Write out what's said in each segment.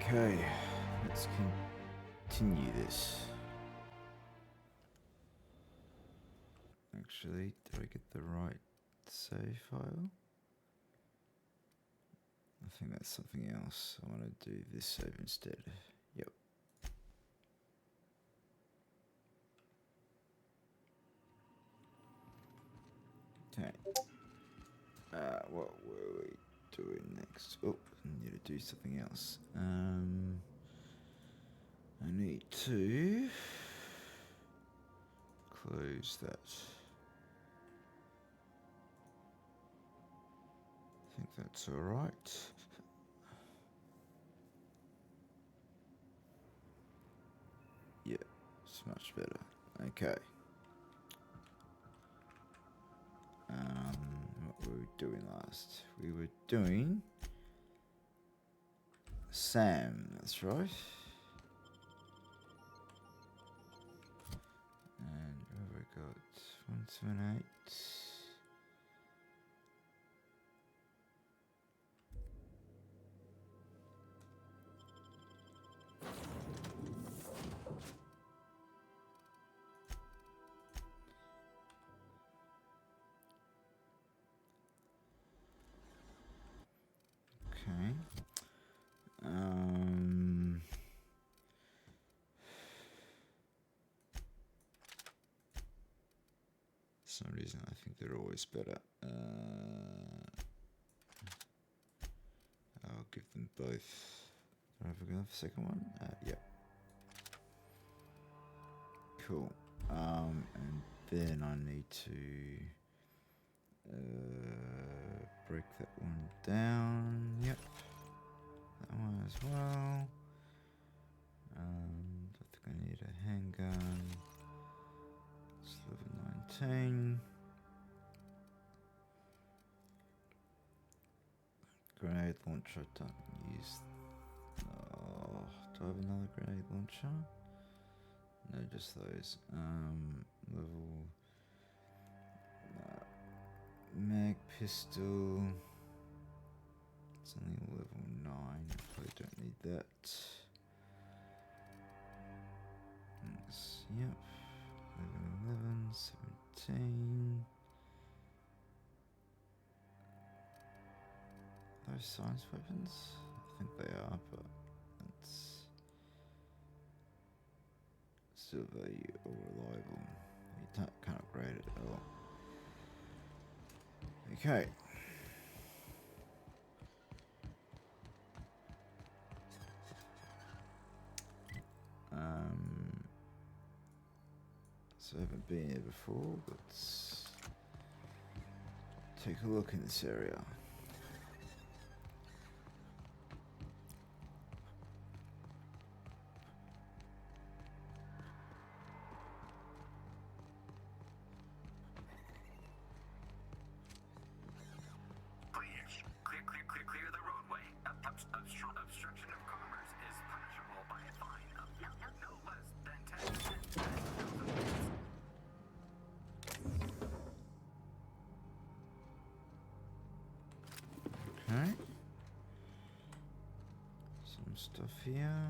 Okay, let's continue this. Actually, did I get the right save file? I think that's something else. I want to do this save instead. Yep. Okay. What were we doing next? Oh, I need to do something else. I need to close that. I think that's all right. Yeah, it's much better. Okay. What were we doing last? We were doing Sam, that's right. And what have I got? 178. Okay. For some reason, I think they're always better. I'll give them both. Do I have a second one? Yep. Cool. And then I need to break that one down. Yep. That one as well. I think I need a handgun. It's level 19. Grenade launcher, don't use. Oh, do I have another grenade launcher? No, just those. Level. Mag pistol. It's only level 9. I probably don't need that. Yep. Level 11, 17. Those science weapons? I think they are, but that's still very reliable. You can't upgrade it at all. Okay. So I haven't been here before. Let's take a look in this area. Clear the roadway. Obstruction of commerce is punishable by a fine of no less than 10. Okay. Some stuff here.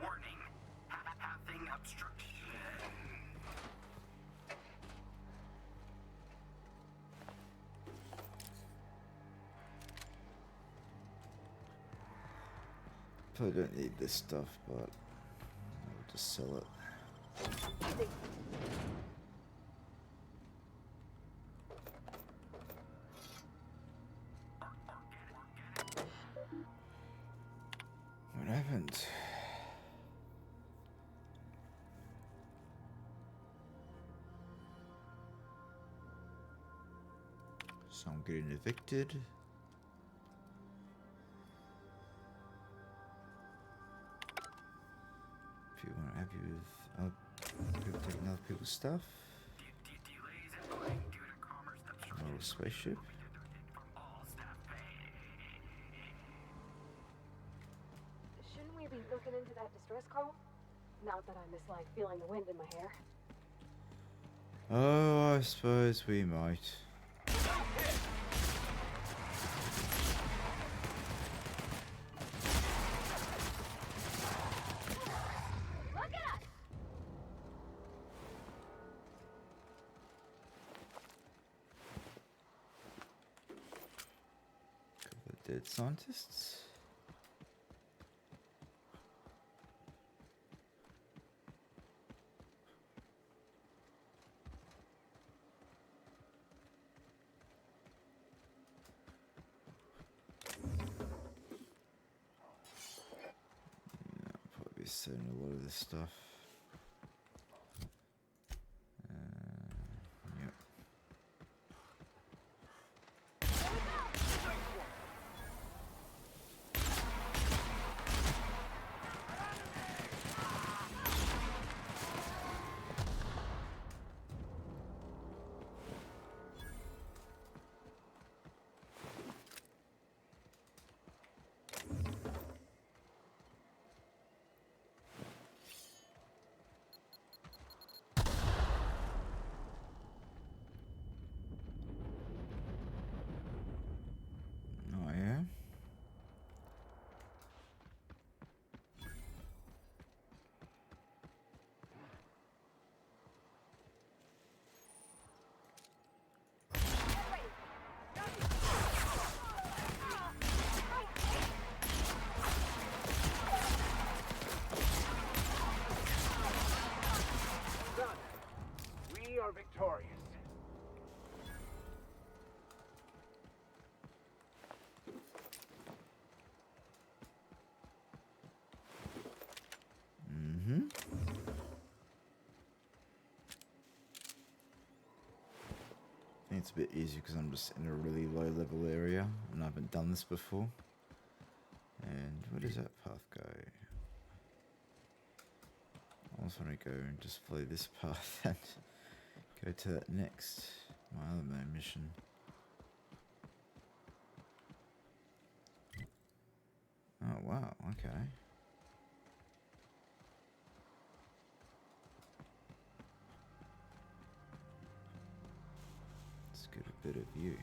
Warning. Having obstruction. Probably don't need this stuff, but I'll just sell it. What happened? So I'm getting evicted. If you want to happy with people taking other people's stuff. Delays in loading due to commerce obstruction. Or a spaceship. From all staff pay. Shouldn't we be looking into that distress call? Not that I mislike feeling the wind in my hair. Oh, I suppose we might. dead scientists. Probably selling a lot of this stuff. Yep. Oh yeah. Done. We are victorious. Mm-hmm. I think it's a bit easier because I'm just in a really low level area and I haven't done this before. And where does that path go? I also want to go and just follow this path and go to that next, my other main mission. Oh wow, okay. Let's get a better view.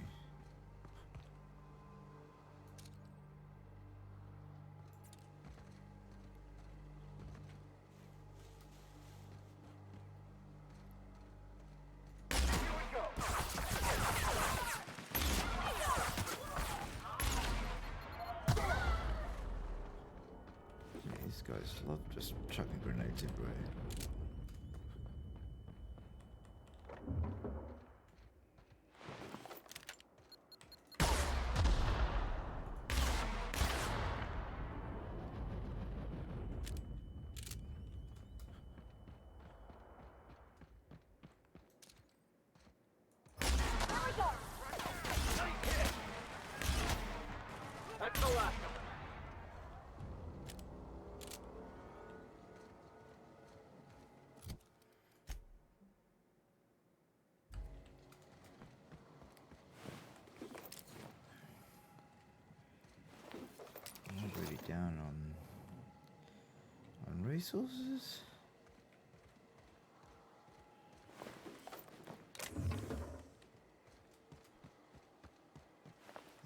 Yeah, these guys love just chucking grenades everywhere. That's the last of them. I'm really down on resources.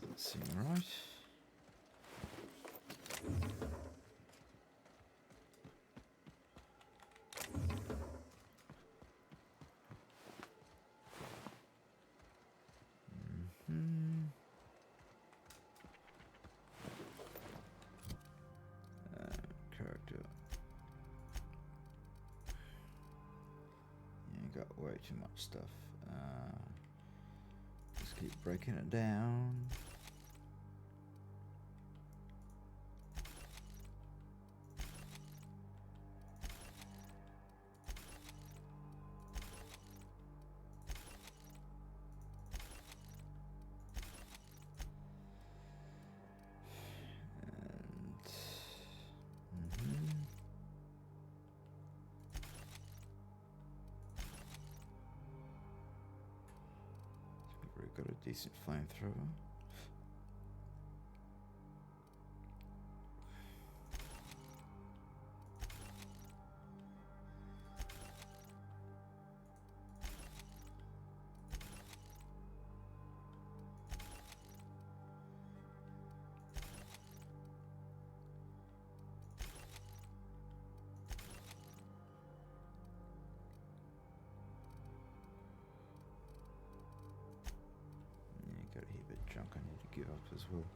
Doesn't seem right. Hmm. Character. Yeah, got way too much stuff. Just keep breaking it down. And we've got a decent flamethrower. Yeah, got a heap of junk I need to give up as well.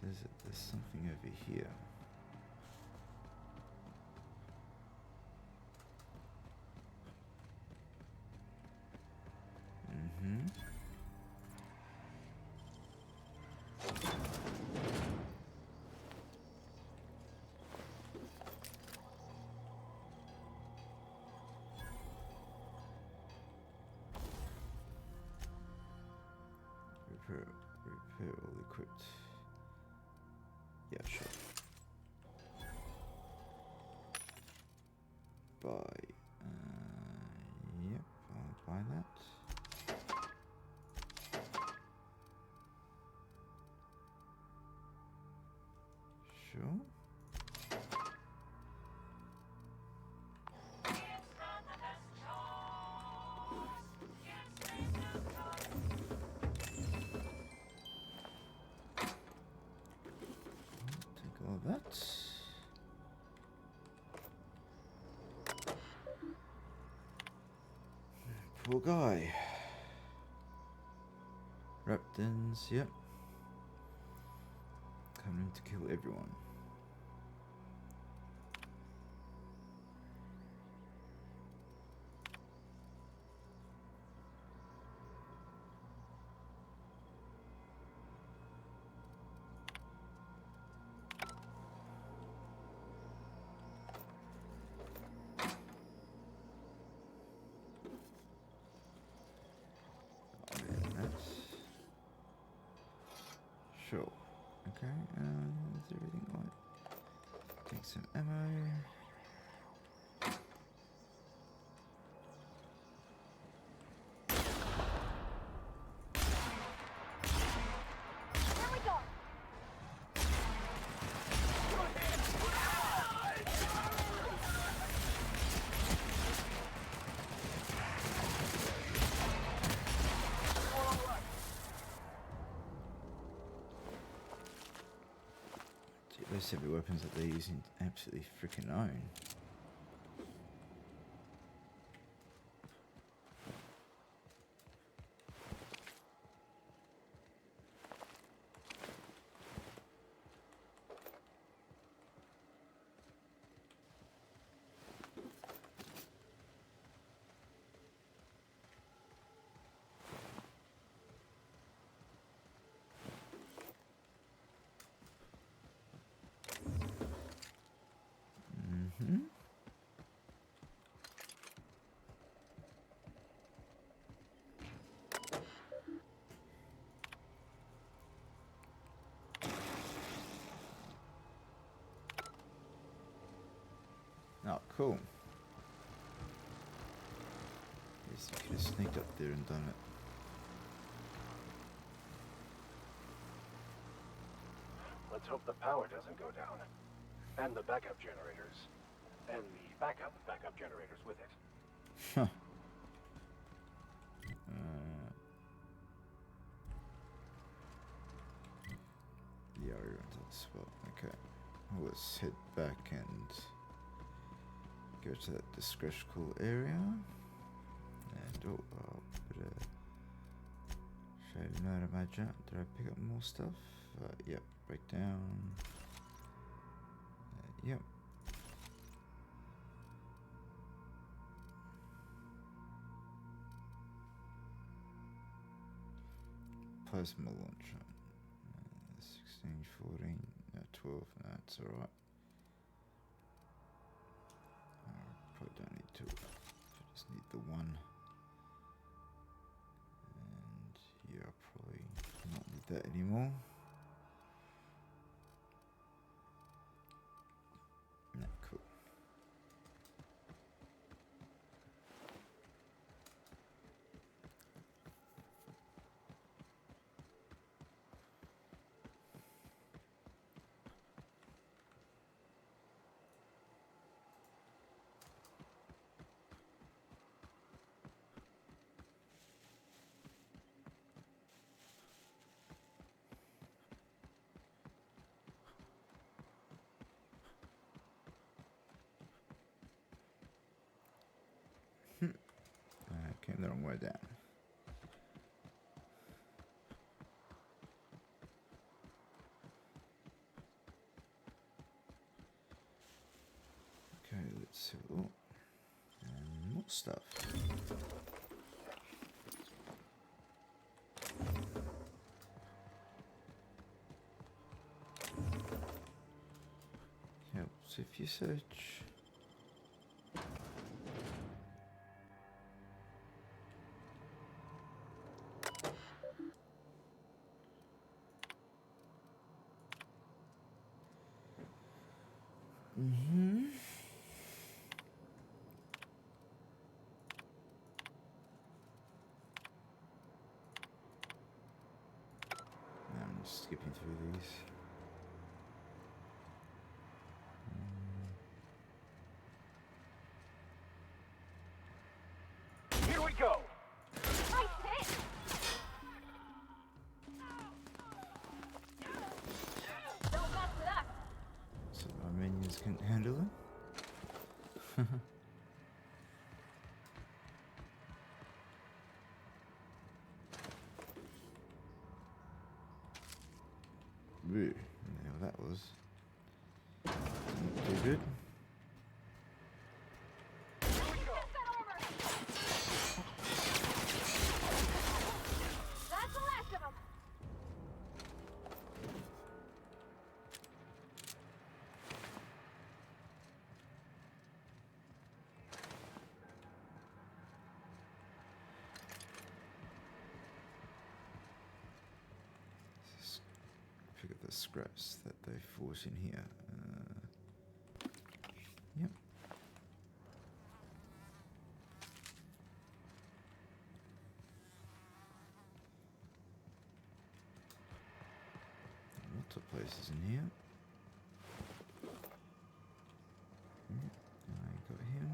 Says that there's something over here. Repair all equipped. Yeah, sure. Buy. Yep, I'll buy that. Sure. Take all that. Poor guy. Raptors, yep. Coming to kill everyone. Sure. Okay, is everything right? Take some ammo. Here we go! Gee, those heavy weapons that they're using absolutely freaking own. Oh, cool. Guess you could have sneaked up there and done it. Let's hope the power doesn't go down. And the backup generators. And the backup generators with it. Huh. Yeah, we're onto the spot. Okay. Well, let's head back and go to that discretional area. And I'll put a shade note of my jump. Did I pick up more stuff? Yep, breakdown. Yep. Plasma launcher. 16, 14, 12, no, that's alright. Probably don't need two. I just need the one. And yeah, I'll probably not need that anymore. No, cool. somewhere down. Okay, let's see. Oh, and more stuff. Helps if you search. I'm just skipping through these. Here we go! Don't mess with us! So our minions can handle them. Ooh, now that was not too good. That's the last of them! Let's pick up the scraps that they fought in here. Yep. Lots of places in here. I got him.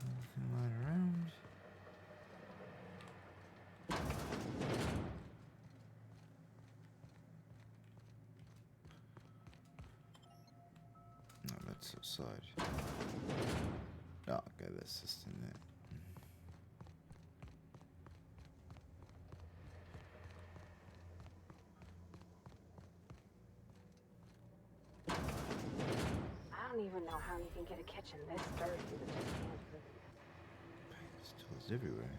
Nothing lying around. No, that's outside. Oh, okay, that's just in there. I don't even know how you can get a kitchen this dirty with just canned food. There's tools everywhere.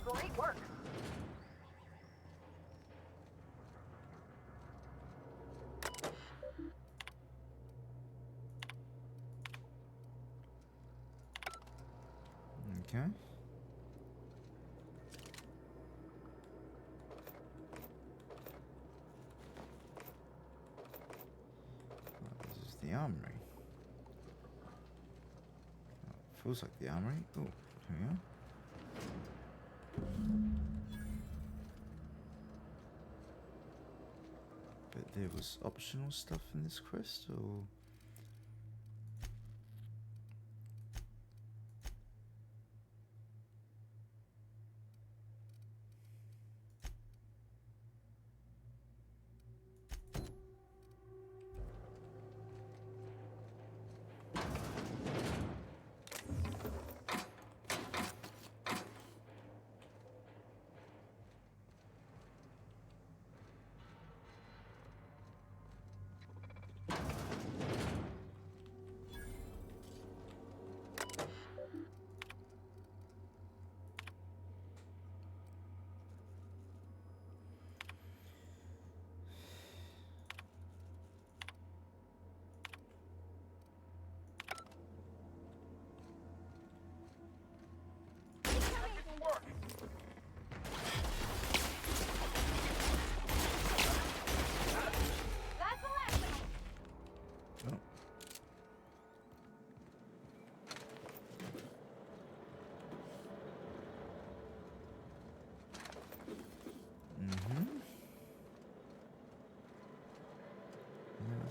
Great work! Okay. Well, this is the armory. Oh, feels like the armory. Oh, here we are. But there was optional stuff in this quest, or?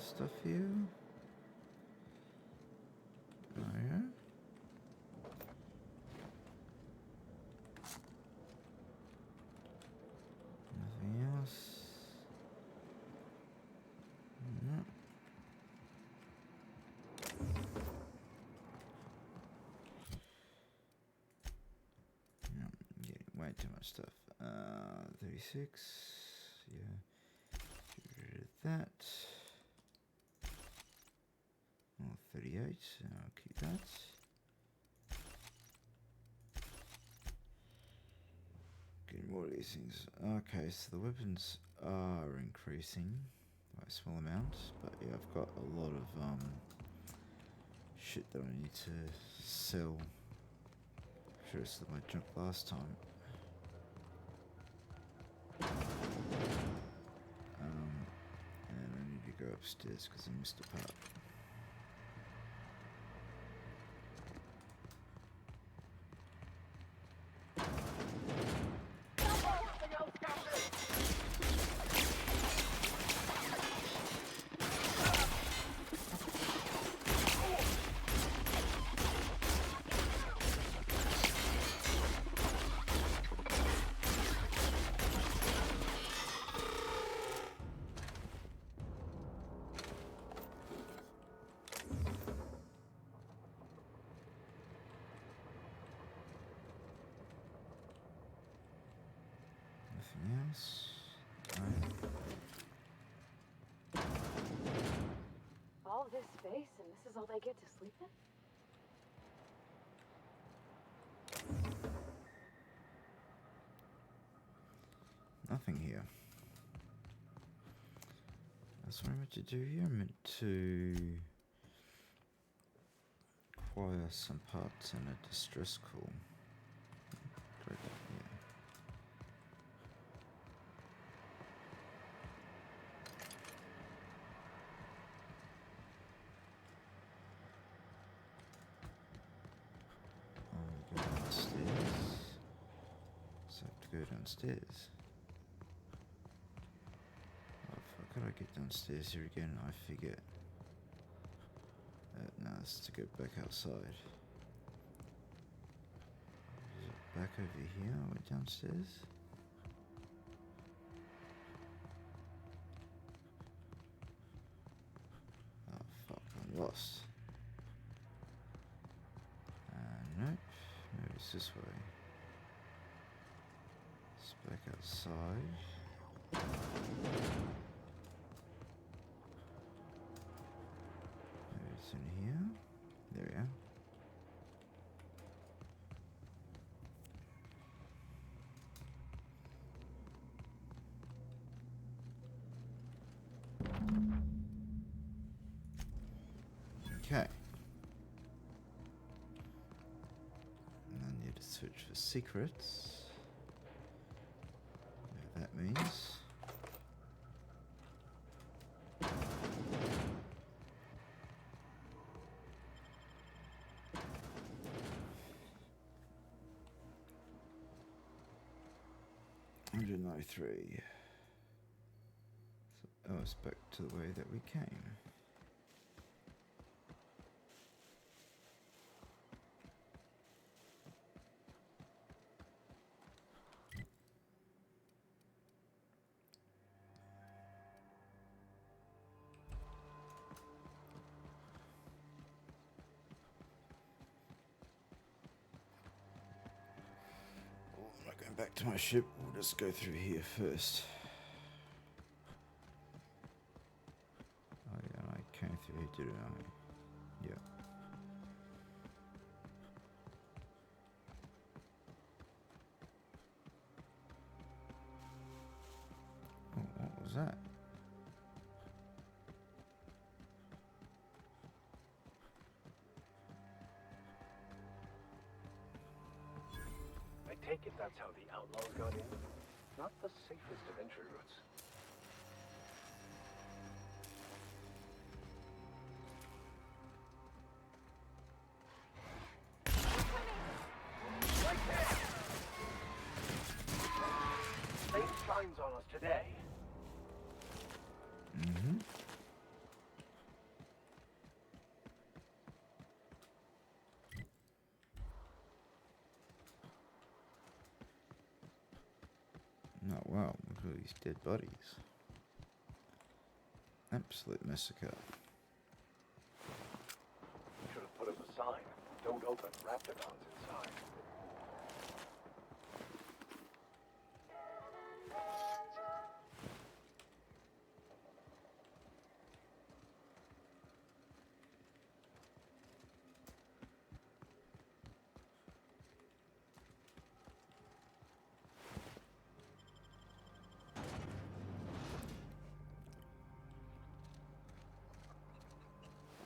stuff here? Oh yeah. Nothing else. No. No, I'm getting way too much stuff. 36. Yeah. Get rid of that. Oh, 38. I'll keep that. Getting more of these things. Okay, so the weapons are increasing by a small amount, but yeah, I've got a lot of shit that I need to sell. Should have sold my junk last time. And I need to go upstairs because I missed a part. Nothing else? No. All this space, and this is all they get to sleep in? Nothing here. That's what I meant to do here. I meant to acquire some parts and a distress call. Great idea. I'll go downstairs. So I have to go downstairs. How could I get downstairs here again? I forget. No, it's to go back outside. Is it back over here or downstairs? Oh fuck, I'm lost. Nope. Maybe it's this way. It's back outside. It's in here. There we are. Okay. And I need to search for secrets. Whatever that means. $193. So, oh, it's back to the way that we came. I'm not going back to my ship. We'll just go through here first. Oh yeah, I came through here, didn't I? Yeah. Oh, what was that? I take it that's how the outlaws got in? Not the safest of entry routes. Right there! Same signs on us today. Mm-hmm. wow, look at all these dead bodies. Absolute massacre. Should have put up a sign. Don't open Raptidons inside.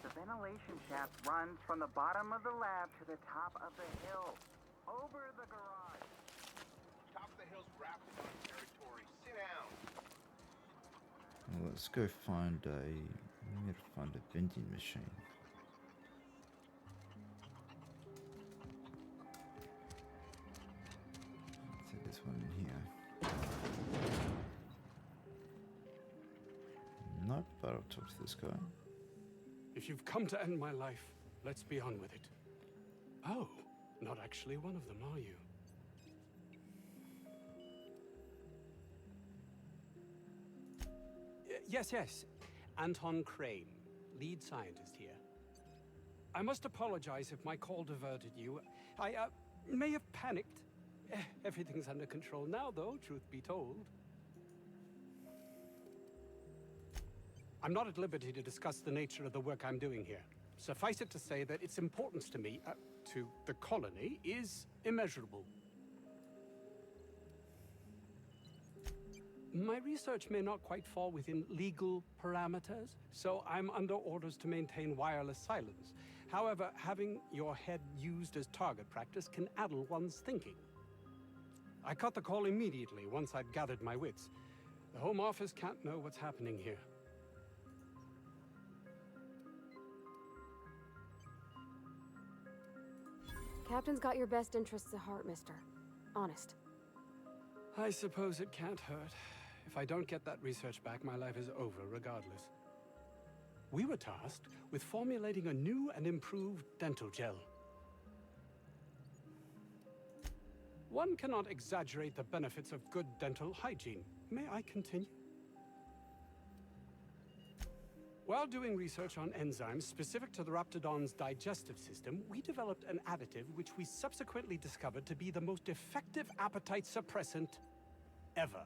The ventilation shaft runs from the bottom of the lab to the top of the hill. Over the garage. Top of the hill's Raptidon territory. Sit down. Well, let's go find a... We need to find a vending machine. Let's see, there's one in here. Nope, but I'll talk to this guy. If you've come to end my life, let's be on with it. Oh, not actually one of them, are you? Yes. Anton Crane, lead scientist here. I must apologize if my call diverted you. I may have panicked. Everything's under control now, though, truth be told. I'm not at liberty to discuss the nature of the work I'm doing here. Suffice it to say that its importance to me, to the colony, is immeasurable. My research may not quite fall within legal parameters, so I'm under orders to maintain wireless silence. However, having your head used as target practice can addle one's thinking. I cut the call immediately once I'd gathered my wits. The Home Office can't know what's happening here. Captain's got your best interests at heart, mister. Honest. I suppose it can't hurt. If I don't get that research back, my life is over regardless. We were tasked with formulating a new and improved dental gel. One cannot exaggerate the benefits of good dental hygiene. May I continue? While doing research on enzymes specific to the Raptidon's digestive system, we developed an additive which we subsequently discovered to be the most effective appetite suppressant ever.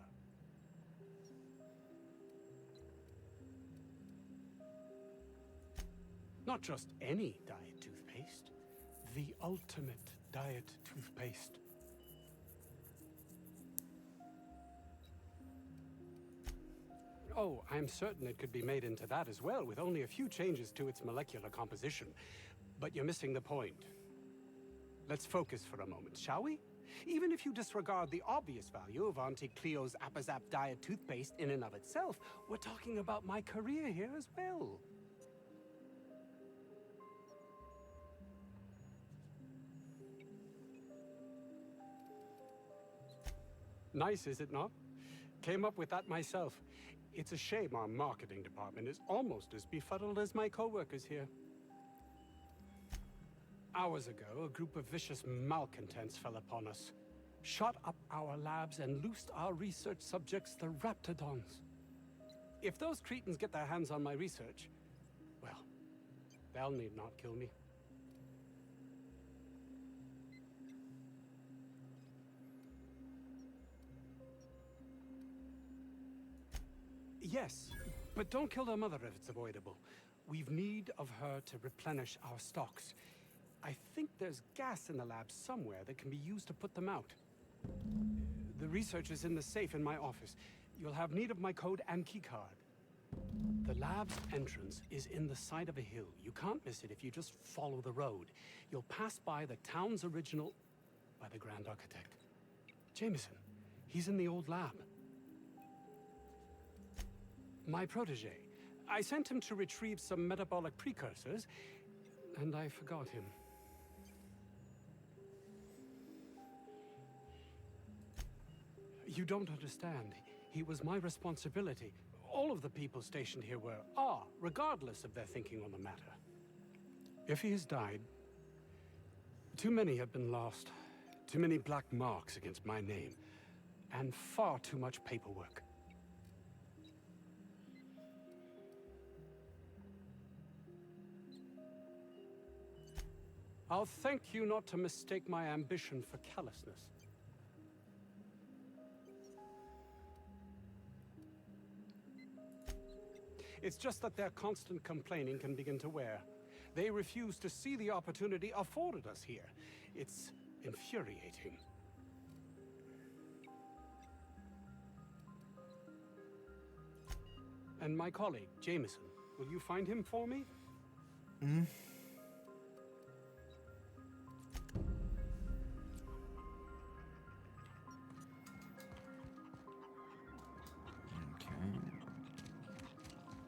Not just any diet toothpaste, the ultimate diet toothpaste. Oh, I'm certain it could be made into that as well, with only a few changes to its molecular composition. But you're missing the point. Let's focus for a moment, shall we? Even if you disregard the obvious value of Auntie Cleo's Appazap diet toothpaste in and of itself, we're talking about my career here as well. Nice, is it not? Came up with that myself. It's a shame our marketing department is almost as befuddled as my co-workers here. Hours ago, a group of vicious malcontents fell upon us, shot up our labs and loosed our research subjects, the Raptidons. If those cretins get their hands on my research, well, they'll need not kill me. Yes, but don't kill their mother if it's avoidable. We've need of her to replenish our stocks. I think there's gas in the lab somewhere that can be used to put them out. The research is in the safe in my office. You'll have need of my code and keycard. The lab's entrance is in the side of a hill. You can't miss it if you just follow the road. You'll pass by the town's original... by the Grand Architect. Jameson. He's in the old lab. My protege. I sent him to retrieve some metabolic precursors, and I forgot him. You don't understand. He was my responsibility. All of the people stationed here are, regardless of their thinking on the matter. If he has died, too many have been lost. Too many black marks against my name. and far too much paperwork. I'll thank you not to mistake my ambition for callousness. It's just that their constant complaining can begin to wear. They refuse to see the opportunity afforded us here. It's infuriating. And my colleague, Jameson, will you find him for me?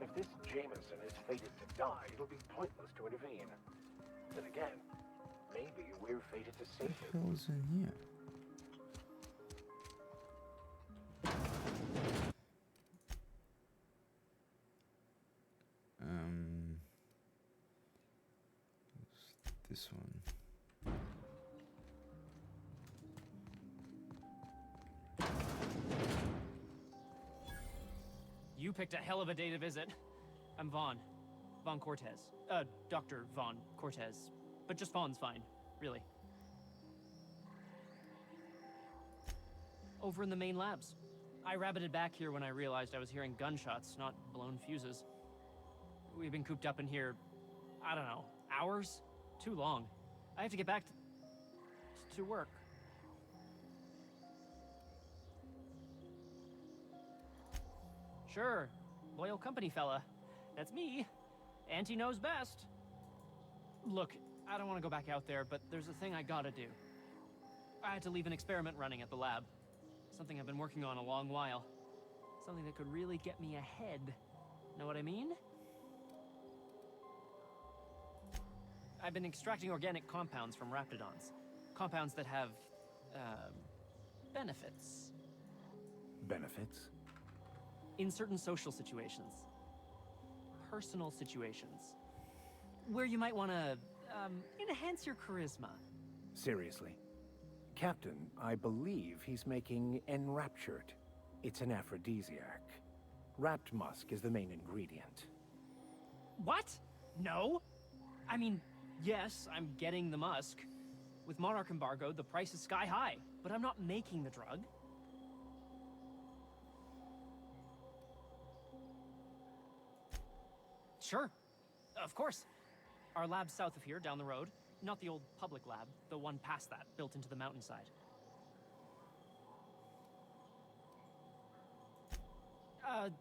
If this Jameson is fated to die, it'll be pointless to intervene. Then again, maybe we're fated to save What him. the hell's in here? What's this one? You picked a hell of a day to visit. I'm Vaughn. Vaughn Cortez. Dr. Vaughn Cortez. But just Vaughn's fine, really. Over in the main labs. I rabbited back here when I realized I was hearing gunshots, not blown fuses. We've been cooped up in here, I don't know, hours? Too long. I have to get back to work. Sure, loyal company fella. That's me. Auntie knows best. Look, I don't want to go back out there, but there's a thing I gotta do. I had to leave an experiment running at the lab. Something I've been working on a long while. Something that could really get me ahead. Know what I mean? I've been extracting organic compounds from raptidons. Compounds that have, benefits. Benefits? In certain social situations. Personal situations. Where you might want to, enhance your charisma. Seriously. Captain, I believe he's making Enraptured. It's an aphrodisiac. Wrapped musk is the main ingredient. What? No? I mean, yes, I'm getting the musk. With Monarch embargo, the price is sky high, but I'm not making the drug. Sure. Of course. Our lab's south of here, down the road. Not the old public lab, the one past that, built into the mountainside.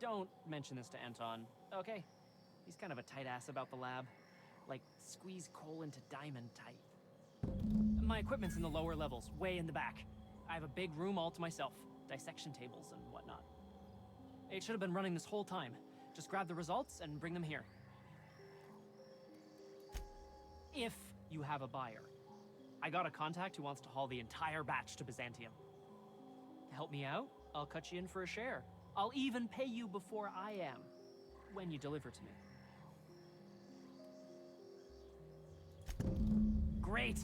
Don't mention this to Anton, okay? He's kind of a tight ass about the lab. Like, squeeze coal into diamond tight. My equipment's in the lower levels, way in the back. I have a big room all to myself. Dissection tables and whatnot. It should have been running this whole time. Just grab the results and bring them here. If you have a buyer. I got a contact who wants to haul the entire batch to Byzantium. To help me out, I'll cut you in for a share. I'll even pay you before I am, when you deliver to me. Great!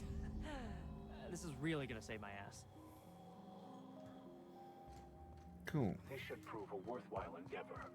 This is really gonna save my ass. Cool. This should prove a worthwhile endeavor.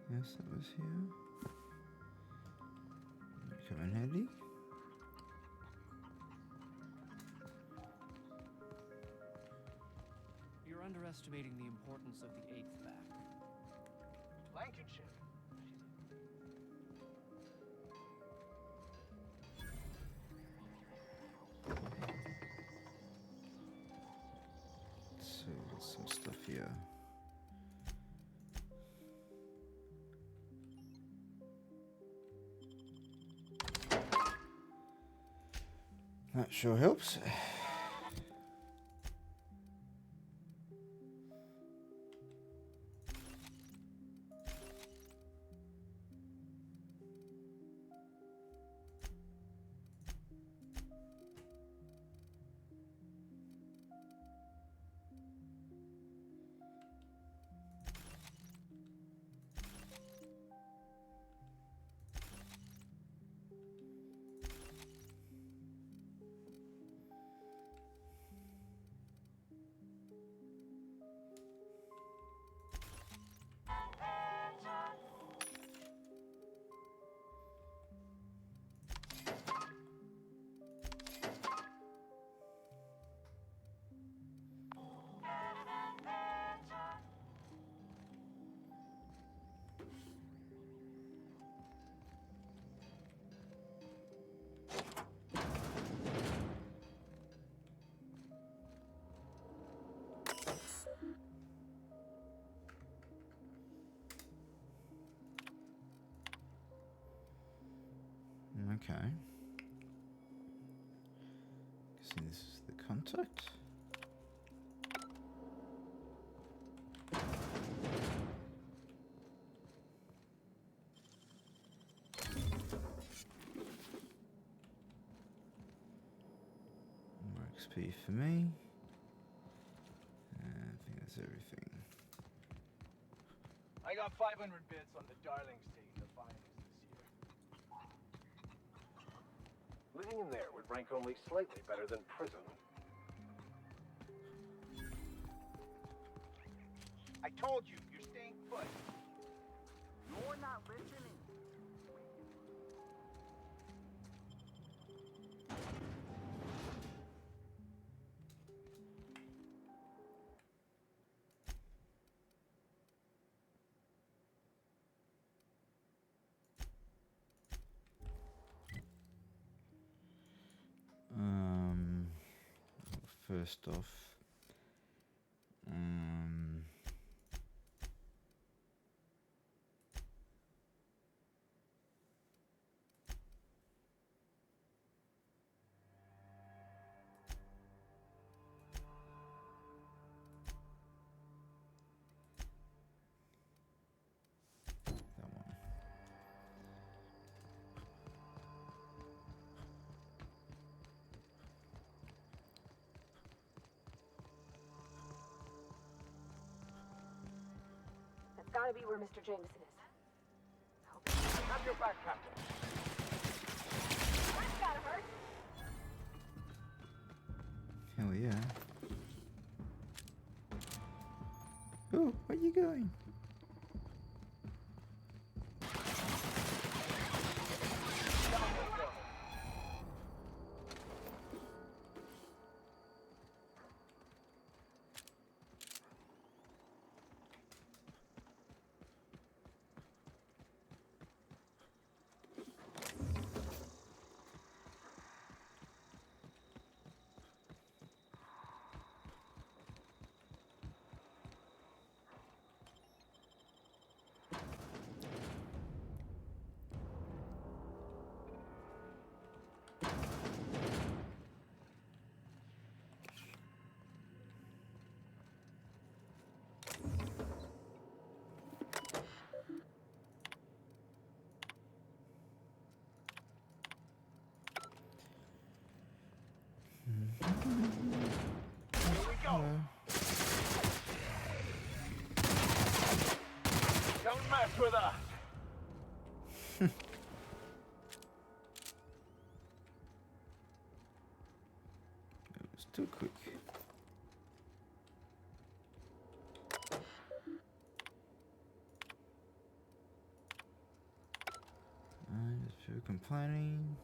Yes, that was here. Come in handy. You're underestimating the importance of the 8th back. Blankenship. So, some stuff here. That sure helps. Okay. Guessing this is the contact. More XP for me. I think that's everything. I got 500 bits on the Darlings taking the finals this year. Living in there would rank only slightly better than prison. I told you, you're staying put. You're not listening. First off, that one. That's gotta be where Mr. Jameson is. Have your back, Captain. That's gotta hurt. Hell yeah. Oh, where you going? Here we go. Don't mess with us. It was too quick. Just few complaining.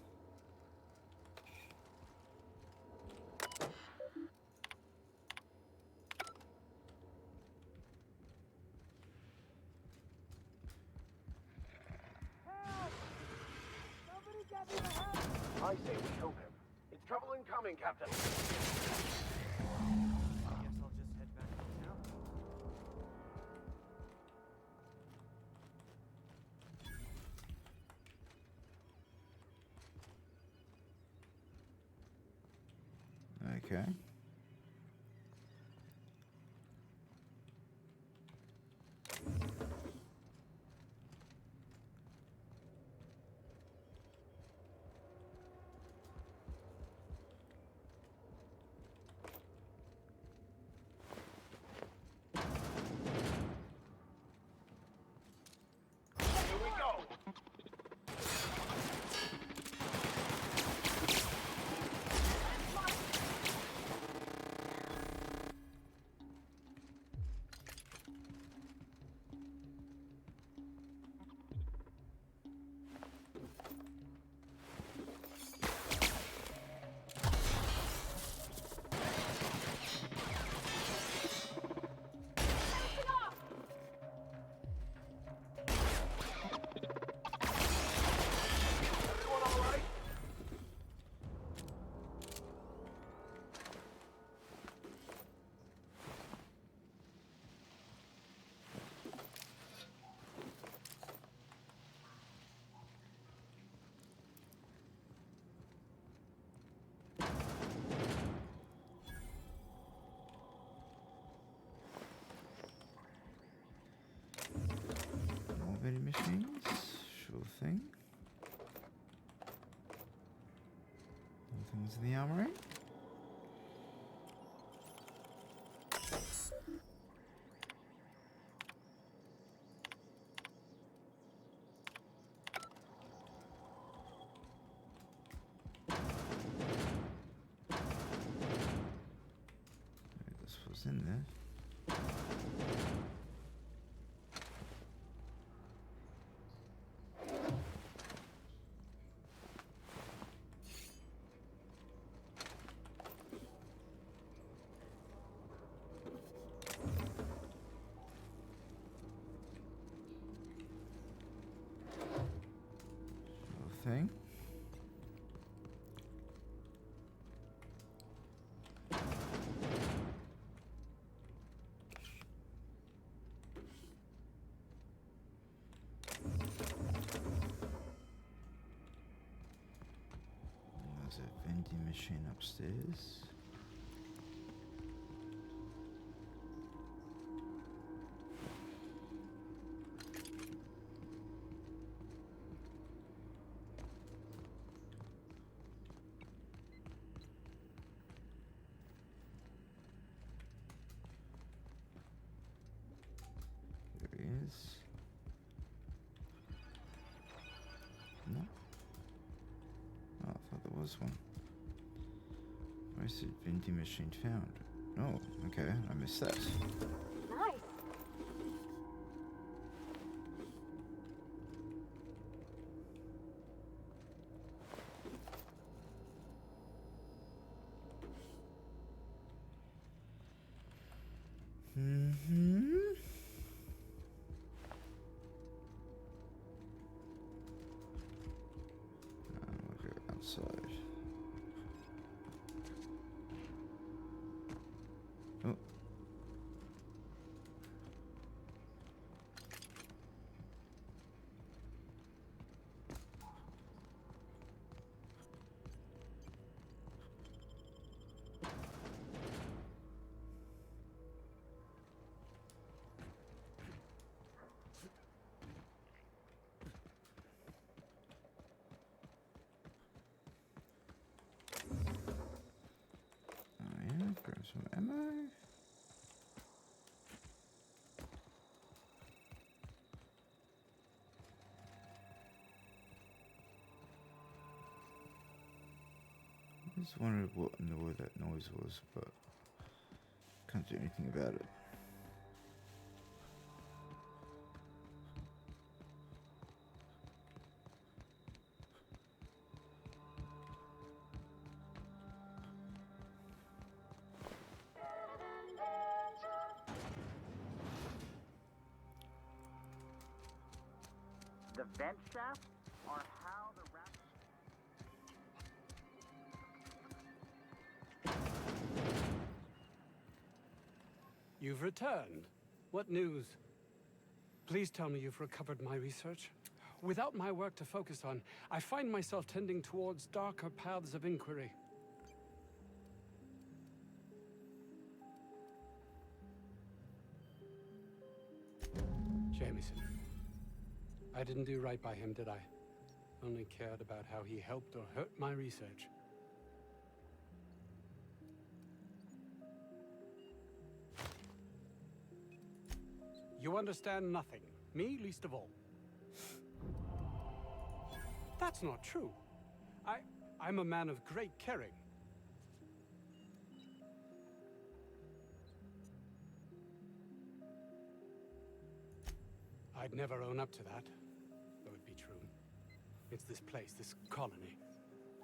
I say we help him. It's trouble incoming, Captain. I guess I'll just head back to town. Okay. Here we go. Everyone all right? More vending machines? Sure thing. More things in the armory? Maybe this was in there. Sure thing. There's a vending machine upstairs. There he is. No? Oh, I thought there was one. Where is it? Vending machine found. Oh, okay. I missed that. Nice. Mm-hmm. We'll go outside. Oh. Oh yeah, grab some ammo. I just wondered what in the world that noise was, but can't do anything about it. The vent shaft are how the You've returned. What news? Please tell me you've recovered my research. Without my work to focus on, I find myself tending towards darker paths of inquiry. Jameson. I didn't do right by him, did I? Only cared about how he helped or hurt my research. You understand nothing. Me least of all. That's not true. I'm a man of great caring. I'd never own up to that, though it be true. It's this place, this colony.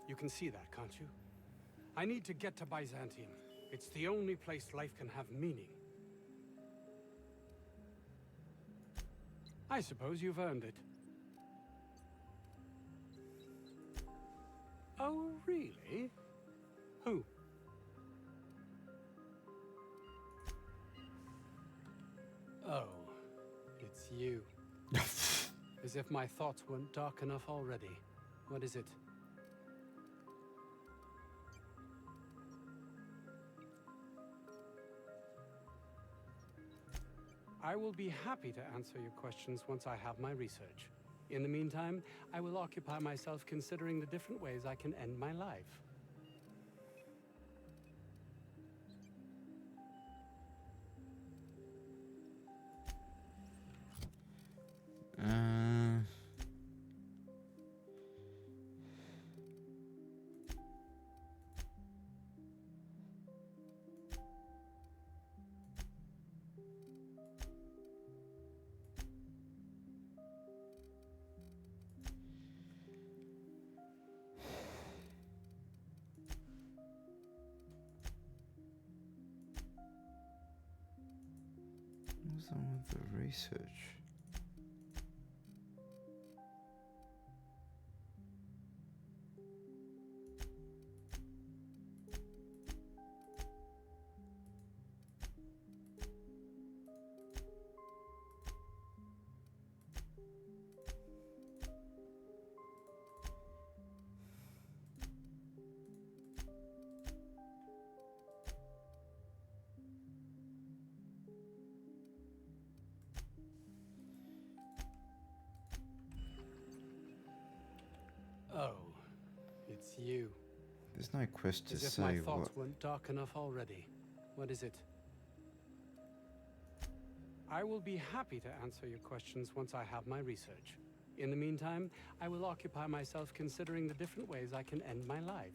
You can see that, can't you? I need to get to Byzantium. It's the only place life can have meaning. I suppose you've earned it. Oh, really? Who? Oh, it's you. As if my thoughts weren't dark enough already. What is it? I will be happy to answer your questions once I have my research. In the meantime, I will occupy myself considering the different ways I can end my life. What's on with the research? Oh, it's you. There's no quest to As if say my what. thoughts weren't dark enough already. What is it? I will be happy to answer your questions once I have my research. In the meantime, I will occupy myself considering the different ways I can end my life.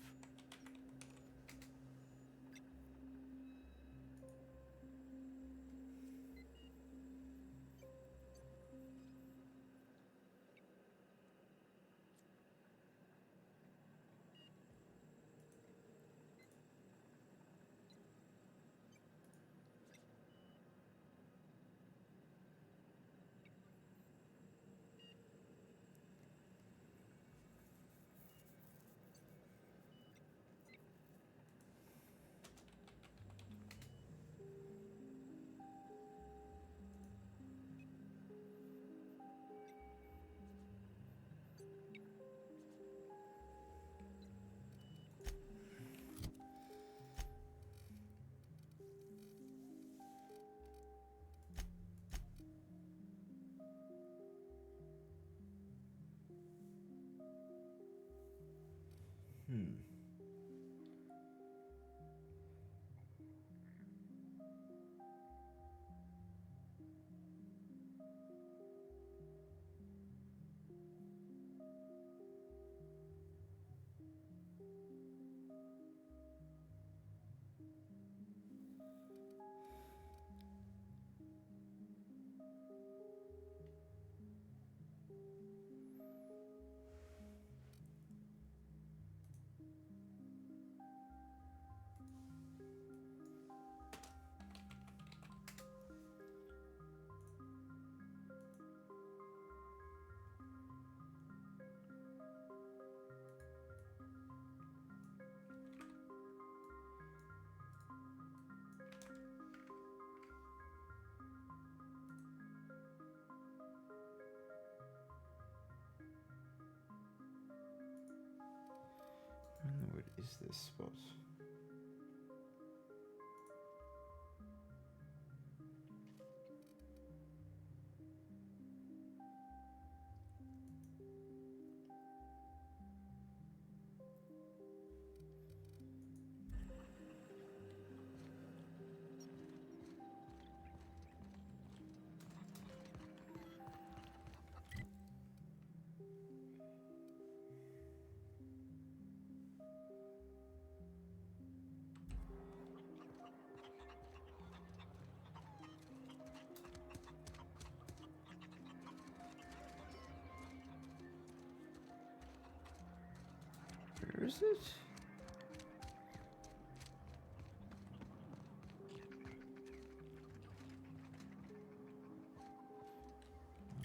I don't know what is this spot. Where is it?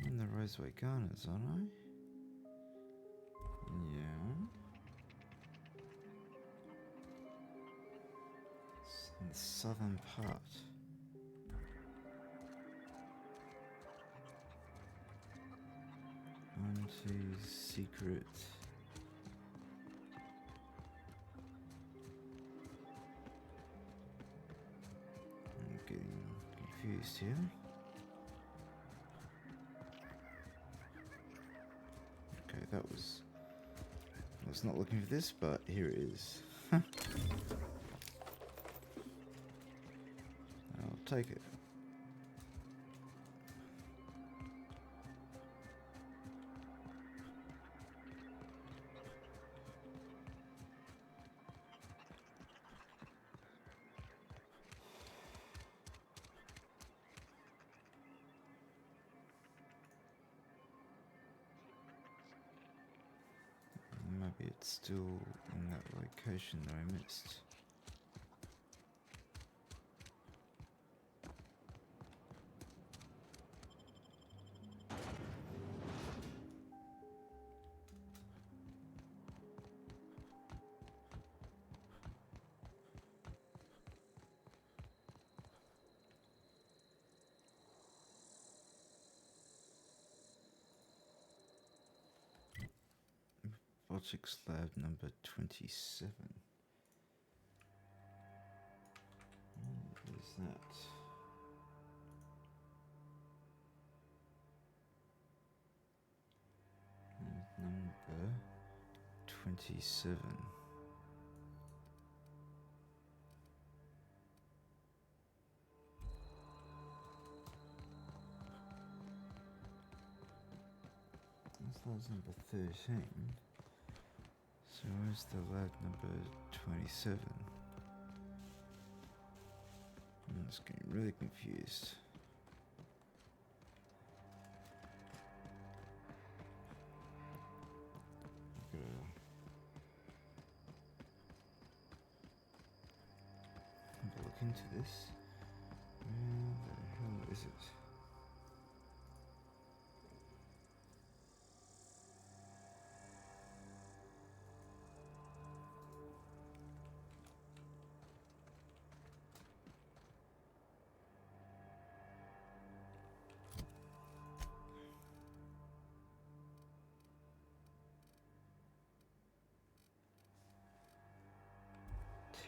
I'm in the Roseway Gardens, aren't I? Yeah. It's in the southern part. Auntie's secret. I'm getting confused here. Okay, that was... I was not looking for this, but here it is. I'll take it. Maybe it's still in that location that I missed. Robotics Lab number 27. What is that? Number 27. That's number 13. So where's the lab number 27? I'm just getting really confused. I've gotta look into this. Where the hell is it?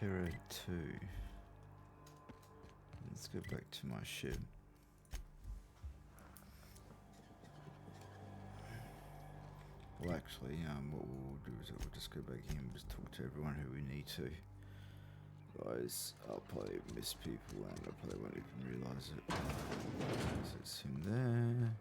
Terra 2. Let's go back to my ship. Well, actually, what we'll do is we'll just go back in and just talk to everyone who we need to. Otherwise, I'll probably miss people and I probably won't even realise it. So it's him there.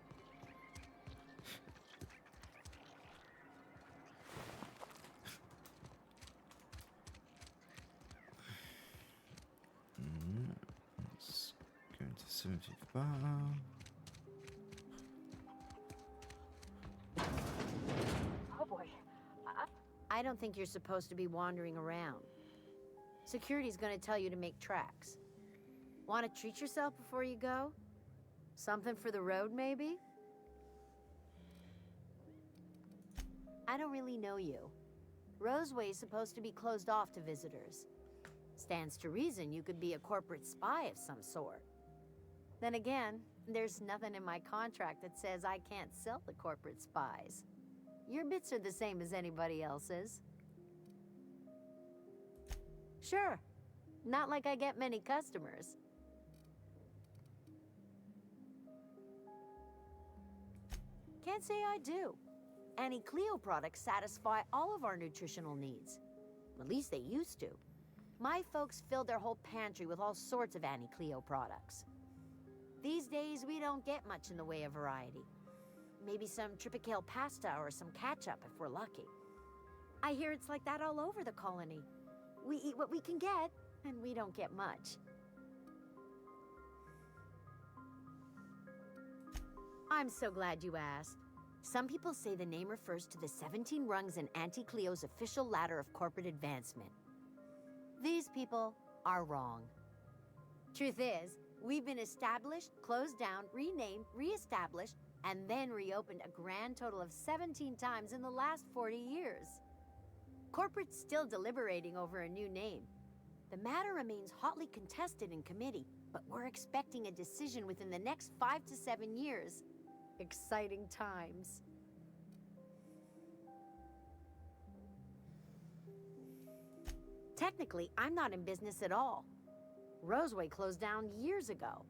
Let's go into 70th bar. Oh boy. I don't think you're supposed to be wandering around. Security's gonna tell you to make tracks. Want to treat yourself before you go? Something for the road, maybe? I don't really know you. Roseway's supposed to be closed off to visitors. Stands to reason you could be a corporate spy of some sort. Then again, there's nothing in my contract that says I can't sell the corporate spies. Your bits are the same as anybody else's. Sure. Not like I get many customers. Can't say I do. Annie Cleo products satisfy all of our nutritional needs. At least they used to. My folks filled their whole pantry with all sorts of Annie Cleo products. These days, we don't get much in the way of variety. Maybe some Tripicale pasta or some ketchup if we're lucky. I hear it's like that all over the colony. We eat what we can get, and we don't get much. I'm so glad you asked. Some people say the name refers to the 17 rungs in Auntie Cleo's official ladder of corporate advancement. These people are wrong. Truth is, we've been established, closed down, renamed, reestablished, and then reopened a grand total of 17 times in the last 40 years. Corporate's still deliberating over a new name. The matter remains hotly contested in committee, but we're expecting a decision within the next 5 to 7 years. Exciting times. Technically, I'm not in business at all. Roseway closed down years ago.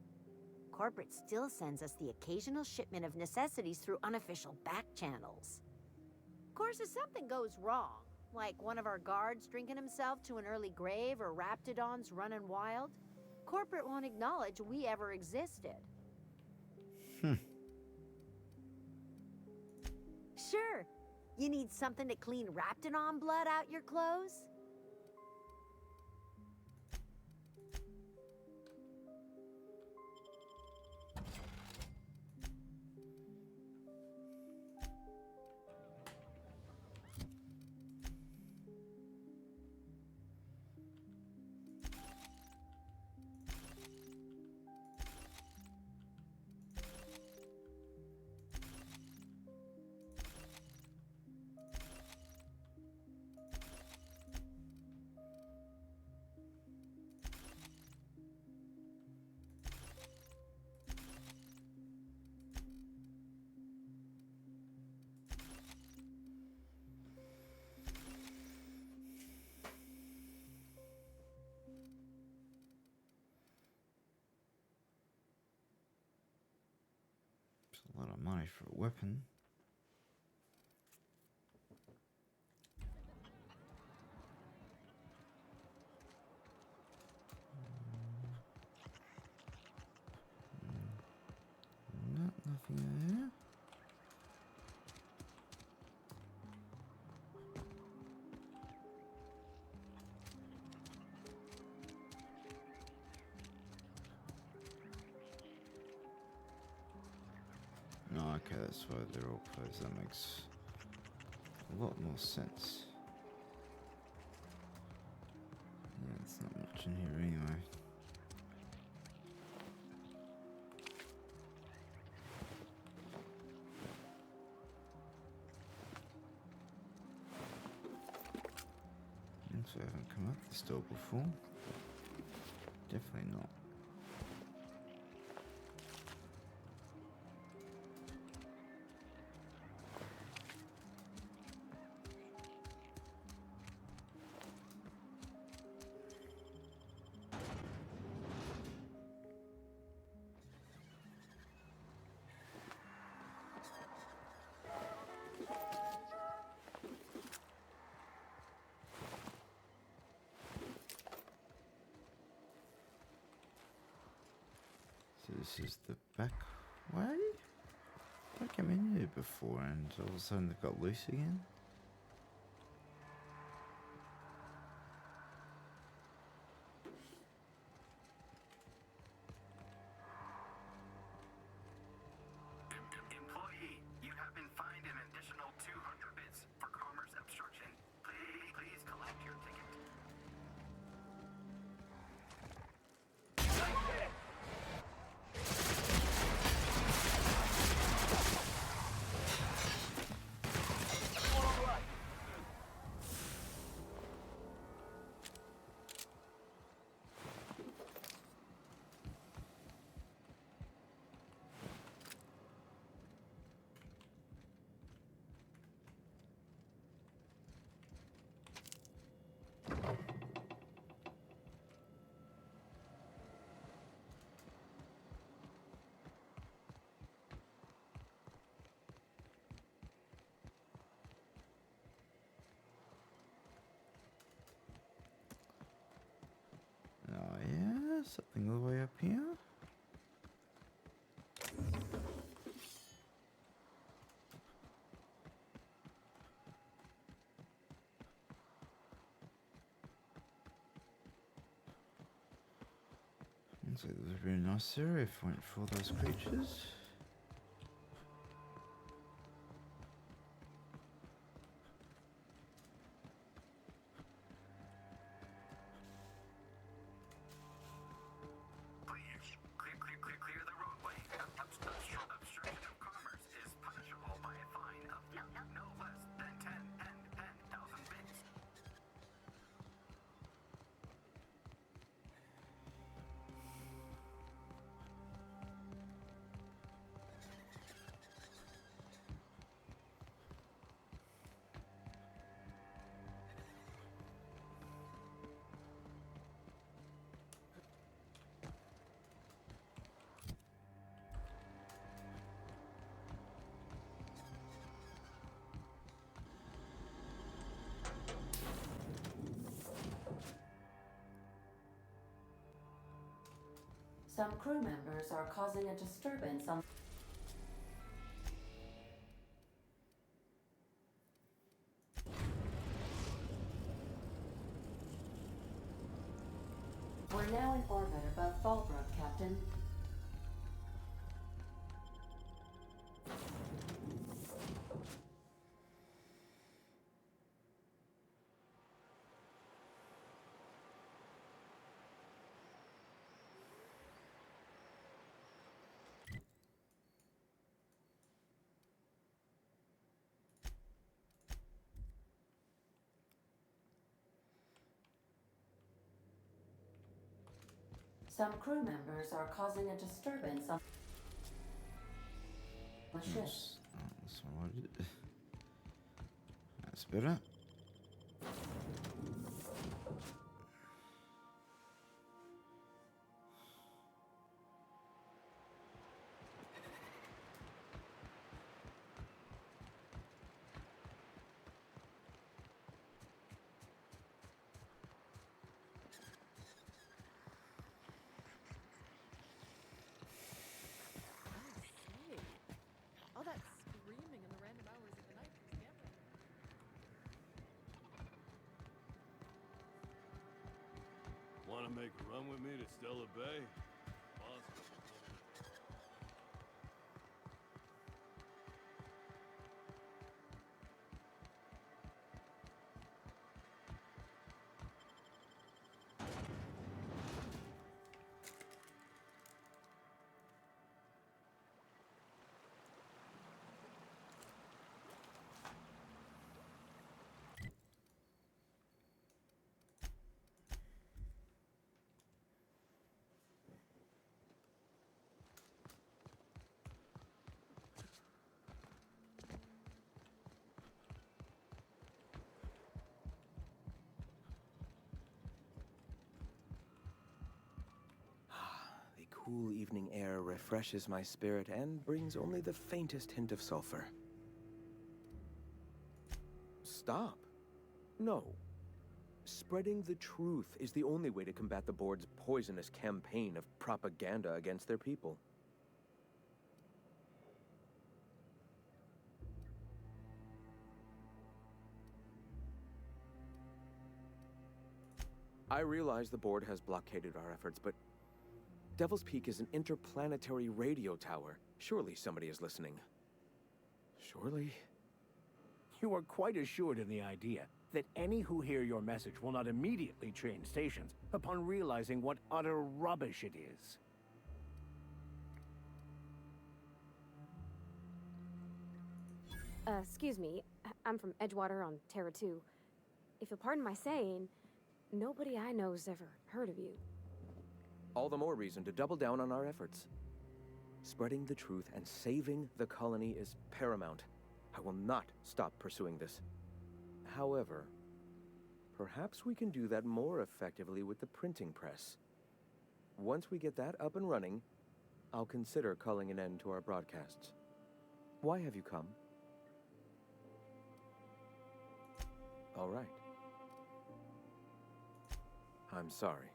Corporate still sends us the occasional shipment of necessities through unofficial back channels. Of course, if something goes wrong, like one of our guards drinking himself to an early grave or Raptidons running wild, corporate won't acknowledge we ever existed. Sure. You need something to clean Raptidon blood out your clothes? A lot of money for a weapon. Nothing there. No, okay, that's why they're all closed. That makes a lot more sense. Yeah, there's not much in here anyway. So I haven't come up this door before. Definitely not. So this is the back way? I came in here before and all of a sudden it got loose again. Employee, you have been fined an additional 200 bits for commerce obstruction. Please collect your ticket. Oh yeah, something all the way up here. Looks like there's a very nice area if I went for all those creatures. Some crew members are causing a disturbance on... We're now in orbit above Fallbrook, Captain. Some crew members are causing a disturbance on the ship. So what that's better. All that screaming in the random hours of the night from Scamper. Want to make a run with me to Stella Bay? Awesome. The cool evening air refreshes my spirit and brings only the faintest hint of sulfur. Stop. No. Spreading the truth is the only way to combat the board's poisonous campaign of propaganda against their people. I realize the board has blockaded our efforts, but Devil's Peak is an interplanetary radio tower. Surely somebody is listening. Surely? You are quite assured in the idea that any who hear your message will not immediately change stations upon realizing what utter rubbish it is. Excuse me. I'm from Edgewater on Terra 2. If you'll pardon my saying, nobody I know's ever heard of you. All the more reason to double down on our efforts. Spreading the truth and saving the colony is paramount. I will not stop pursuing this. However, perhaps we can do that more effectively with the printing press. Once we get that up and running, I'll consider calling an end to our broadcasts. Why have you come? All right. I'm sorry.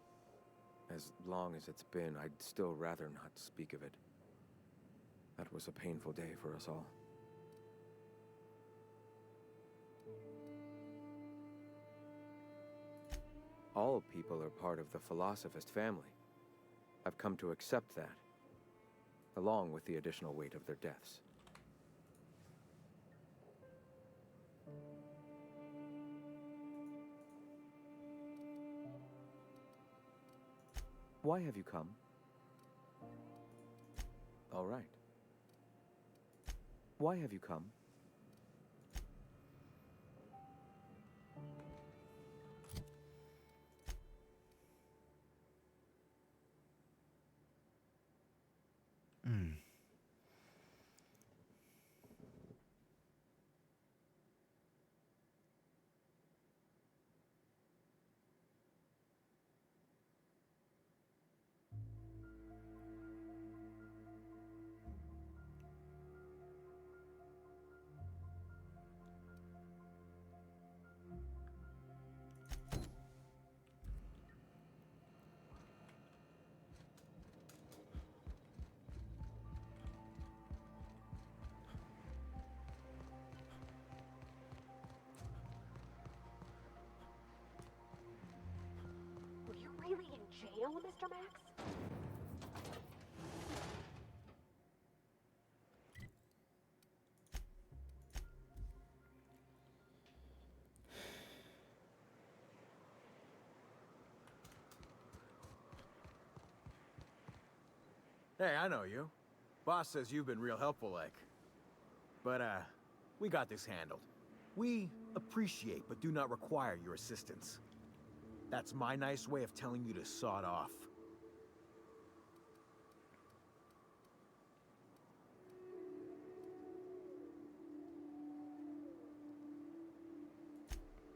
As long as it's been, I'd still rather not speak of it. That was a painful day for us all. All people are part of the Philosophist family. I've come to accept that, along with the additional weight of their deaths. Why have you come? All right. Why have you come? deal, Mr. Max? Hey, I know you. Boss says you've been real helpful, like. But, we got this handled. We appreciate but do not require your assistance. That's my nice way of telling you to sod off.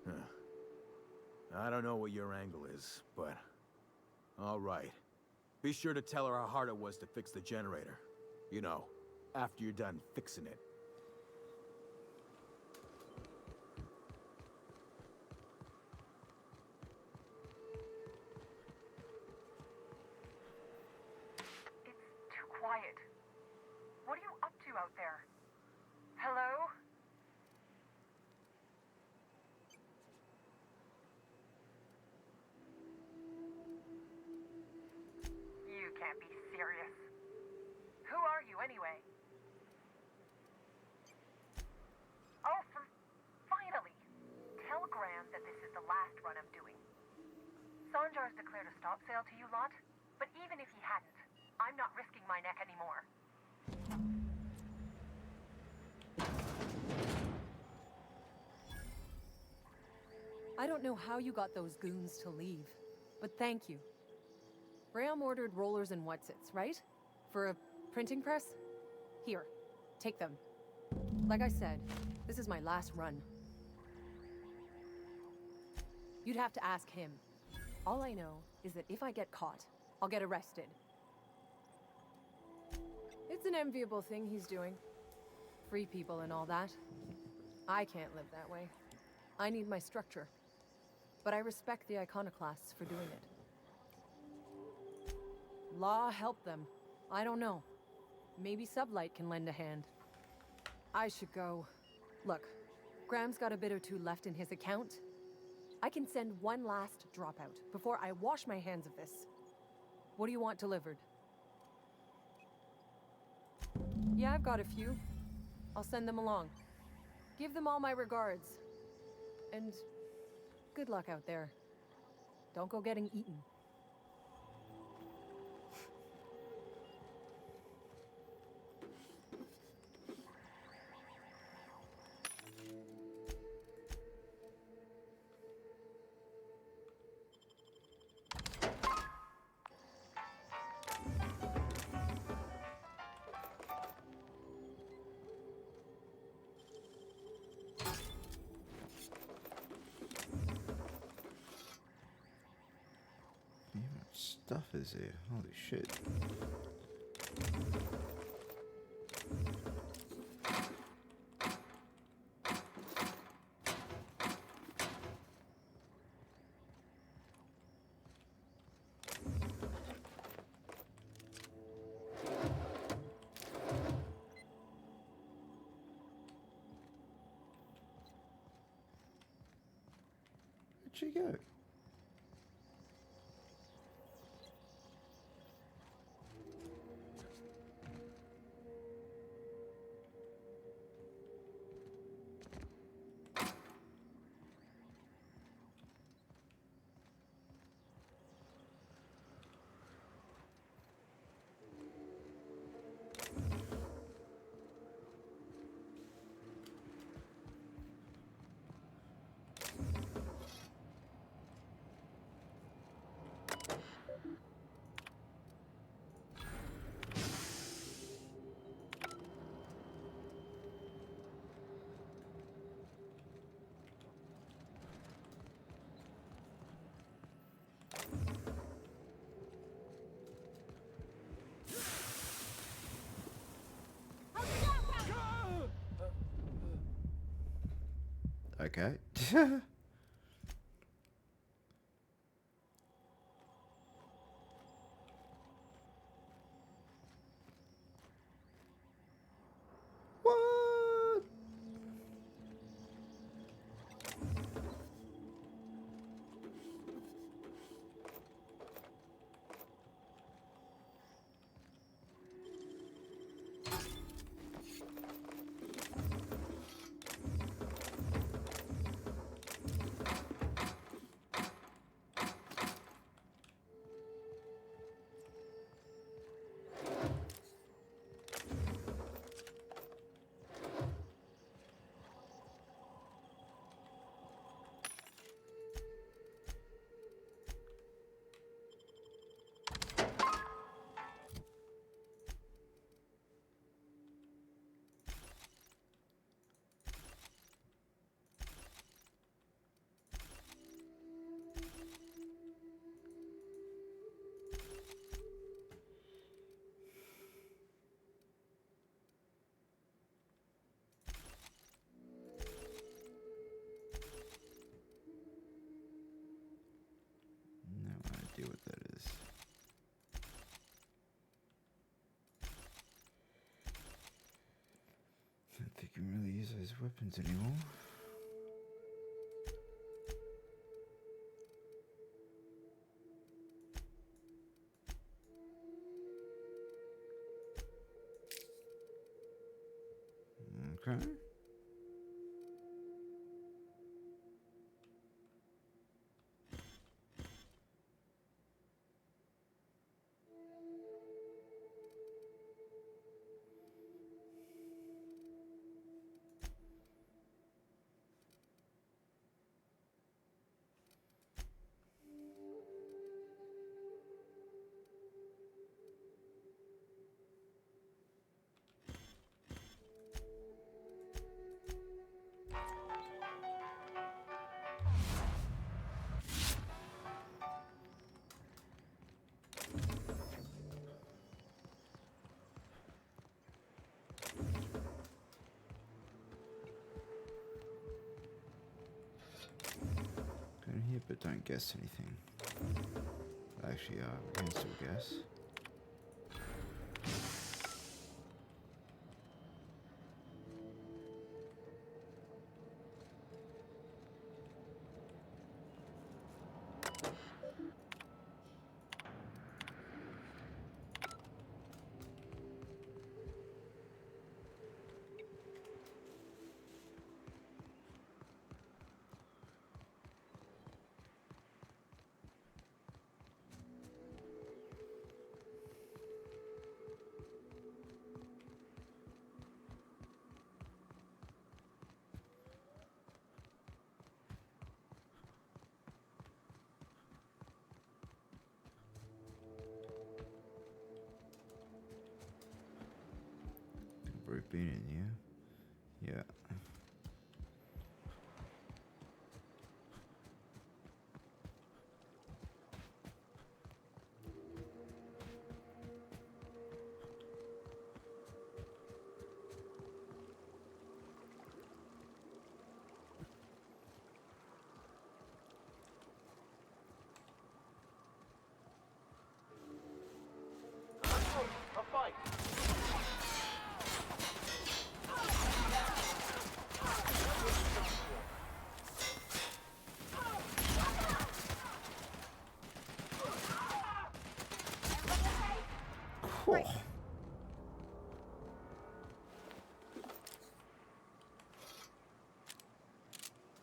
Huh. I don't know what your angle is, but... all right. Be sure to tell her how hard it was to fix the generator. You know, after you're done fixing it. It's too quiet. What are you up to out there? Hello? You can't be serious. Who are you, anyway? Oh, finally! Tell Graham that this is the last run I'm doing. Sanjar's declared a stop sale to you lot, but even if he hadn't, I'm not risking my neck anymore. I don't know how you got those goons to leave, but thank you. Graham ordered rollers and whatsits, right? For a printing press? Here, take them. Like I said, this is my last run. You'd have to ask him. All I know is that if I get caught, I'll get arrested. It's an enviable thing he's doing. Free people and all that. I can't live that way. I need my structure. But I respect the iconoclasts for doing it. Law help them. I don't know. Maybe Sublight can lend a hand. I should go. Look, Graham's got a bit or two left in his account. I can send one last dropout before I wash my hands of this. What do you want delivered? Yeah, I've got a few. I'll send them along. Give them all my regards. And good luck out there. Don't go getting eaten. Stuff is here. Holy shit. Where'd she go? Okay. What? those weapons anymore. Okay. Go in here, but don't guess anything. Actually, we can still guess. We've been in here. Yeah. A fight! Cool.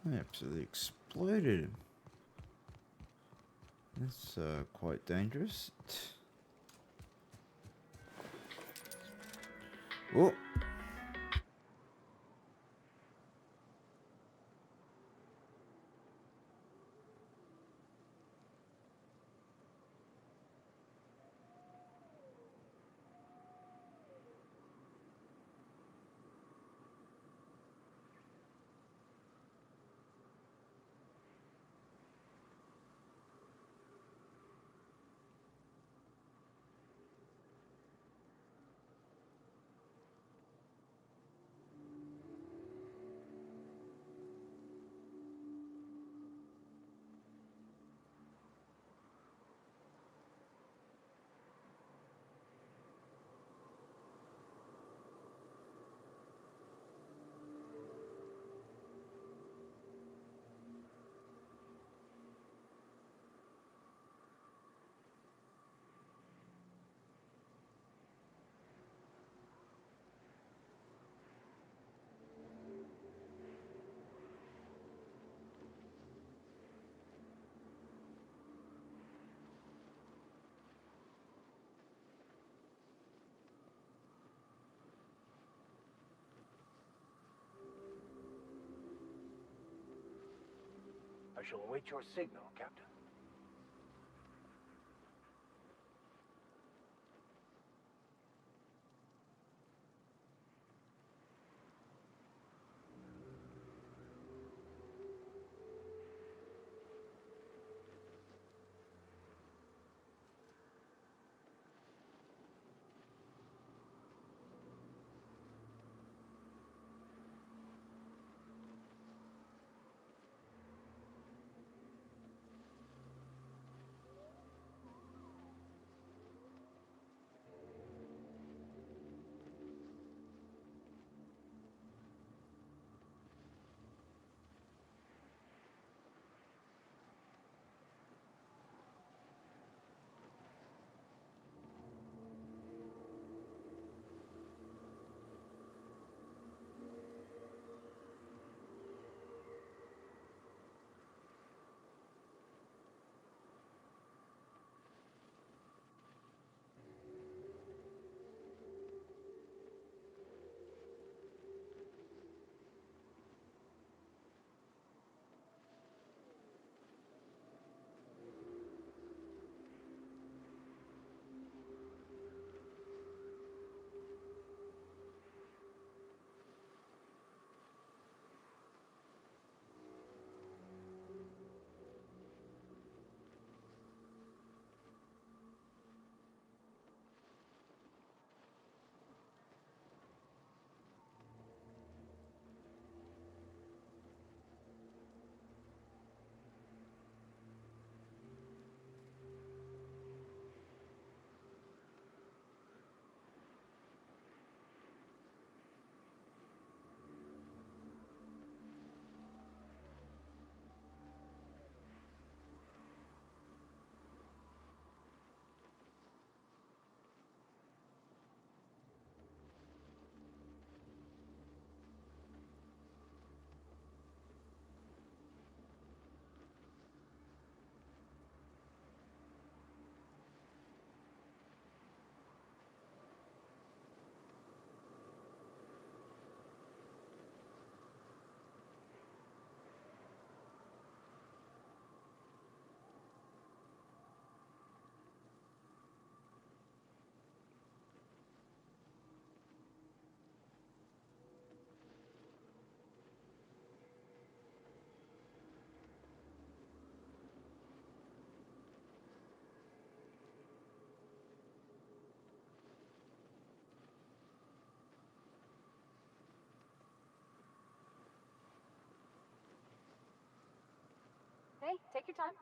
I absolutely exploded him. That's quite dangerous. Oh. I shall await your signal, Captain. Okay, take your time.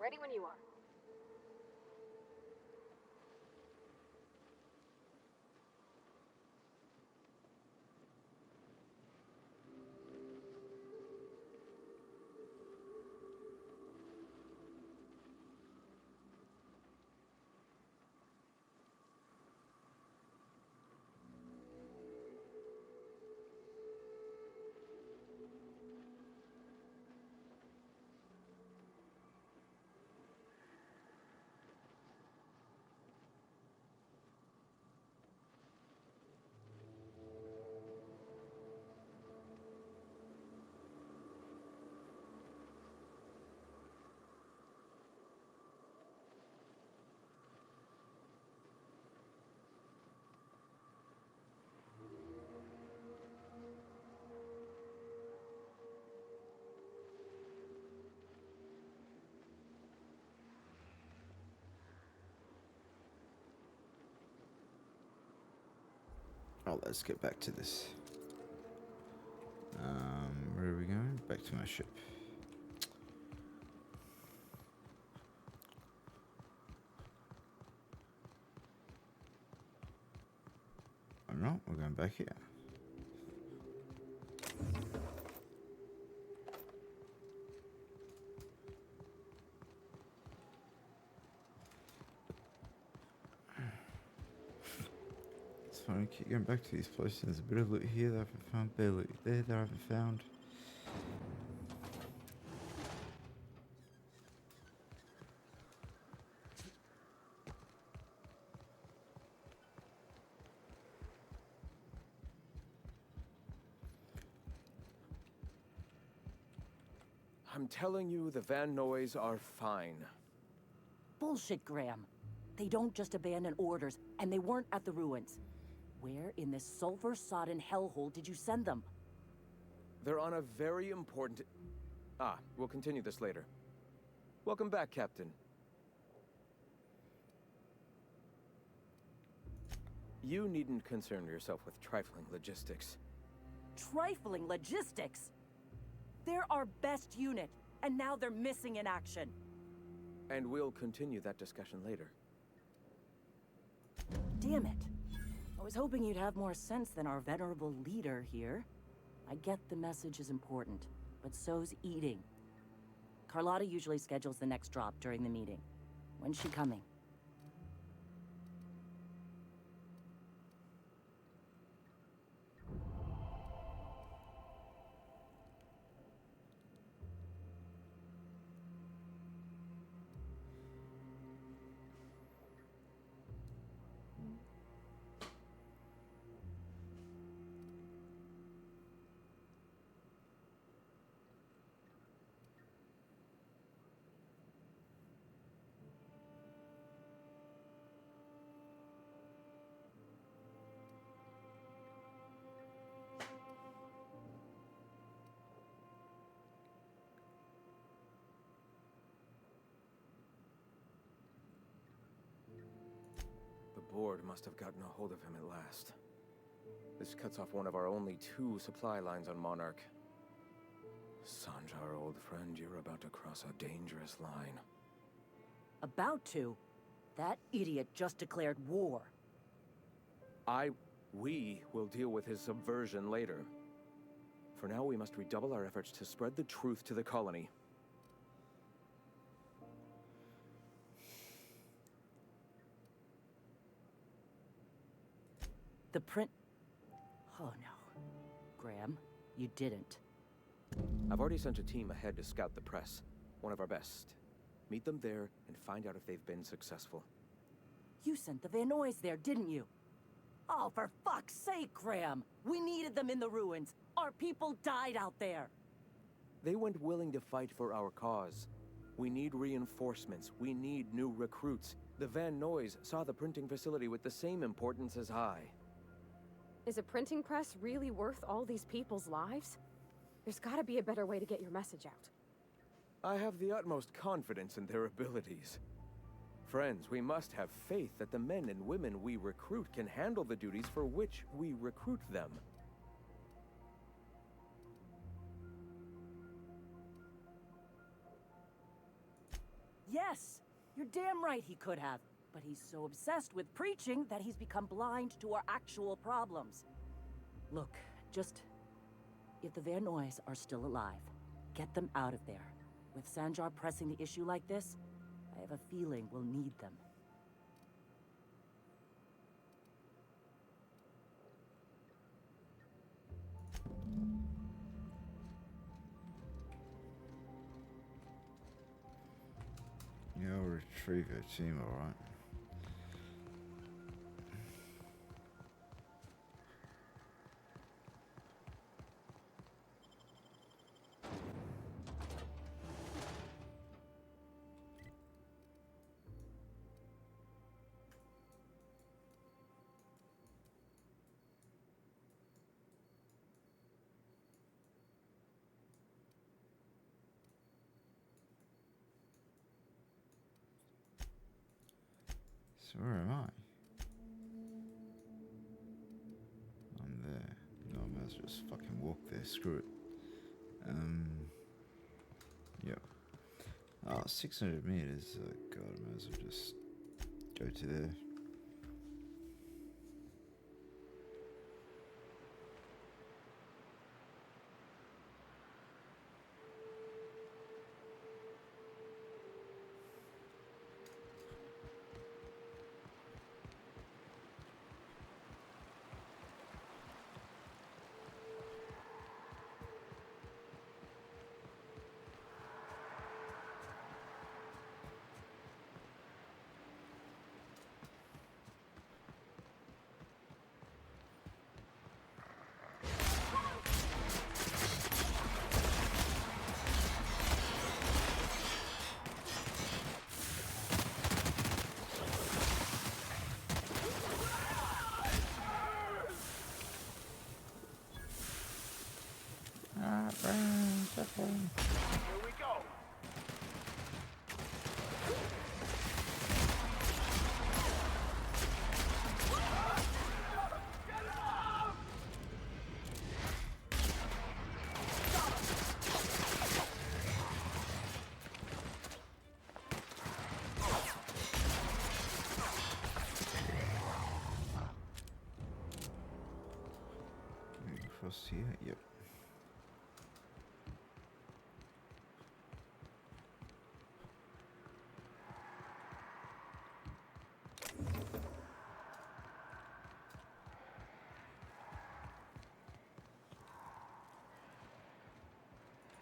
Ready when you are. Oh, let's get back to this. Where are we going? Back to my ship. Oh no, we're going back here. It's funny, I keep going back to these places. There's a bit of loot here that I haven't found, bit of loot there that I haven't found. I'm telling you, the Van Noys are fine. Bullshit, Graham. They don't just abandon orders, and they weren't at the ruins. Where in this sulfur-sodden hellhole did you send them? They're on a very important... we'll continue this later. Welcome back, Captain. You needn't concern yourself with trifling logistics. Trifling logistics? They're our best unit, and now they're missing in action. And we'll continue that discussion later. Damn it. I was hoping you'd have more sense than our venerable leader here. I get the message is important, but so's eating. Carlotta usually schedules the next drop during the meeting. When's she coming? The board must have gotten a hold of him at last. This cuts off one of our only 2 supply lines on Monarch. Sanjar, old friend, you're about to cross a dangerous line. About to? That idiot just declared war. We will deal with his subversion later. For now, we must redouble our efforts to spread the truth to the colony. The print... Oh no. Graham, you didn't. I've already sent a team ahead to scout the press. One of our best. Meet them there and find out if they've been successful. You sent the Van Noys there, didn't you? Oh, for fuck's sake, Graham! We needed them in the ruins. Our people died out there. They weren't willing to fight for our cause. We need reinforcements. We need new recruits. The Van Noys saw the printing facility with the same importance as I. Is a printing press really worth all these people's lives? There's gotta be a better way to get your message out. I have the utmost confidence in their abilities. Friends, we must have faith that the men and women we recruit can handle the duties for which we recruit them. Yes! You're damn right he could have. But he's so obsessed with preaching that he's become blind to our actual problems. Look, just... if the Van Noys are still alive, get them out of there. With Sanjar pressing the issue like this, I have a feeling we'll need them. Yeah, I'll retrieve your team, alright. So where am I? I'm there. No, I might as well just fucking walk there. Screw it. Yep. 600 meters. God, I might as well just go to there. here? Yep.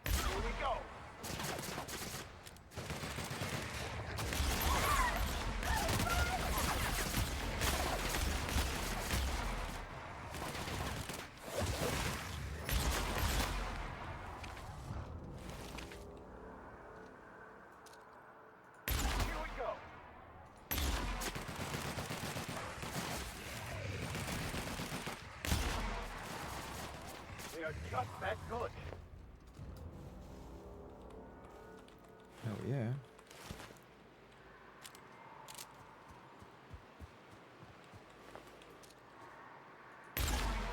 Here we go. Here we go. They are just that good. Hell yeah.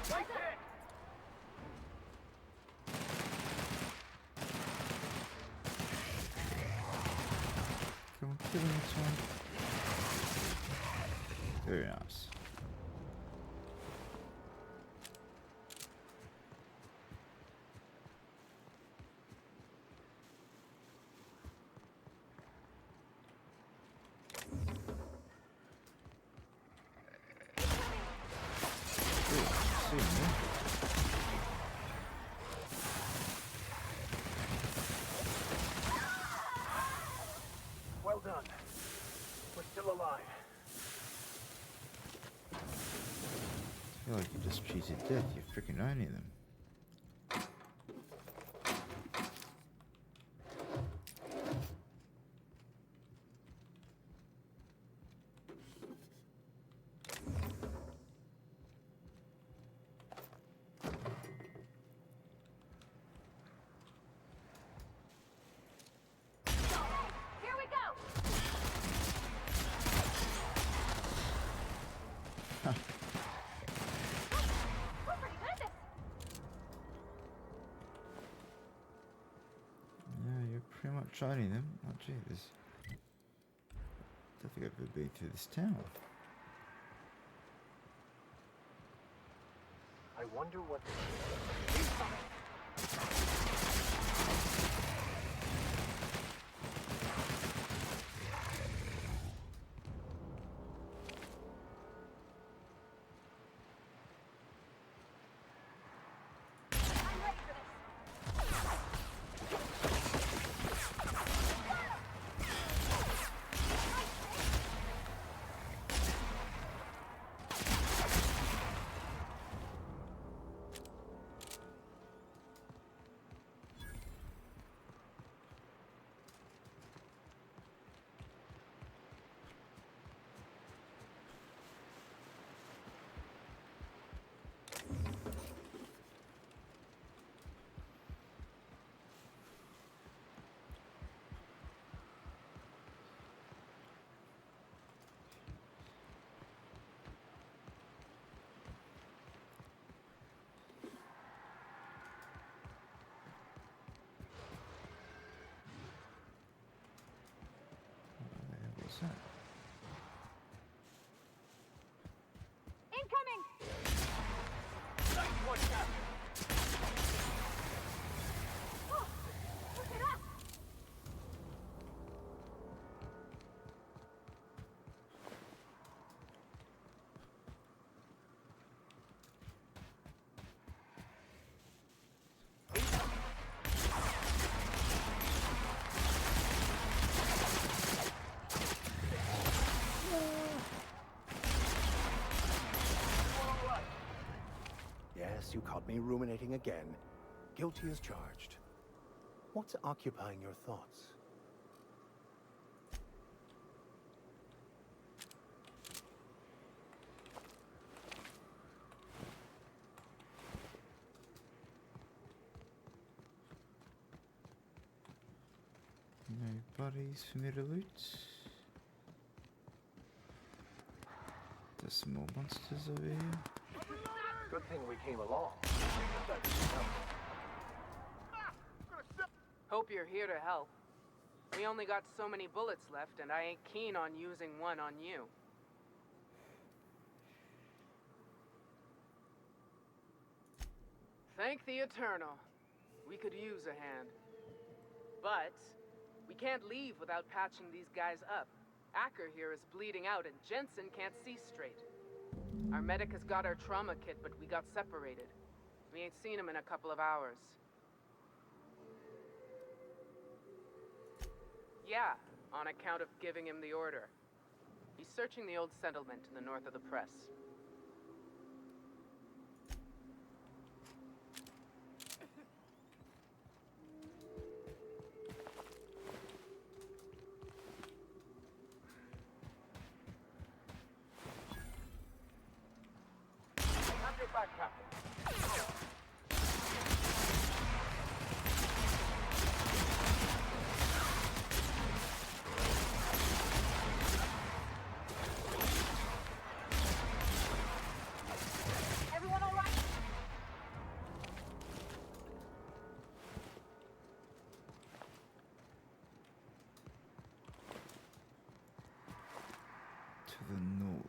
Nice hit. Come on, kill him this one. Very nice. See me. Well done. We're still alive. I feel like you just cheated death. You're freaking owning them. Here we go. We're pretty good at this. Yeah, you're pretty much owning them. Oh Jesus. Don't think I've ever been through this town. I wonder what... I'm ready for this. What the hell was that? Incoming. Nice one, Captain. Oh, look at us. Yes, you caught me ruminating again. Guilty as charged. What's occupying your thoughts? No bodies for me to loot. There's some more monsters over here. Good thing we came along. Hope you're here to help. We only got so many bullets left, and I ain't keen on using one on you. Thank the Eternal. We could use a hand. But we can't leave without patching these guys up. Acker here is bleeding out and Jensen can't see straight. Our medic has got our trauma kit, but we got separated. We ain't seen him in a couple of hours. Yeah, on account of giving him the order. He's searching the old settlement to the north of the press. Have your back, Captain. Everyone all right? To the north.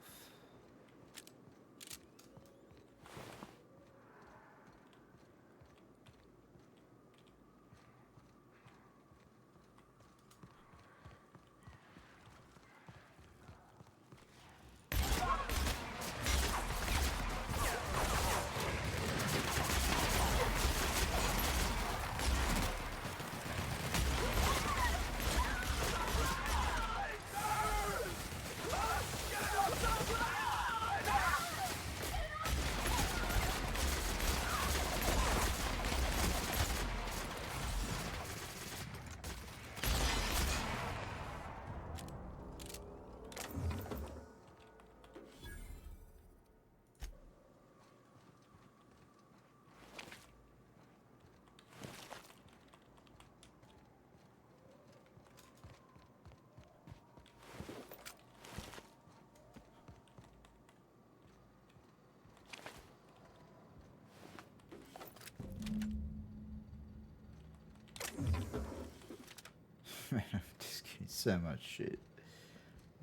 Man, I'm just getting so much shit.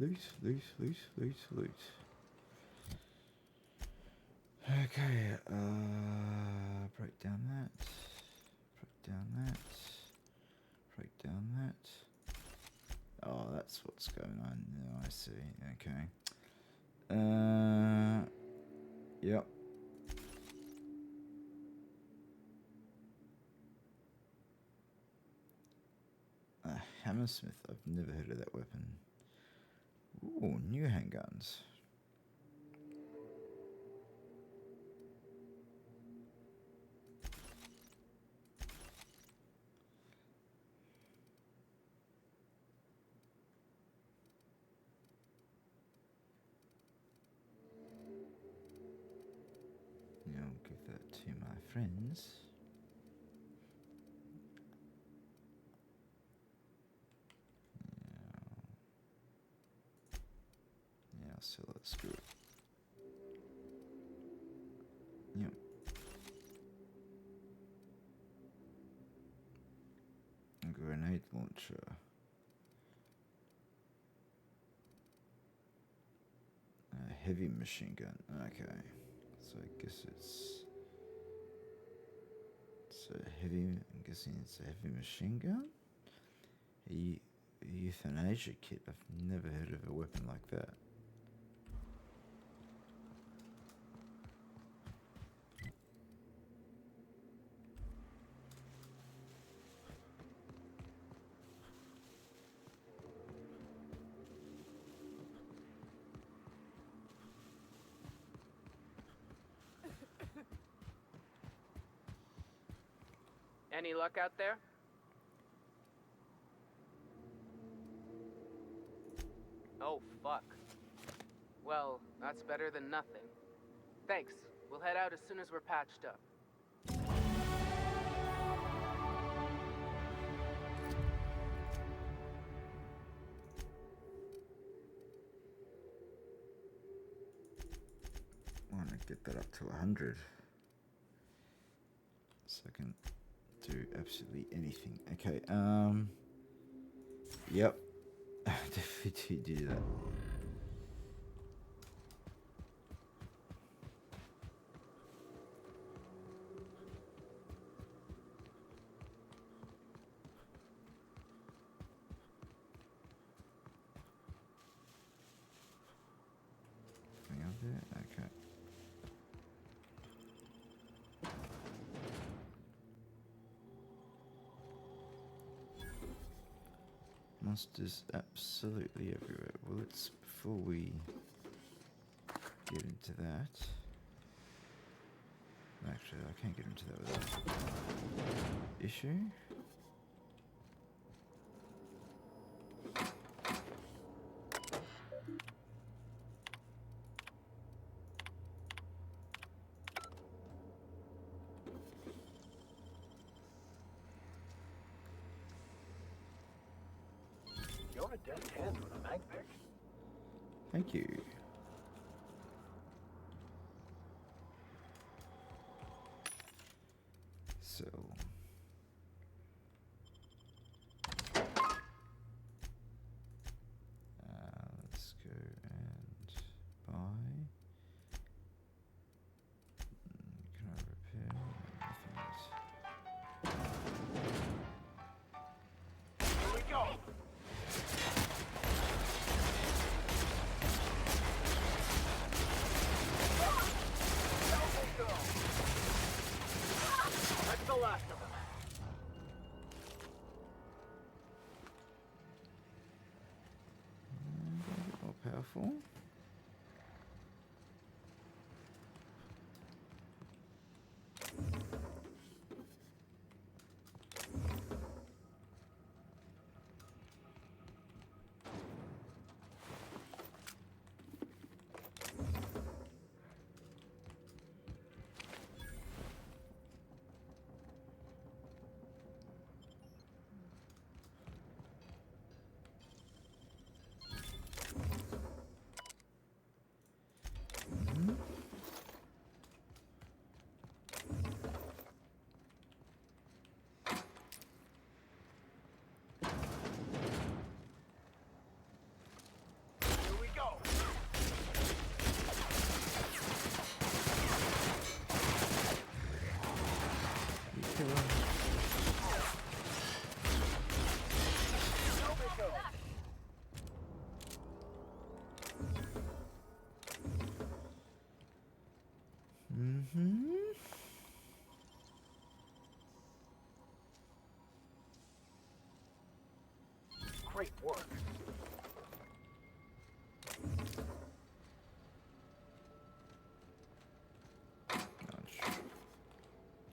Loot. Okay, break down that. Break down that. Oh, that's what's going on. No, I see. Okay. Yep. Hammersmith. I've never heard of that weapon. Ooh, new handguns. Yeah, I'll give that to my friends. So let's go. Yep. A grenade launcher. A heavy machine gun. Okay. So I guess it's a heavy. I'm guessing it's a heavy machine gun. A euthanasia kit. I've never heard of a weapon like that. Any luck out there? Oh, fuck. Well, that's better than nothing. Thanks. We'll head out as soon as we're patched up. I want to get that up to 100. So I can do absolutely anything. Okay, yep. Definitely do that. Monsters absolutely everywhere. Well, let's, before we get into that. Actually, I can't get into that without issue. You're a deft hand with a mag pick. Thank you. So let's go and buy. Can I repair? Nothing else. Here we go. That's the last of them. A bit more powerful. Here we go. Great work.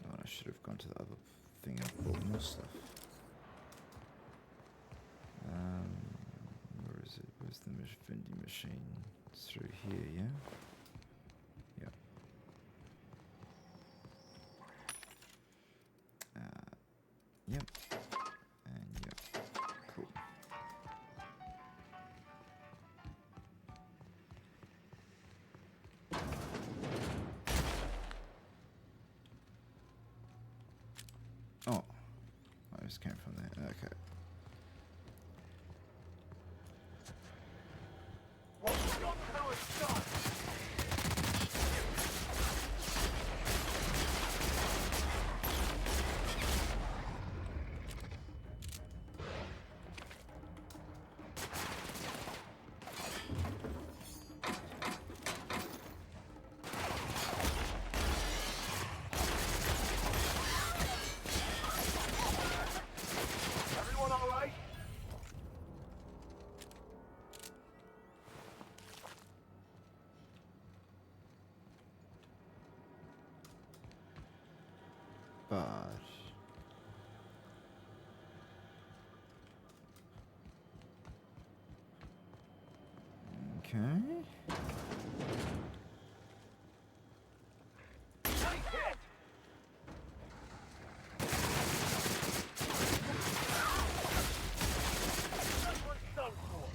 Oh, I should have gone to the other thing and bought more stuff. Where is it? Where's the vending machine? It's through here, yeah? Yep. Yep. And yep. Cool. Oh, I just came from there. Okay. What we got now is done. Everyone all right? But okay. Nice hit. That one's done for.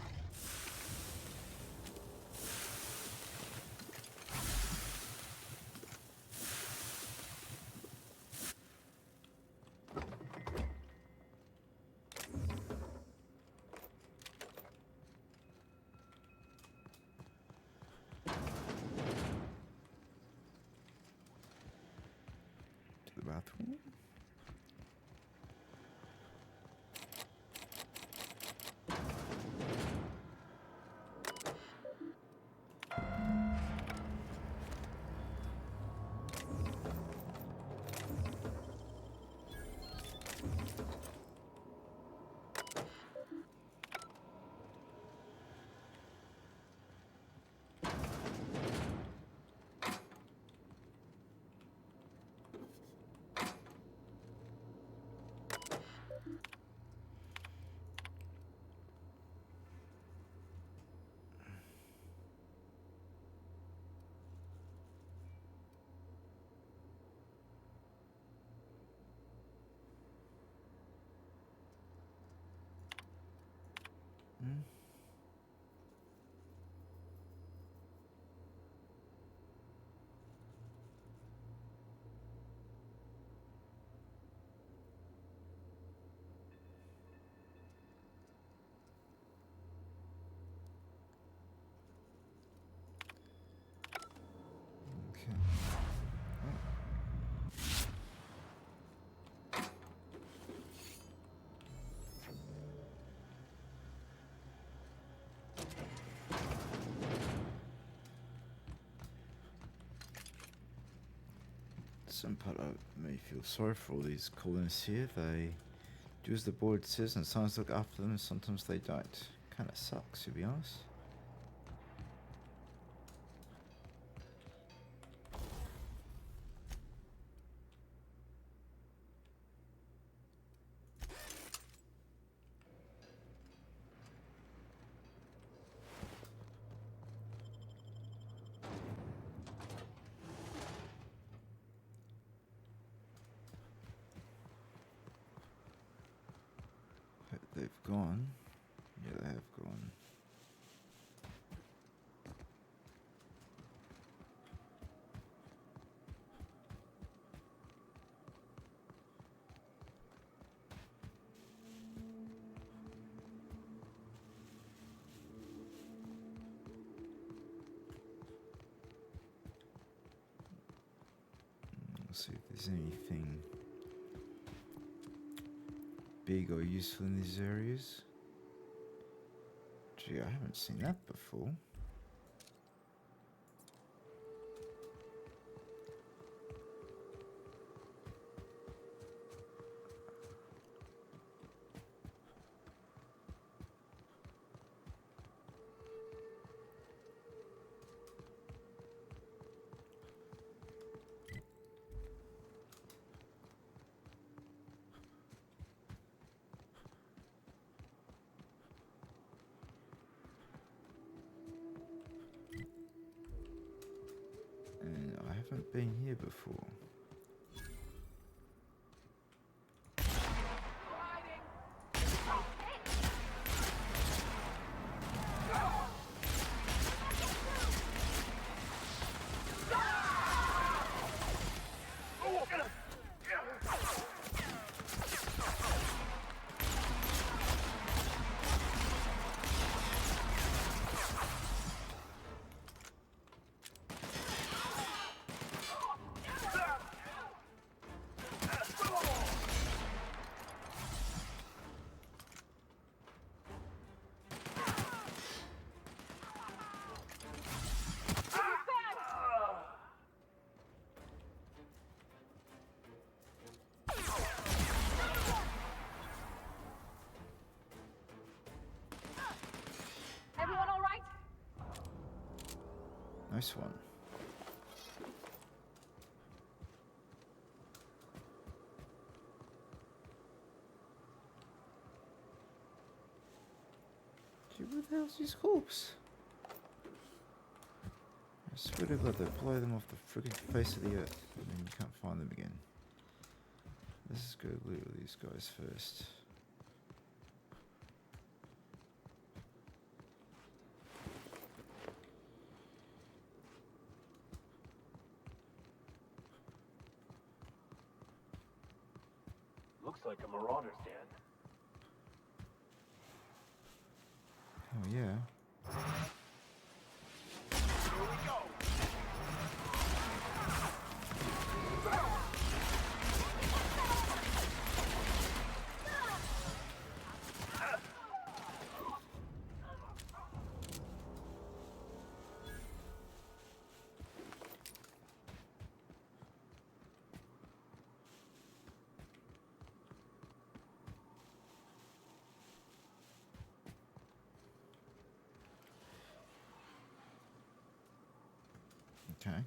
To the bathroom. Some part of me feels sorry for all these colonists here. They do as the board says and sometimes look after them and sometimes they don't. Kinda sucks, to be honest. They've gone. Yeah, they have gone. Let's see if there's anything big or useful in these areas. Gee, I haven't seen that before. I haven't been here before. Everyone all right? Nice one. Gee, where the hell's his corpse? I swear to God, they blow them off the friggin' face of the earth, and then you can't find them again. Let's just go loot all these guys first. Looks like a marauder's den. Oh yeah. Here we go. Okay.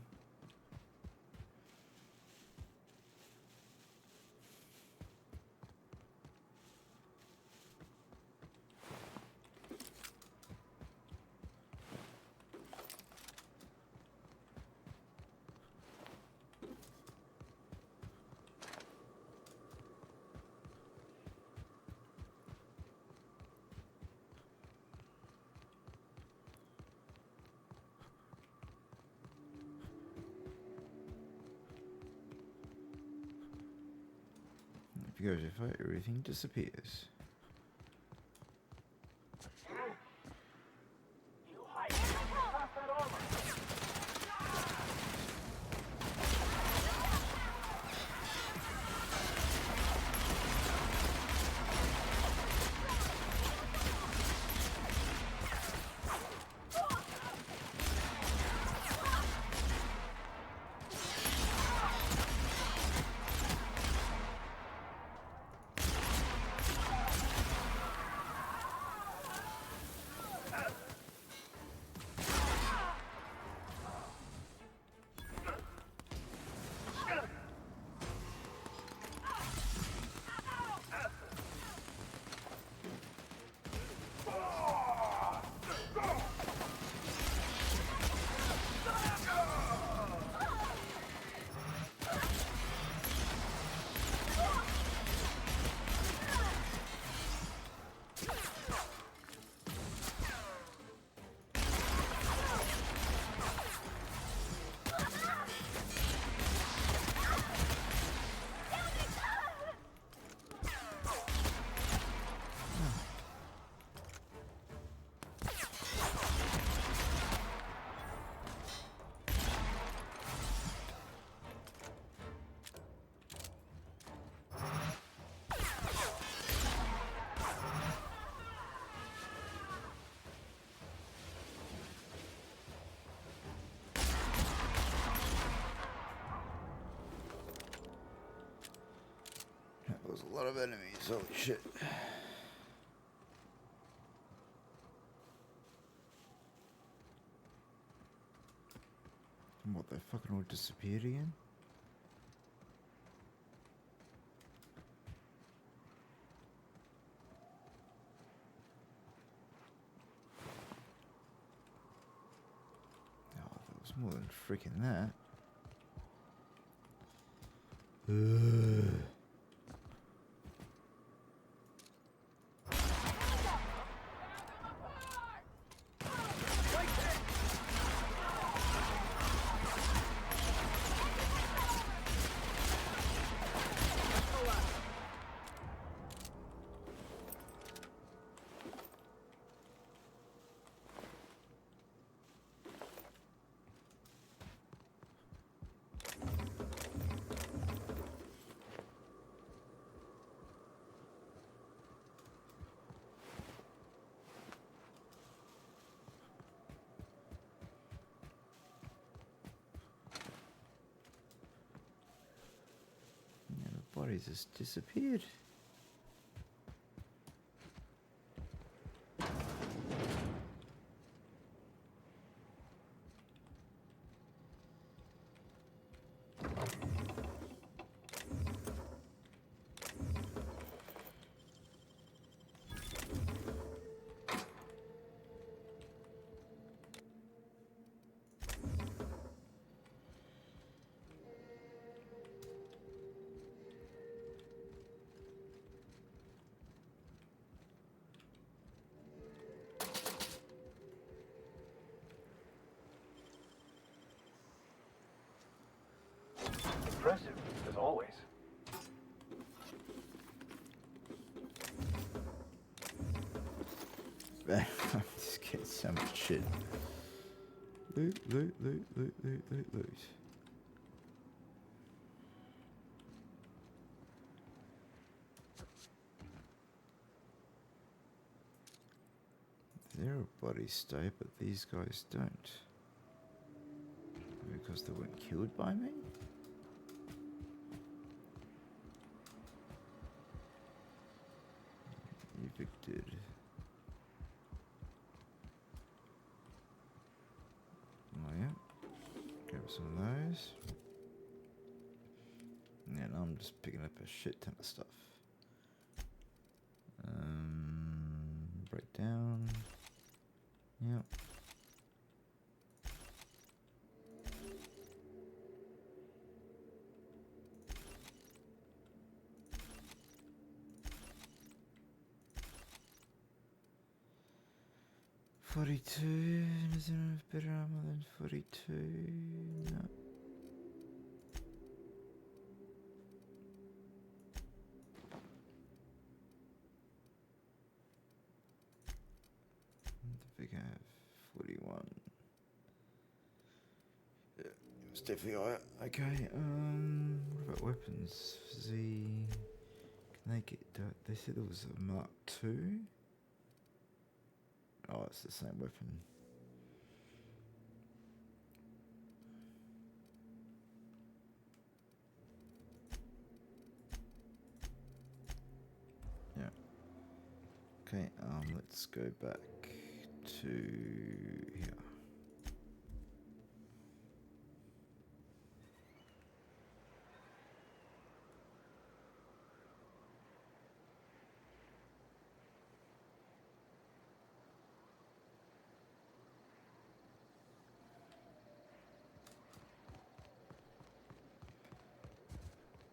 Because if I everything disappears. There's a lot of enemies, holy shit. What, they fucking all disappeared again? Oh, there was more than freaking that. Bodies just disappeared. Impressive, as always. I'm just getting so much shit. Loot, loot, loot, loot, loot, loot, loot. Their bodies stay, but these guys don't. Because they weren't killed by me? Evicted. Oh yeah. Grab some of those. And I'm just picking up a shit ton of stuff. Break down. Yep. $42. Does anyone have better armor than 42? No. think I have 41. Yeah, it was definitely higher. Okay, what about weapons? Can they get, they said it was a Mark II? Oh, it's the same weapon. Yeah. Okay, let's go back to here.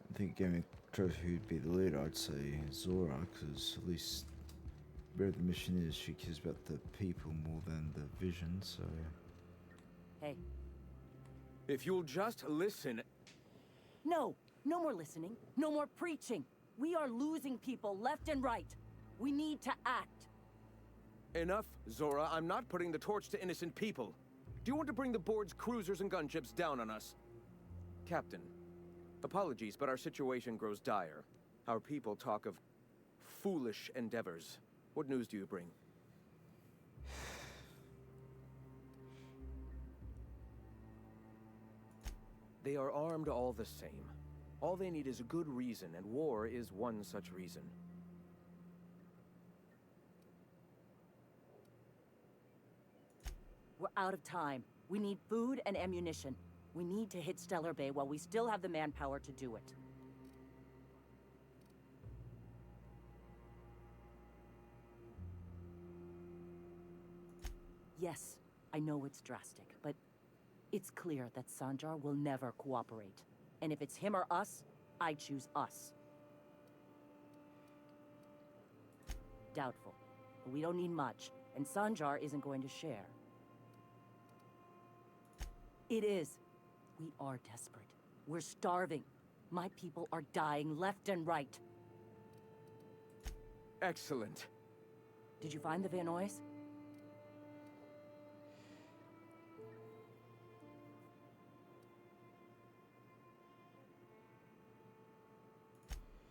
I think giving a trophy who'd be the leader, I'd say Zora, because at least where the mission is, she cares about the people more than the vision, so... Hey. If you'll just listen... No! No more listening. No more preaching. We are losing people left and right. We need to act. Enough, Zora. I'm not putting the torch to innocent people. Do you want to bring the board's cruisers and gunships down on us? Captain, apologies, but our situation grows dire. Our people talk of foolish endeavors. What news do you bring? They are armed all the same. All they need is a good reason, and war is one such reason. We're out of time. We need food and ammunition. We need to hit Stellar Bay while we still have the manpower to do it. Yes, I know it's drastic, but it's clear that Sanjar will never cooperate. And if it's him or us, I choose us. Doubtful. But we don't need much, and Sanjar isn't going to share. It is. We are desperate. We're starving. My people are dying left and right. Excellent. Did you find the Vanoys?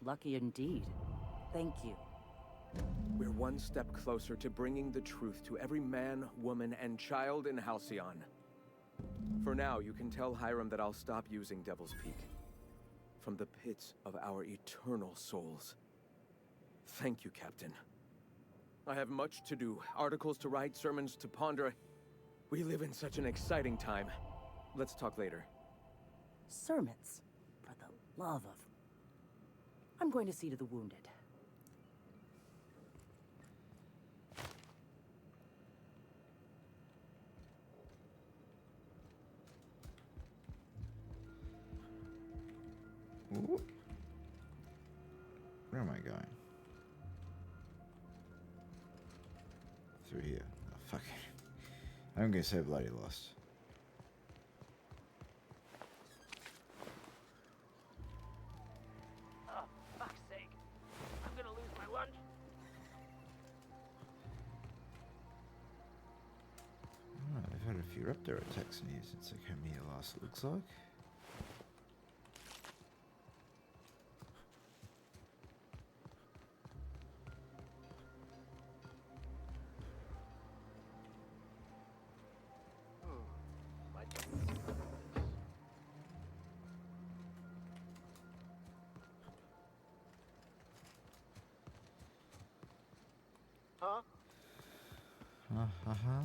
Lucky indeed. Thank you. We're one step closer to bringing the truth to every man, woman, and child in Halcyon. For now, you can tell Hiram that I'll stop using Devil's Peak. From the pits of our eternal souls. Thank you, Captain. I have much to do. Articles to write, sermons to ponder. We live in such an exciting time. Let's talk later. Sermons? For the love of... I'm going to see to the wounded. Ooh. Where am I going? Through here. Oh, fuck it. I'm gonna say bloody lost. Oh, fuck's sake. I'm gonna lose my lunch. Oh, I've had a few Raptor attacks in here since I came here last, it looks like. Huh? Uh-huh.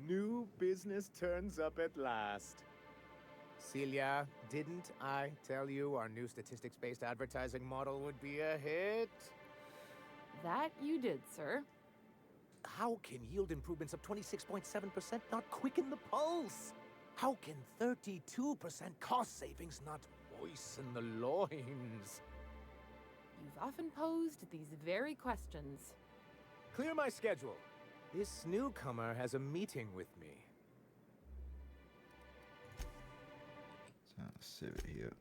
New business turns up at last. Celia, didn't I tell you our new statistics-based advertising model would be a hit? That you did, sir. How can yield improvements of 26.7% not quicken the pulse? How can 32% cost savings not moisten the loins? You've often posed these very questions. Clear my schedule. This newcomer has a meeting with me. So I'll save it here.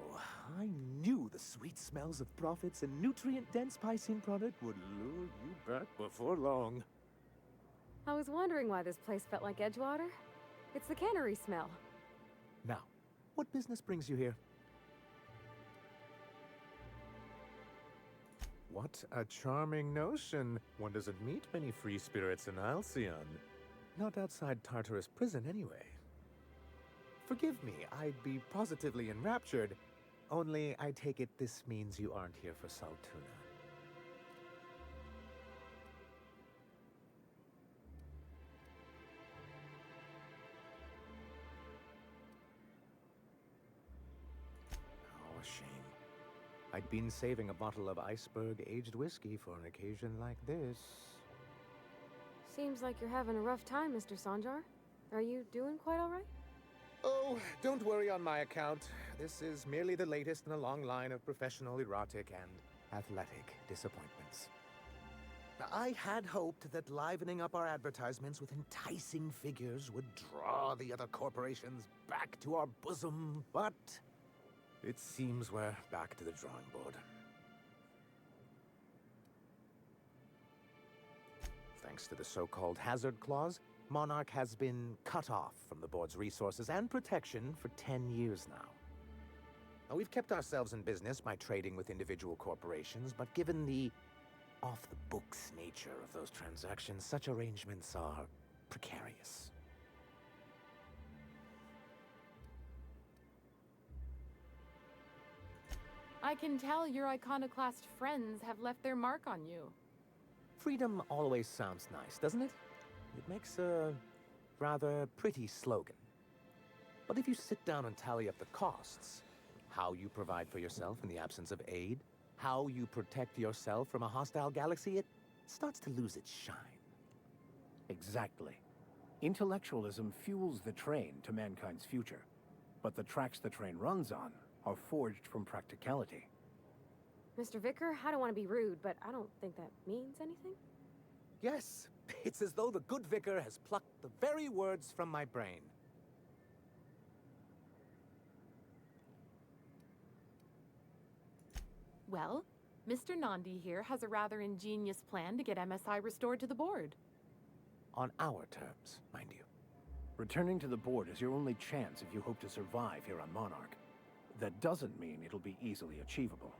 Oh, I knew the sweet smells of Prophet's and nutrient-dense Piscine product would lure you back before long. I was wondering why this place felt like Edgewater. It's the cannery smell. Now, what business brings you here? What a charming notion. One doesn't meet many free spirits in Halcyon. Not outside Tartarus prison, anyway. Forgive me, I'd be positively enraptured. Only I take it this means you aren't here for Saltuna. Oh, a shame. I'd been saving a bottle of iceberg-aged whiskey for an occasion like this. Seems like you're having a rough time, Mr. Sanjar. Are you doing quite all right? Oh, don't worry on my account. This is merely the latest in a long line of professional erotic and athletic disappointments. I had hoped that livening up our advertisements with enticing figures would draw the other corporations back to our bosom, but it seems we're back to the drawing board. Thanks to the so-called hazard clause, Monarch has been cut off from the board's resources and protection for 10 years now. Now, we've kept ourselves in business by trading with individual corporations, but given the off-the-books nature of those transactions, such arrangements are precarious. I can tell your iconoclast friends have left their mark on you. Freedom always sounds nice, doesn't it? It makes a rather pretty slogan. But if you sit down and tally up the costs, how you provide for yourself in the absence of aid, how you protect yourself from a hostile galaxy, it starts to lose its shine. Exactly. Intellectualism fuels the train to mankind's future, but the tracks the train runs on are forged from practicality. Mr. Vicar, I don't want to be rude, but I don't think that means anything. Yes, it's as though the good vicar has plucked the very words from my brain. Well, Mr. Nandi here has a rather ingenious plan to get MSI restored to the board. On our terms, mind you. Returning to the board is your only chance if you hope to survive here on Monarch. That doesn't mean it'll be easily achievable.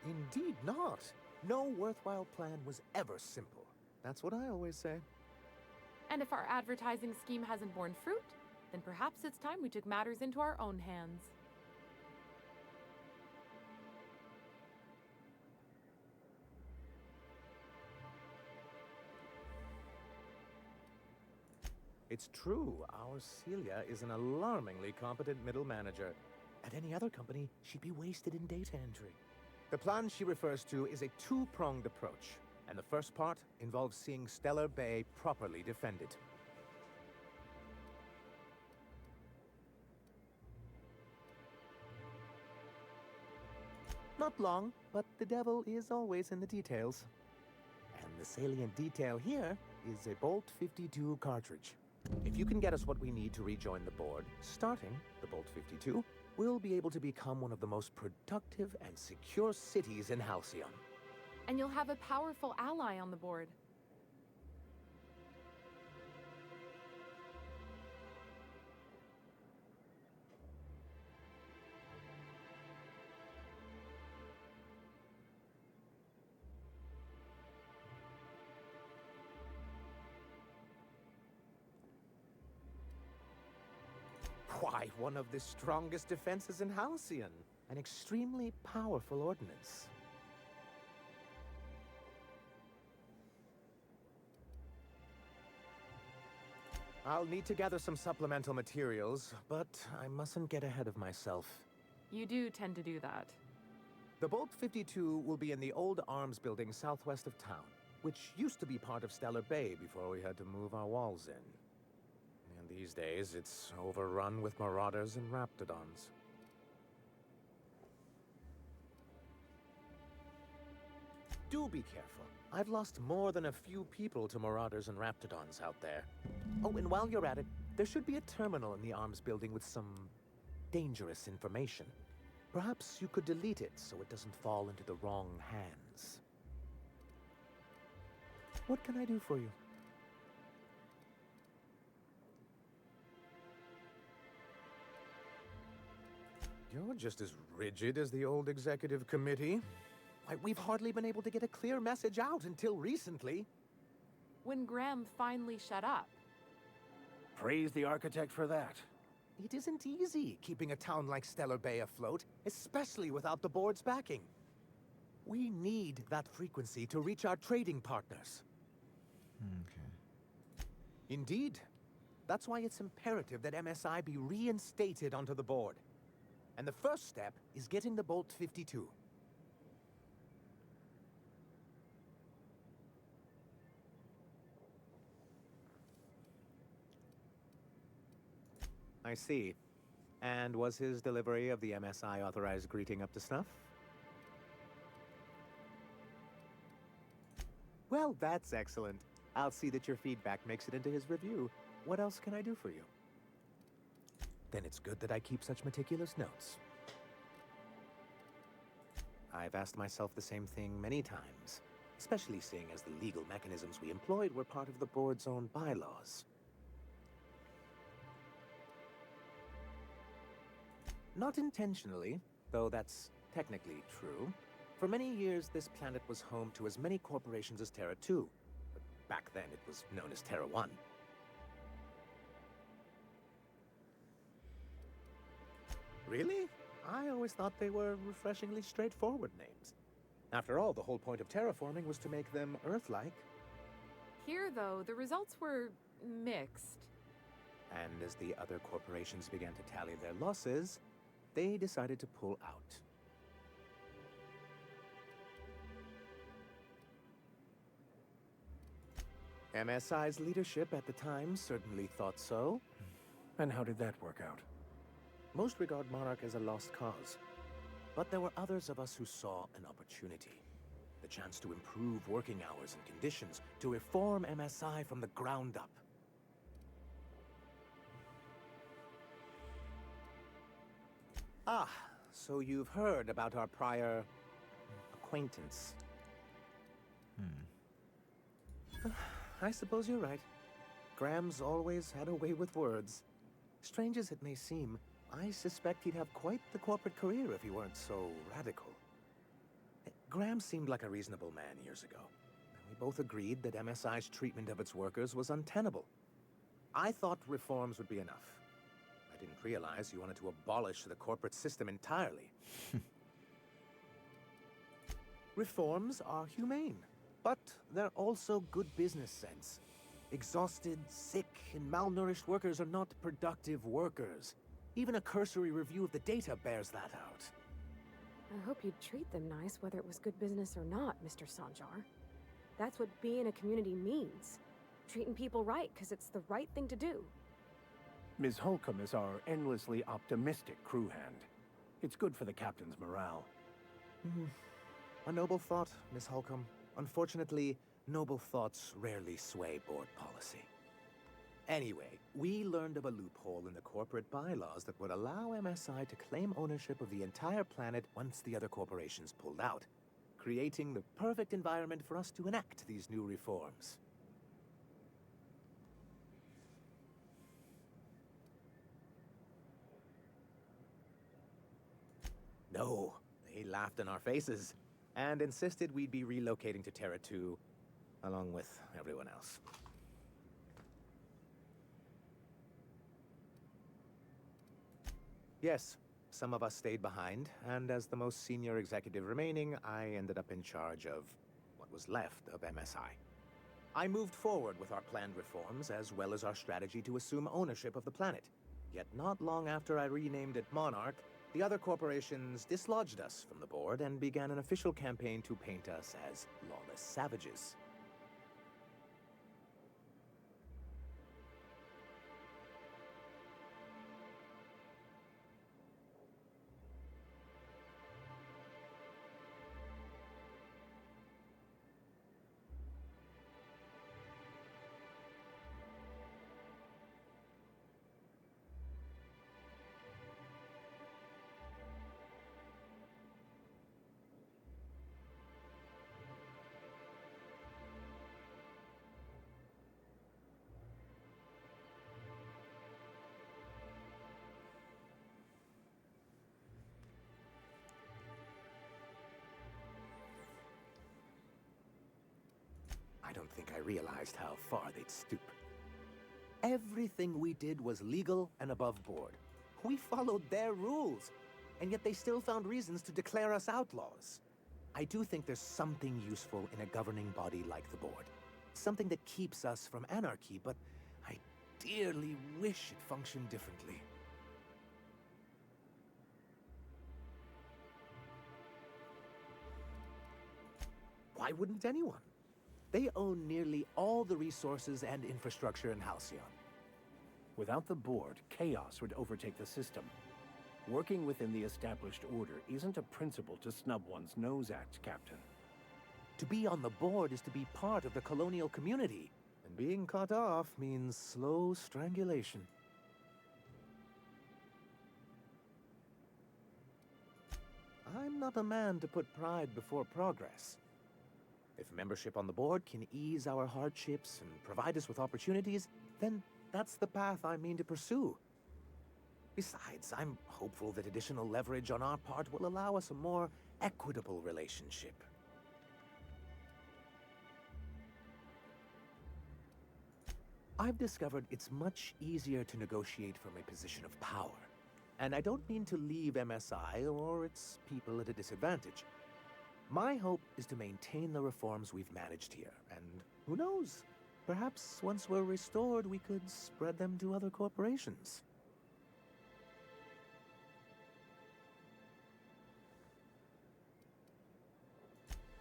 Indeed not. No worthwhile plan was ever simple. That's what I always say. And if our advertising scheme hasn't borne fruit, then perhaps it's time we took matters into our own hands. It's true, our Celia is an alarmingly competent middle manager. At any other company, she'd be wasted in data entry. The plan she refers to is a two-pronged approach, and the first part involves seeing Stellar Bay properly defended. Not long, but the devil is always in the details. And the salient detail here is a Bolt 52 cartridge. If you can get us what we need to rejoin the board, starting the Bolt 52, we'll be able to become one of the most productive and secure cities in Halcyon. And you'll have a powerful ally on the board. Why, one of the strongest defenses in Halcyon. An extremely powerful ordinance. I'll need to gather some supplemental materials, but I mustn't get ahead of myself. You do tend to do that. The Bolt 52 will be in the old arms building southwest of town, which used to be part of Stellar Bay before we had to move our walls in. And these days, it's overrun with marauders and raptidons. Do be careful. I've lost more than a few people to marauders and raptidons out there. Oh, and while you're at it, there should be a terminal in the arms building with some dangerous information. Perhaps you could delete it so it doesn't fall into the wrong hands. What can I do for you? You're just as rigid as the old executive committee. We've hardly been able to get a clear message out until recently. When Graham finally shut up. Praise the architect for that. It isn't easy keeping a town like Stellar Bay afloat, especially without the board's backing. We need that frequency to reach our trading partners. Okay. Indeed. That's why it's imperative that MSI be reinstated onto the board. And the first step is getting the Bolt 52. I see. And was his delivery of the MSI authorized greeting up to snuff? Well, that's excellent. I'll see that your feedback makes it into his review. What else can I do for you? Then it's good that I keep such meticulous notes. I've asked myself the same thing many times, especially seeing as the legal mechanisms we employed were part of the board's own bylaws. Not intentionally, though that's technically true. For many years, this planet was home to as many corporations as Terra 2. But back then, it was known as Terra 1. Really? I always thought they were refreshingly straightforward names. After all, the whole point of terraforming was to make them Earth-like. Here, though, the results were mixed. And as the other corporations began to tally their losses, they decided to pull out. MSI's leadership at the time certainly thought so. And how did that work out? Most regard Monarch as a lost cause. But there were others of us who saw an opportunity. The chance to improve working hours and conditions, to reform MSI from the ground up. Ah, so you've heard about our prior acquaintance. I suppose you're right. Graham's always had a way with words. Strange as it may seem, I suspect he'd have quite the corporate career if he weren't so radical. Graham seemed like a reasonable man years ago. And we both agreed that MSI's treatment of its workers was untenable. I thought reforms would be enough. I didn't realize you wanted to abolish the corporate system entirely. Reforms are humane, but they're also good business sense. Exhausted, sick, and malnourished workers are not productive workers. Even a cursory review of the data bears that out. I hope you'd treat them nice, whether it was good business or not, Mr. Sanjar. That's what being a community means. Treating people right, because it's the right thing to do. Ms. Holcomb is our endlessly optimistic crew hand. It's good for the captain's morale. A noble thought, Miss Holcomb. Unfortunately, noble thoughts rarely sway board policy. Anyway, we learned of a loophole in the corporate bylaws that would allow MSI to claim ownership of the entire planet once the other corporations pulled out, creating the perfect environment for us to enact these new reforms. No, they laughed in our faces and insisted we'd be relocating to Terra 2, along with everyone else. Yes, some of us stayed behind, and as the most senior executive remaining, I ended up in charge of what was left of MSI. I moved forward with our planned reforms, as well as our strategy to assume ownership of the planet. Yet not long after I renamed it Monarch, the other corporations dislodged us from the board and began an official campaign to paint us as lawless savages. I don't think I realized how far they'd stoop. Everything we did was legal and above board. We followed their rules, and yet they still found reasons to declare us outlaws. I do think there's something useful in a governing body like the board. Something that keeps us from anarchy, but I dearly wish it functioned differently. Why wouldn't anyone? They own nearly all the resources and infrastructure in Halcyon. Without the board, chaos would overtake the system. Working within the established order isn't a principle to snub one's nose at, Captain. To be on the board is to be part of the colonial community, and being cut off means slow strangulation. I'm not a man to put pride before progress. If membership on the board can ease our hardships and provide us with opportunities, then that's the path I mean to pursue. Besides, I'm hopeful that additional leverage on our part will allow us a more equitable relationship. I've discovered it's much easier to negotiate from a position of power. And I don't mean to leave MSI or its people at a disadvantage. My hope is to maintain the reforms we've managed here, and who knows? Perhaps once we're restored, we could spread them to other corporations.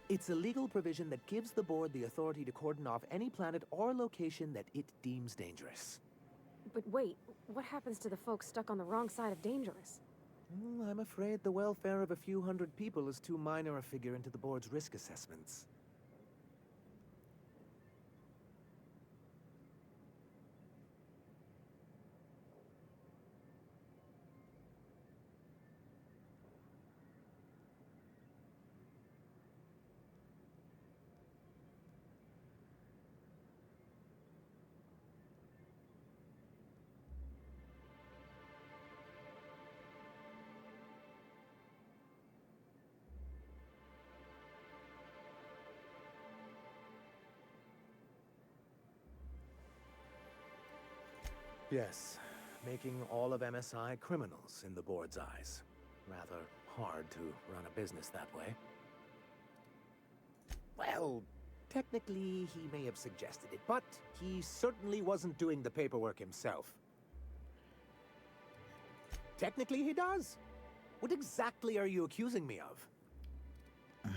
It's a legal provision that gives the board the authority to cordon off any planet or location that it deems dangerous. But wait, what happens to the folks stuck on the wrong side of dangerous? I'm afraid the welfare of a few hundred people is too minor a figure into the board's risk assessments. Yes, making all of MSI criminals in the board's eyes. Rather hard to run a business that way. Well, technically he may have suggested it, but he certainly wasn't doing the paperwork himself. Technically he does. What exactly are you accusing me of?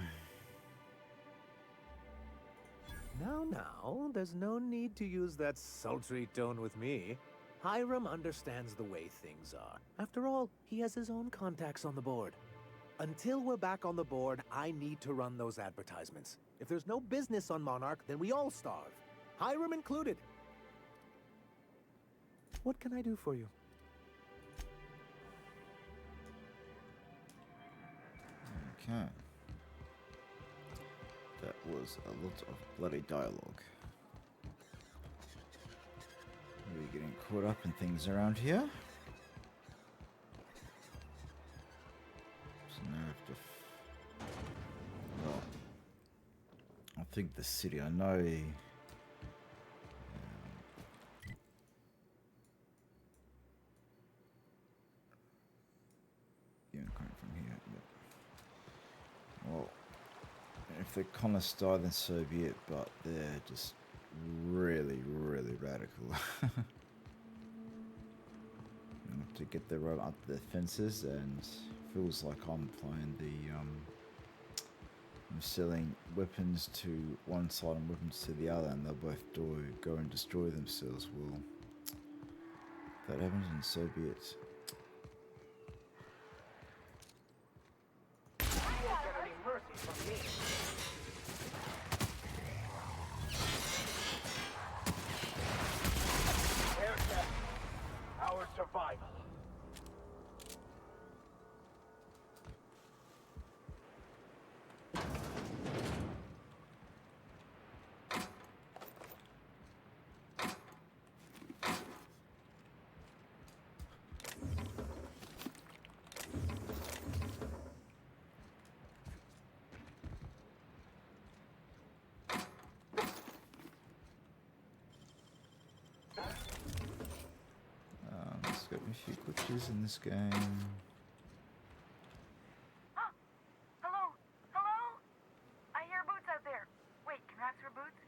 Now, there's no need to use that sultry tone with me. Hiram understands the way things are. After all, he has his own contacts on the board. Until we're back on the board, I need to run those advertisements. If there's no business on Monarch, then we all starve. Hiram included. What can I do for you? Okay. That was a lot of bloody dialogue. Really getting caught up in things around here. So now I have to... well, I think the city, I know... Well, if they're kind of style, then so be it, but they're just really, really radical. To get the rope up the fences, and feels like I'm playing the I'm selling weapons to one side and weapons to the other, and they'll both go and destroy themselves. Well, if that happens, and so be it. You won't get any mercy from me. Air test. Our survival. There's got a few glitches in this game. Hello? Hello? I hear Boots out there. Wait, can I ask for Boots?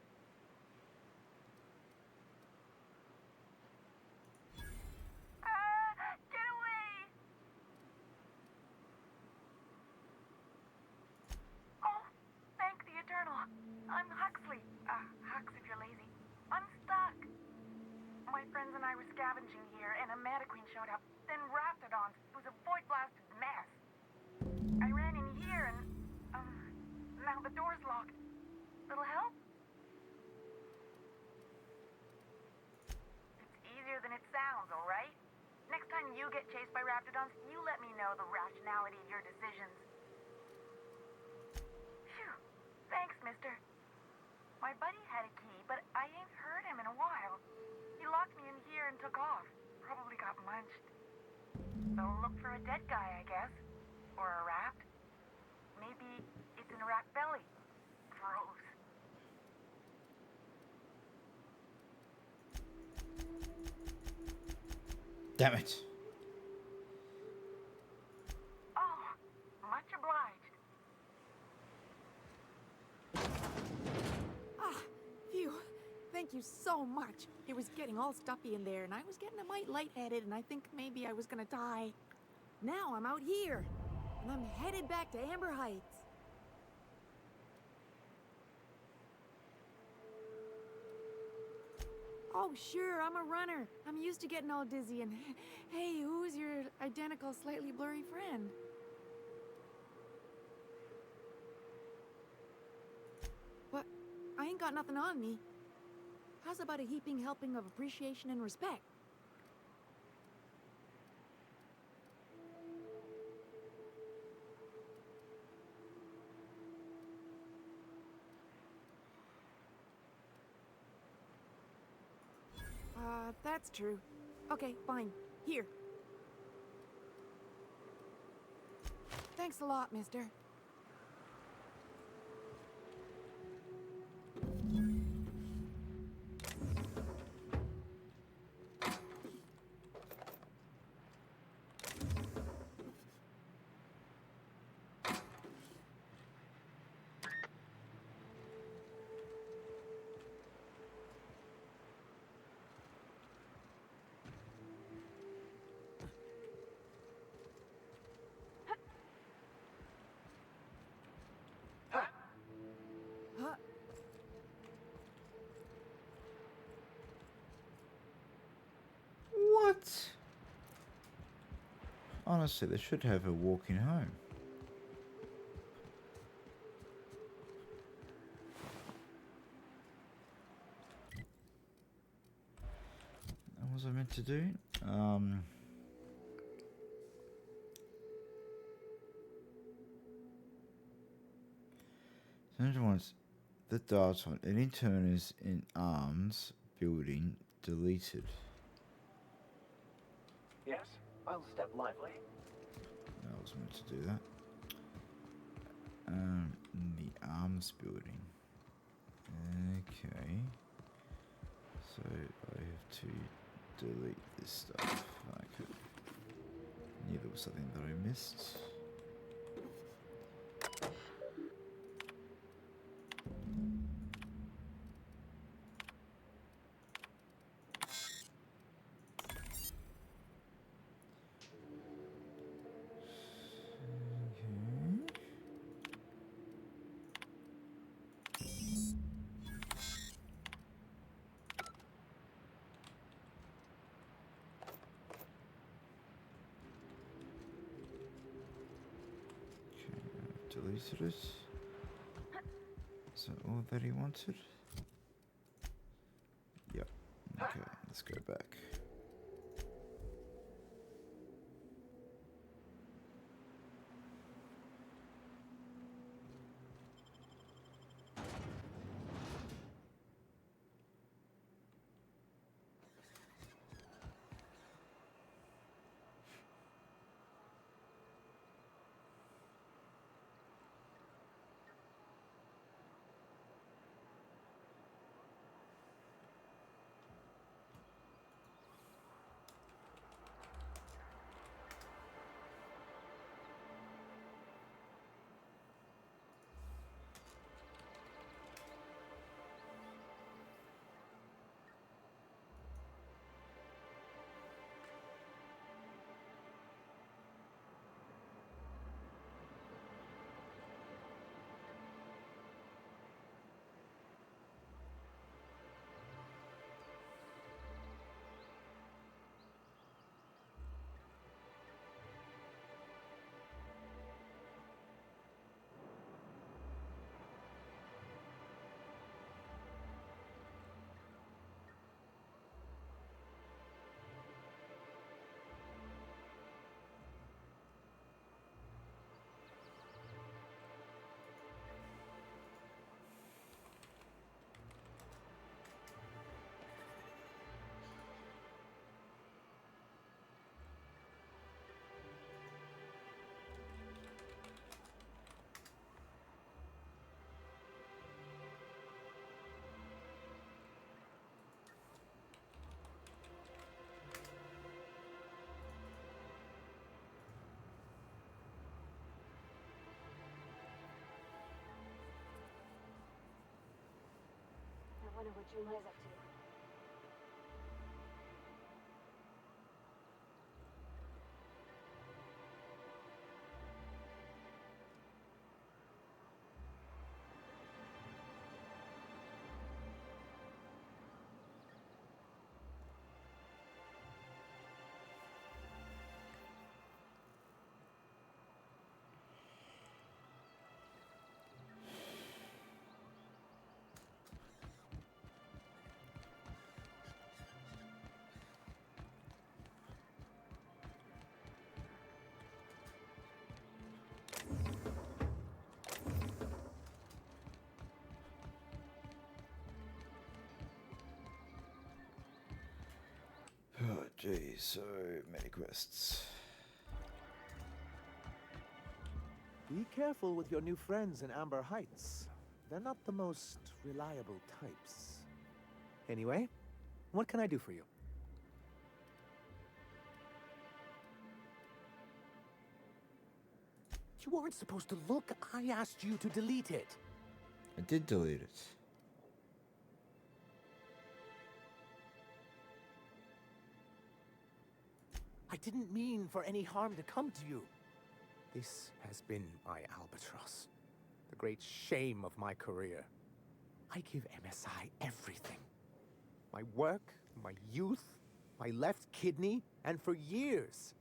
Get away! Oh, thank the Eternal. I'm Huxley. Hux if you're lazy. I'm stuck. My friends and I were scavenging here, and a Mantiqueen showed up. Then Raptidons. It was a void-blasted mess. I ran in here, and now the door's locked. Little help? It's easier than it sounds, all right? Next time you get chased by Raptidons, you let me know the rationality of your decisions. Phew. Thanks, mister. My buddy had a key, but I ain't heard him in a while. He locked me in here and took off. Probably got munched. So look for a dead guy, I guess. Or a rat. Maybe it's in a rat belly. Gross. Damn it. Oh, much obliged. Ah, phew. Thank you so much. It was getting all stuffy in there, and I was getting a mite lightheaded, and I think maybe I was gonna die. Now I'm out here, and I'm headed back to Amber Heights. Oh, sure, I'm a runner. I'm used to getting all dizzy, and hey, who's your identical, slightly blurry friend? What? I ain't got nothing on me. How's about a heaping helping of appreciation and respect? That's true. Okay, fine. Here. Thanks a lot, mister. What? Honestly, they should have a walking home. What was I meant to do? Sandra wants the data on any turners in arms building deleted. Yes, I'll step lively. I was meant to do that. In the arms building. Okay. So I have to delete this stuff. Okay. Knew there was something that I missed. deleted it. Is that all that he wanted? Yep. Okay, let's go back. I wonder what Julia's up to. Oh, gee, so many quests. Be careful with your new friends in Amber Heights. They're not the most reliable types. Anyway, what can I do for you? You weren't supposed to look. I asked you to delete it. I did delete it. I didn't mean for any harm to come to you. This has been my albatross. The great shame of my career. I give MSI everything. My work, my youth, my left kidney, and for years,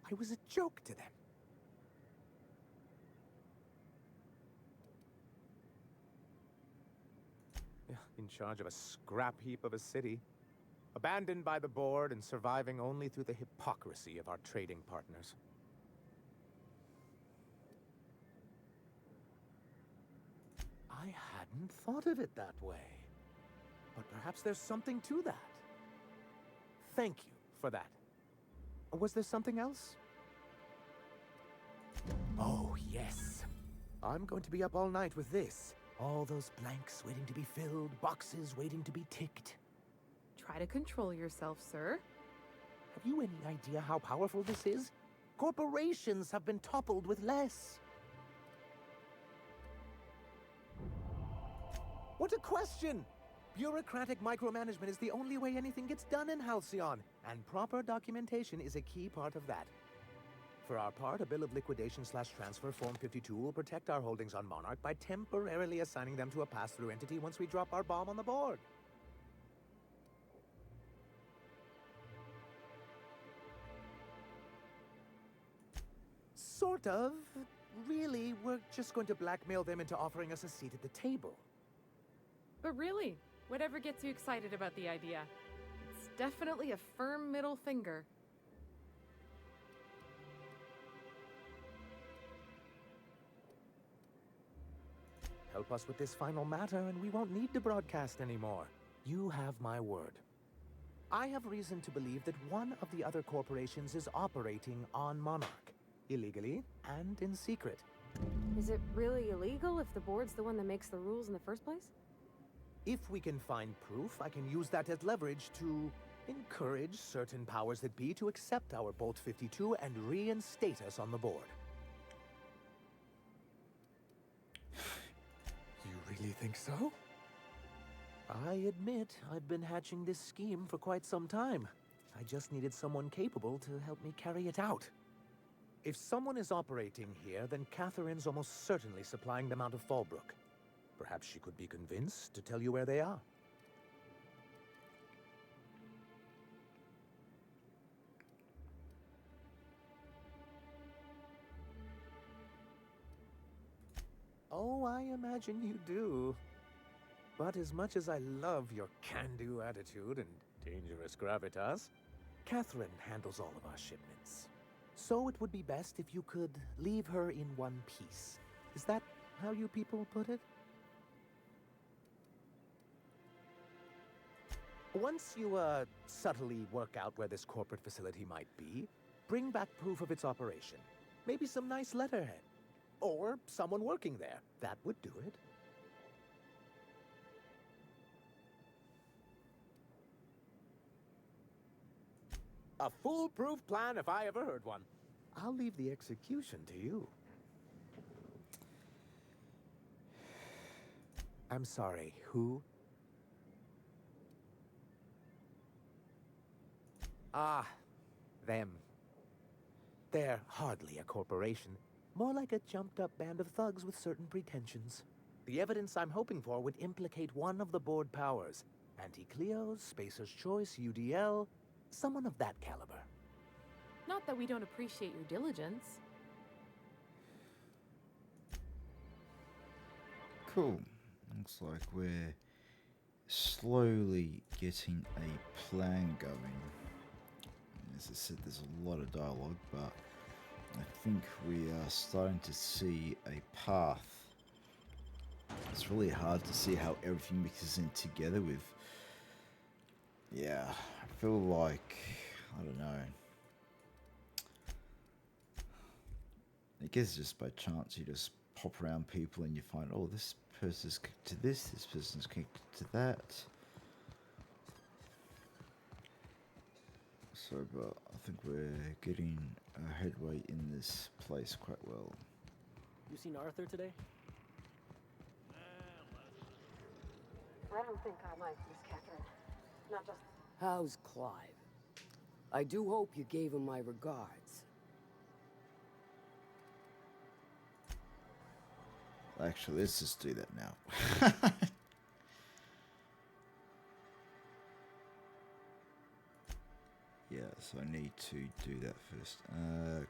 I was a joke to them. In charge of a scrap heap of a city. Abandoned by the board and surviving only through the hypocrisy of our trading partners. I hadn't thought of it that way. But perhaps there's something to that. Thank you for that. Was there something else? Oh, yes. I'm going to be up all night with this. All those blanks waiting to be filled, boxes waiting to be ticked. Try to control yourself, sir. Have you any idea how powerful this is? Corporations have been toppled with less. What a question! Bureaucratic micromanagement is the only way anything gets done in Halcyon, and proper documentation is a key part of that. For our part, a bill of liquidation/transfer Form 52 will protect our holdings on Monarch by temporarily assigning them to a pass-through entity once we drop our bomb on the board. Sort of. really, we're just going to blackmail them into offering us a seat at the table. But really, whatever gets you excited about the idea. It's definitely a firm middle finger. Help us with this final matter, and we won't need to broadcast anymore. You have my word. I have reason to believe that one of the other corporations is operating on Monarch, illegally and in secret. Is it really illegal if the board's the one that makes the rules in the first place? If we can find proof, I can use that as leverage to encourage certain powers that be to accept our Bolt 52 and reinstate us on the board. You really think so? I admit I've been hatching this scheme for quite some time. I just needed someone capable to help me carry it out. If someone is operating here, then Catherine's almost certainly supplying them out of Fallbrook. Perhaps she could be convinced to tell you where they are. Oh, I imagine you do. But as much as I love your can-do attitude and dangerous gravitas, Catherine handles all of our shipments. So it would be best if you could leave her in one piece. Is that how you people put it? Once you, subtly work out where this corporate facility might be, bring back proof of its operation. Maybe some nice letterhead. Or someone working there. That would do it. A foolproof plan if I ever heard one. I'll leave the execution to you. I'm sorry, who? Ah, them. They're hardly a corporation. More like a jumped-up band of thugs with certain pretensions. The evidence I'm hoping for would implicate one of the board powers. Anti-Cleos, Spacer's Choice, UDL, someone of that caliber. Not that we don't appreciate your diligence. Cool. Looks like we're slowly getting a plan going. As I said, there's a lot of dialogue, but I think we are starting to see a path. It's really hard to see how everything mixes in together with... Yeah, I feel like... I don't know. I guess just by chance you just pop around people and you find, oh, this person's connected to this person's connected to that. So, but I think we're getting a headway in this place quite well. You seen Arthur today? I don't think I like Miss Catherine. Not just... How's Clive? I do hope you gave him my regards. Actually, let's just do that now. Yeah, so I need to do that first.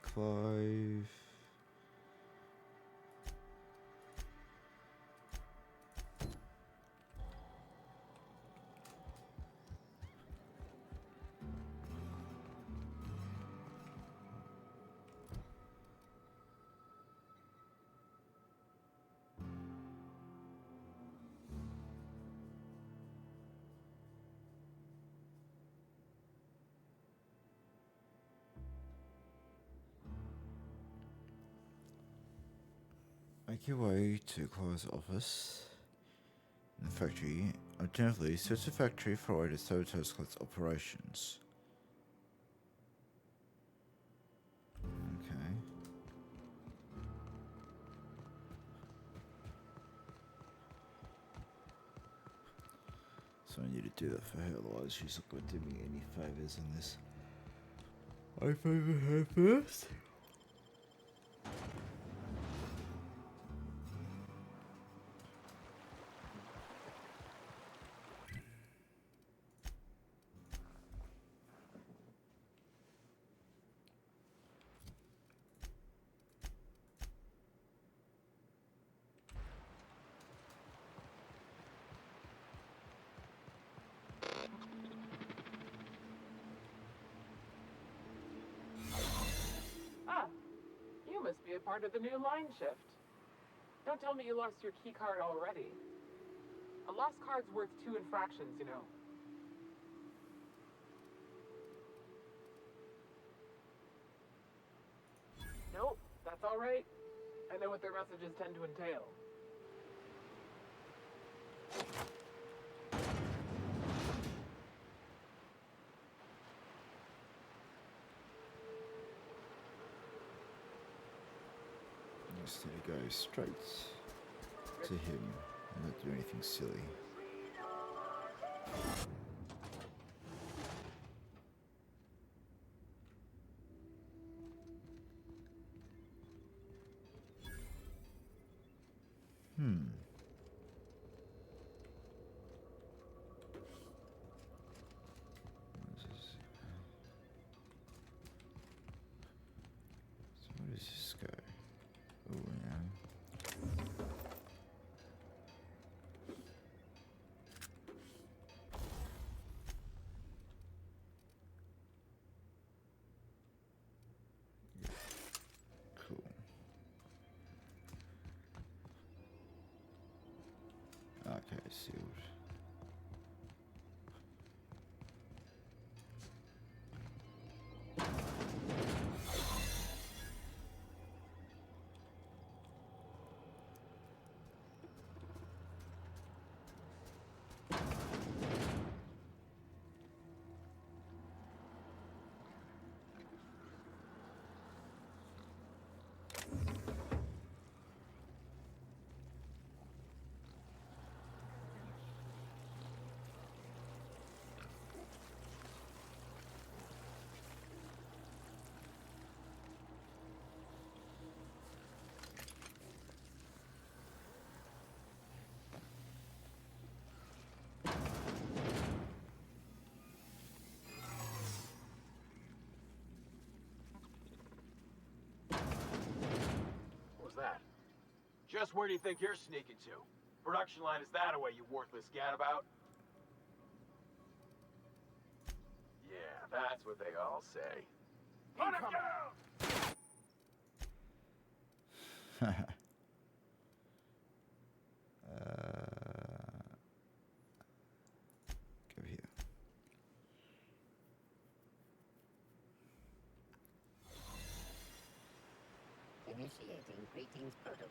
Clive. Make your way to Clive's office in the factory. Alternatively, search the factory for a way to sabotage Clive's operations. Okay. So I need to do that for her, otherwise she's not going to do me any favors in this. I favor her first. a part of the new line shift. Don't tell me you lost your key card already. A lost card's worth 2 infractions, you know. Nope, that's all right. I know what their messages tend to entail. Just need to go straight to him and not do anything silly. Where does this go? Oh, yeah. Cool. Okay, sealed. That? Just where do you think you're sneaking to? Production line is that away, you worthless gadabout? Yeah, that's what they all say. Put him down! Go here. Initiating greetings protocol.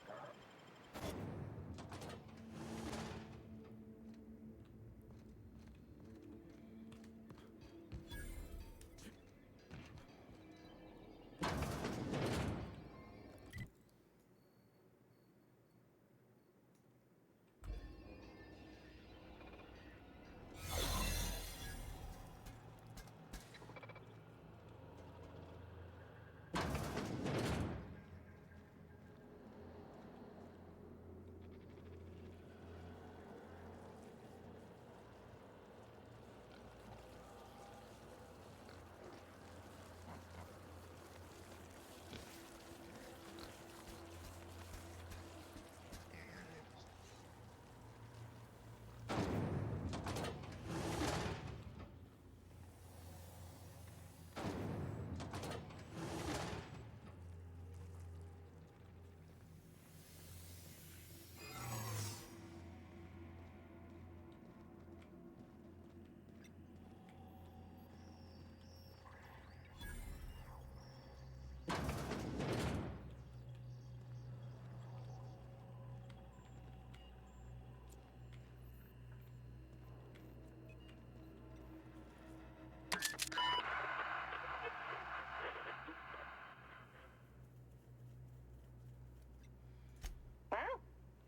Huh?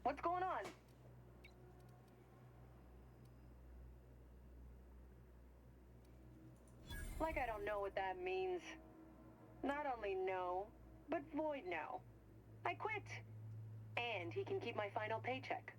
What's going on? Like I don't know what that means. Not only no, but void no. I quit. And he can keep my final paycheck.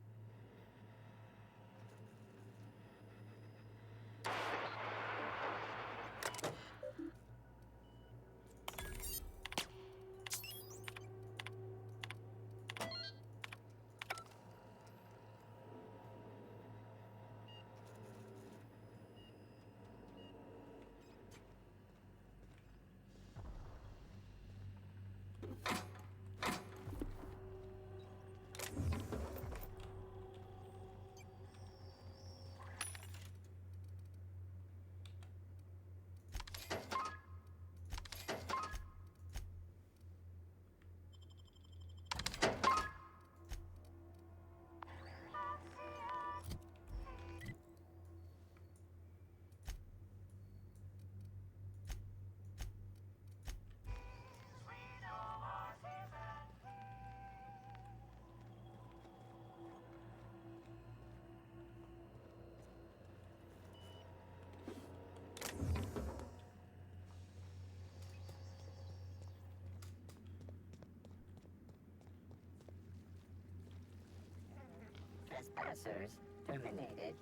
Trespassers terminated.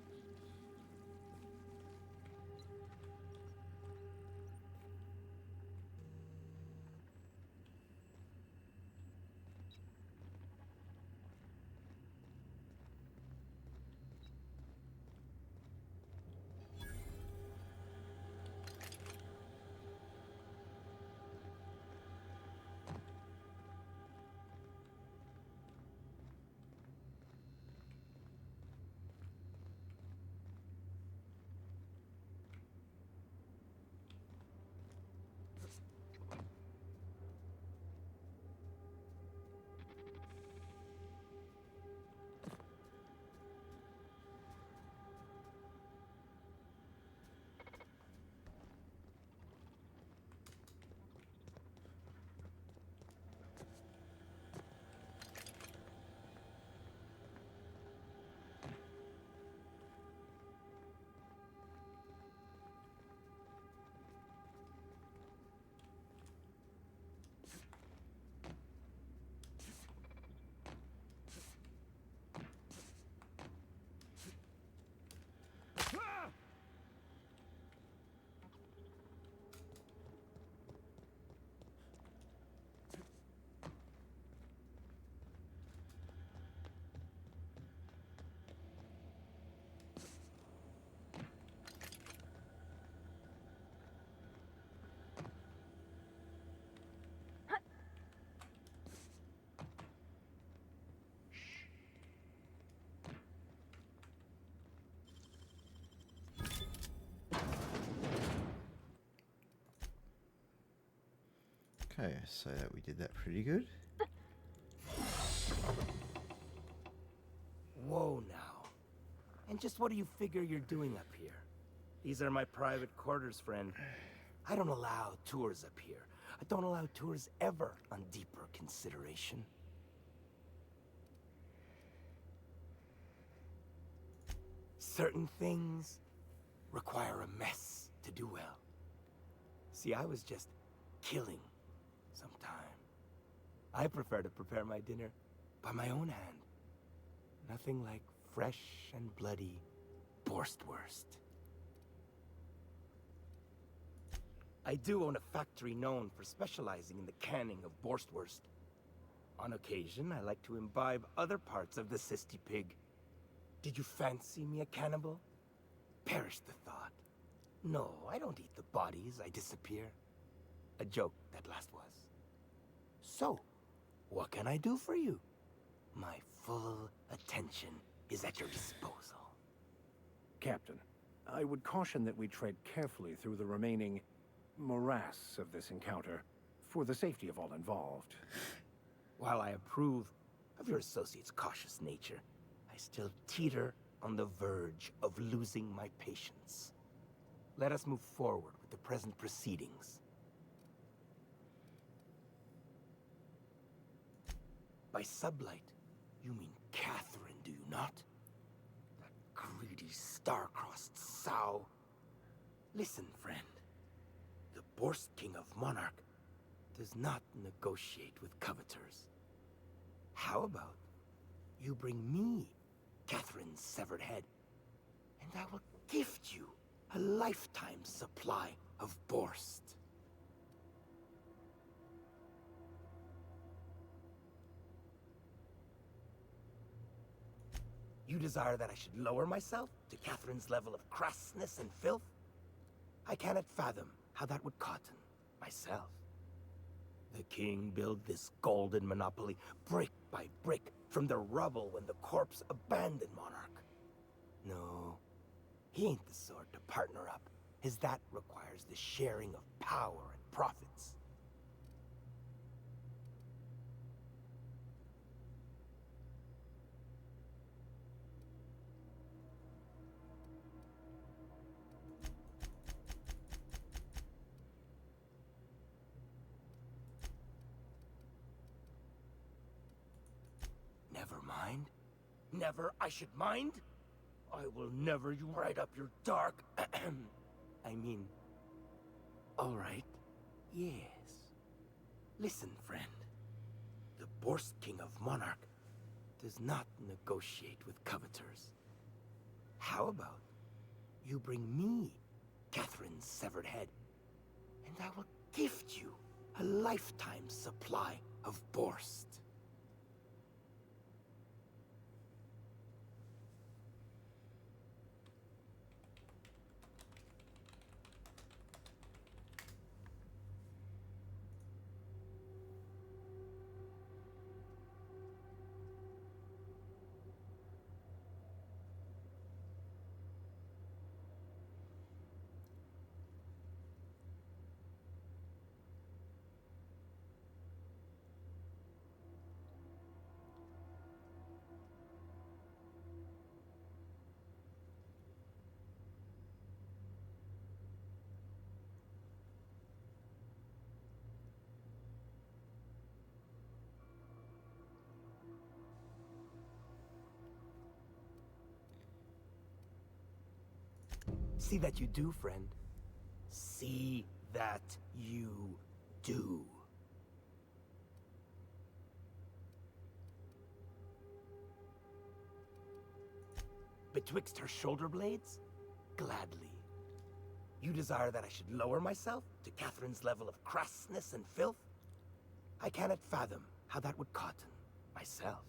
Okay, so that we did that pretty good. Whoa now. And just what do you figure you're doing up here? These are my private quarters, friend. I don't allow tours up here. I don't allow tours ever on deeper consideration. Certain things require a mess to do well. See, I was just killing some time. I prefer to prepare my dinner by my own hand. Nothing like fresh and bloody Borstwurst. I do own a factory known for specializing in the canning of Borstwurst. On occasion, I like to imbibe other parts of the Sisty Pig. Did you fancy me a cannibal? Perish the thought. No, I don't eat the bodies, I disappear. A joke, that last was. So, what can I do for you? My full attention is at your disposal. Captain, I would caution that we tread carefully through the remaining morass of this encounter, for the safety of all involved. While I approve of your associate's cautious nature, I still teeter on the verge of losing my patience. Let us move forward with the present proceedings. By sublight, you mean Catherine, do you not? That greedy, star-crossed sow. Listen, friend. The Borst King of Monarch does not negotiate with coveters. How about you bring me Catherine's severed head, and I will gift you a lifetime supply of Borst. You desire that I should lower myself to Catherine's level of crassness and filth? I cannot fathom how that would cotton myself. The king built this golden monopoly brick by brick from the rubble when the corpse abandoned Monarch. No, he ain't the sort to partner up, as that requires the sharing of power and profits. Never mind. Never I should mind? I will never you right up your dark... I mean... All right. Yes. Listen, friend. The Borst King of Monarch does not negotiate with coveters. How about you bring me Catherine's severed head, and I will gift you a lifetime supply of Borst. See that you do, friend. See that you do. Betwixt her shoulder blades? Gladly. You desire that I should lower myself to Catherine's level of crassness and filth? I cannot fathom how that would cotton myself.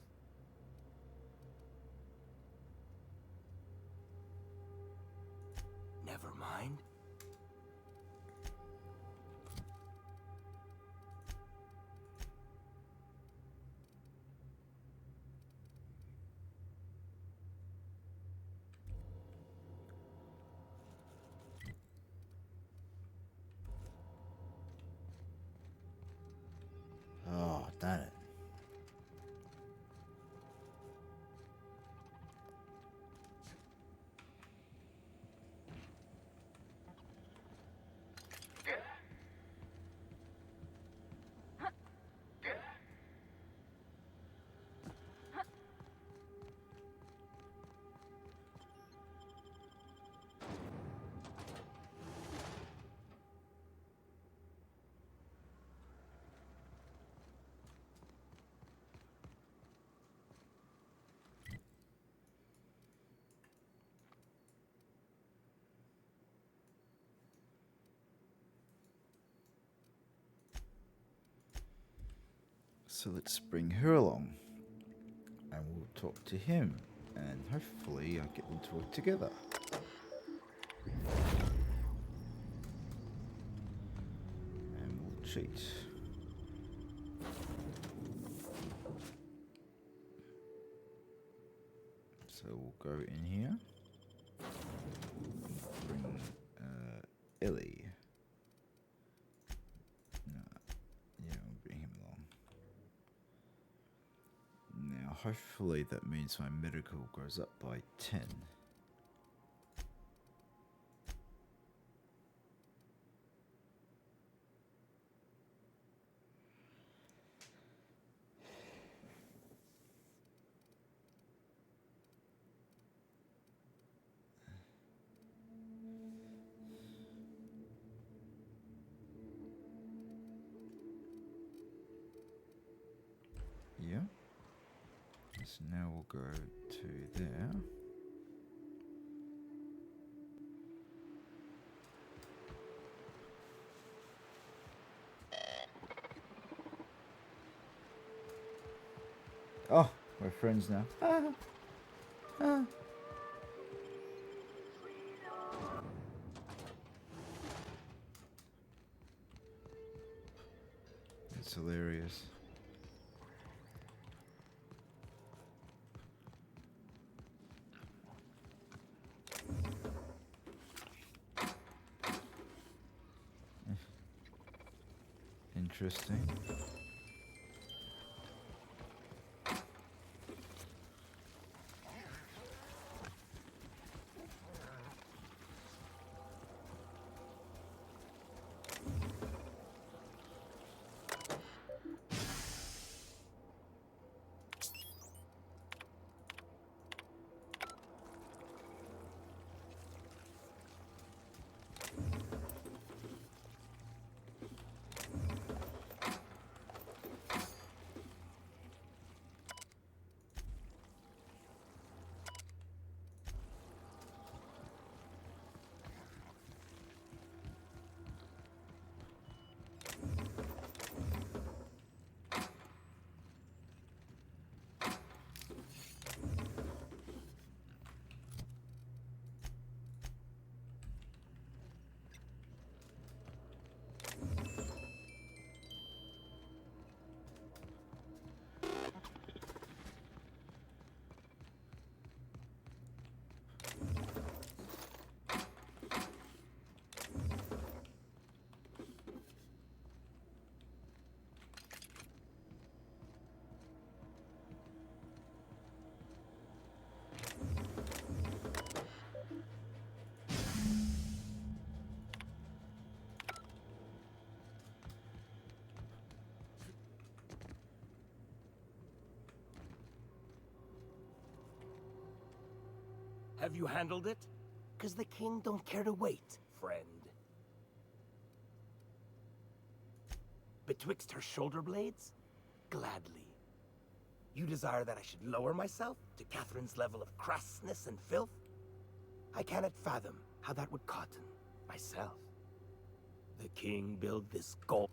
Never mind. Oh, damn it. So let's bring her along and we'll talk to him and hopefully I'll get them to work together. And we'll cheat. So we'll go in here. Bring Ellie. Hopefully that means my medical goes up by 10. Yeah. So now we'll go to there. Oh, we're friends now. It's hilarious. Interesting. Have you handled it? 'Cause the king don't care to wait, friend. Betwixt her shoulder blades? Gladly. You desire that I should lower myself to Catherine's level of crassness and filth? I cannot fathom how that would cotton myself. The king built this gold.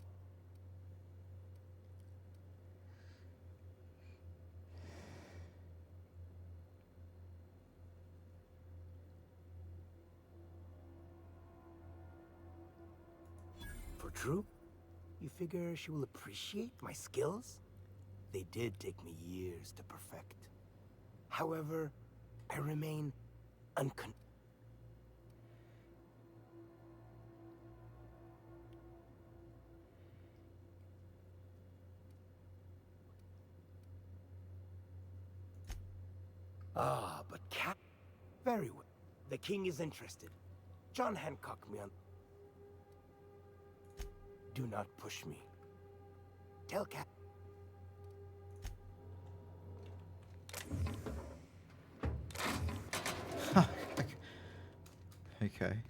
For true? You figure she will appreciate my skills? They did take me years to perfect. However, I remain uncon... Ah, but Cat... Very well. The king is interested. John Hancock me on... Do not push me. Tell Cat... Okay.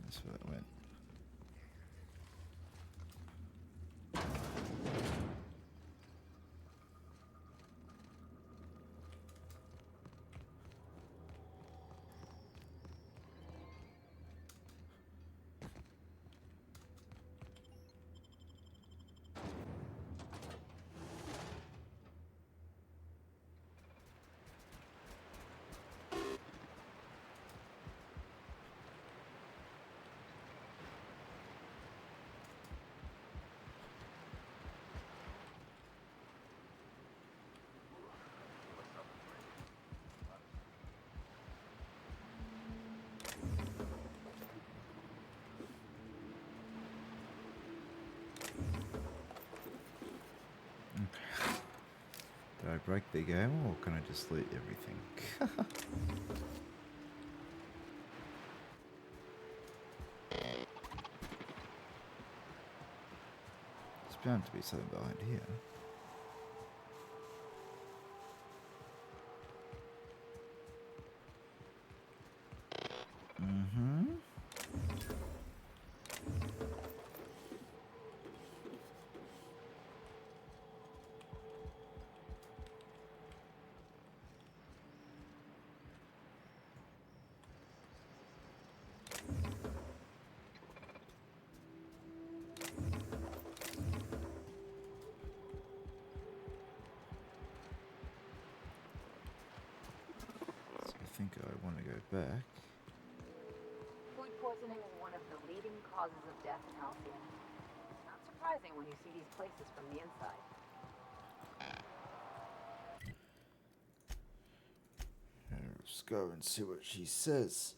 That's where it went. Did I break the game, or can I just loot everything? There's bound to be something behind here. Mm-hmm. I think I want to go back. Food poisoning is one of the leading causes of death in Halcyon. Not surprising when you see these places from the inside. Let's go and see what she says.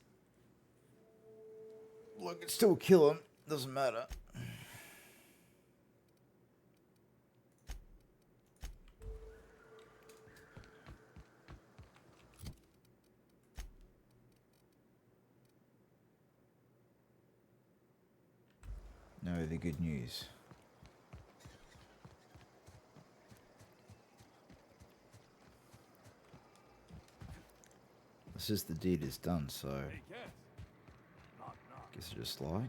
Look, it's still kill him. Doesn't matter. No, the good news. This is the deed is done, so Guess I just lied.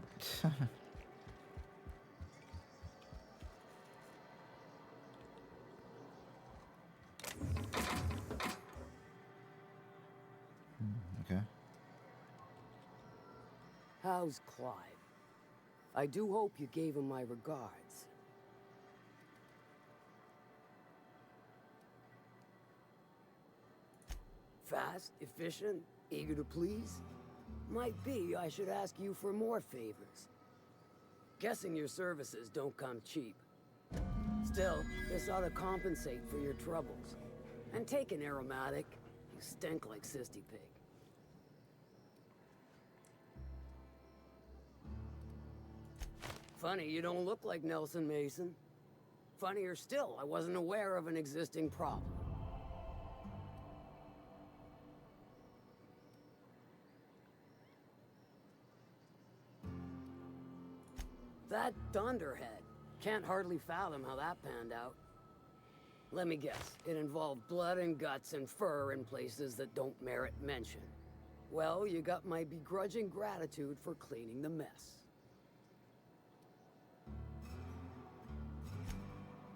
Okay. How's Clive? I do hope you gave him my regards. Fast, efficient, eager to please? Might be I should ask you for more favors. Guessing your services don't come cheap. Still, this ought to compensate for your troubles. And take an aromatic. You stink like Sisty Pig. Funny you don't look like Nelson Mason. Funnier still, I wasn't aware of an existing problem. That Dunderhead. Can't hardly fathom how that panned out. Let me guess, it involved blood and guts and fur in places that don't merit mention. Well, you got my begrudging gratitude for cleaning the mess.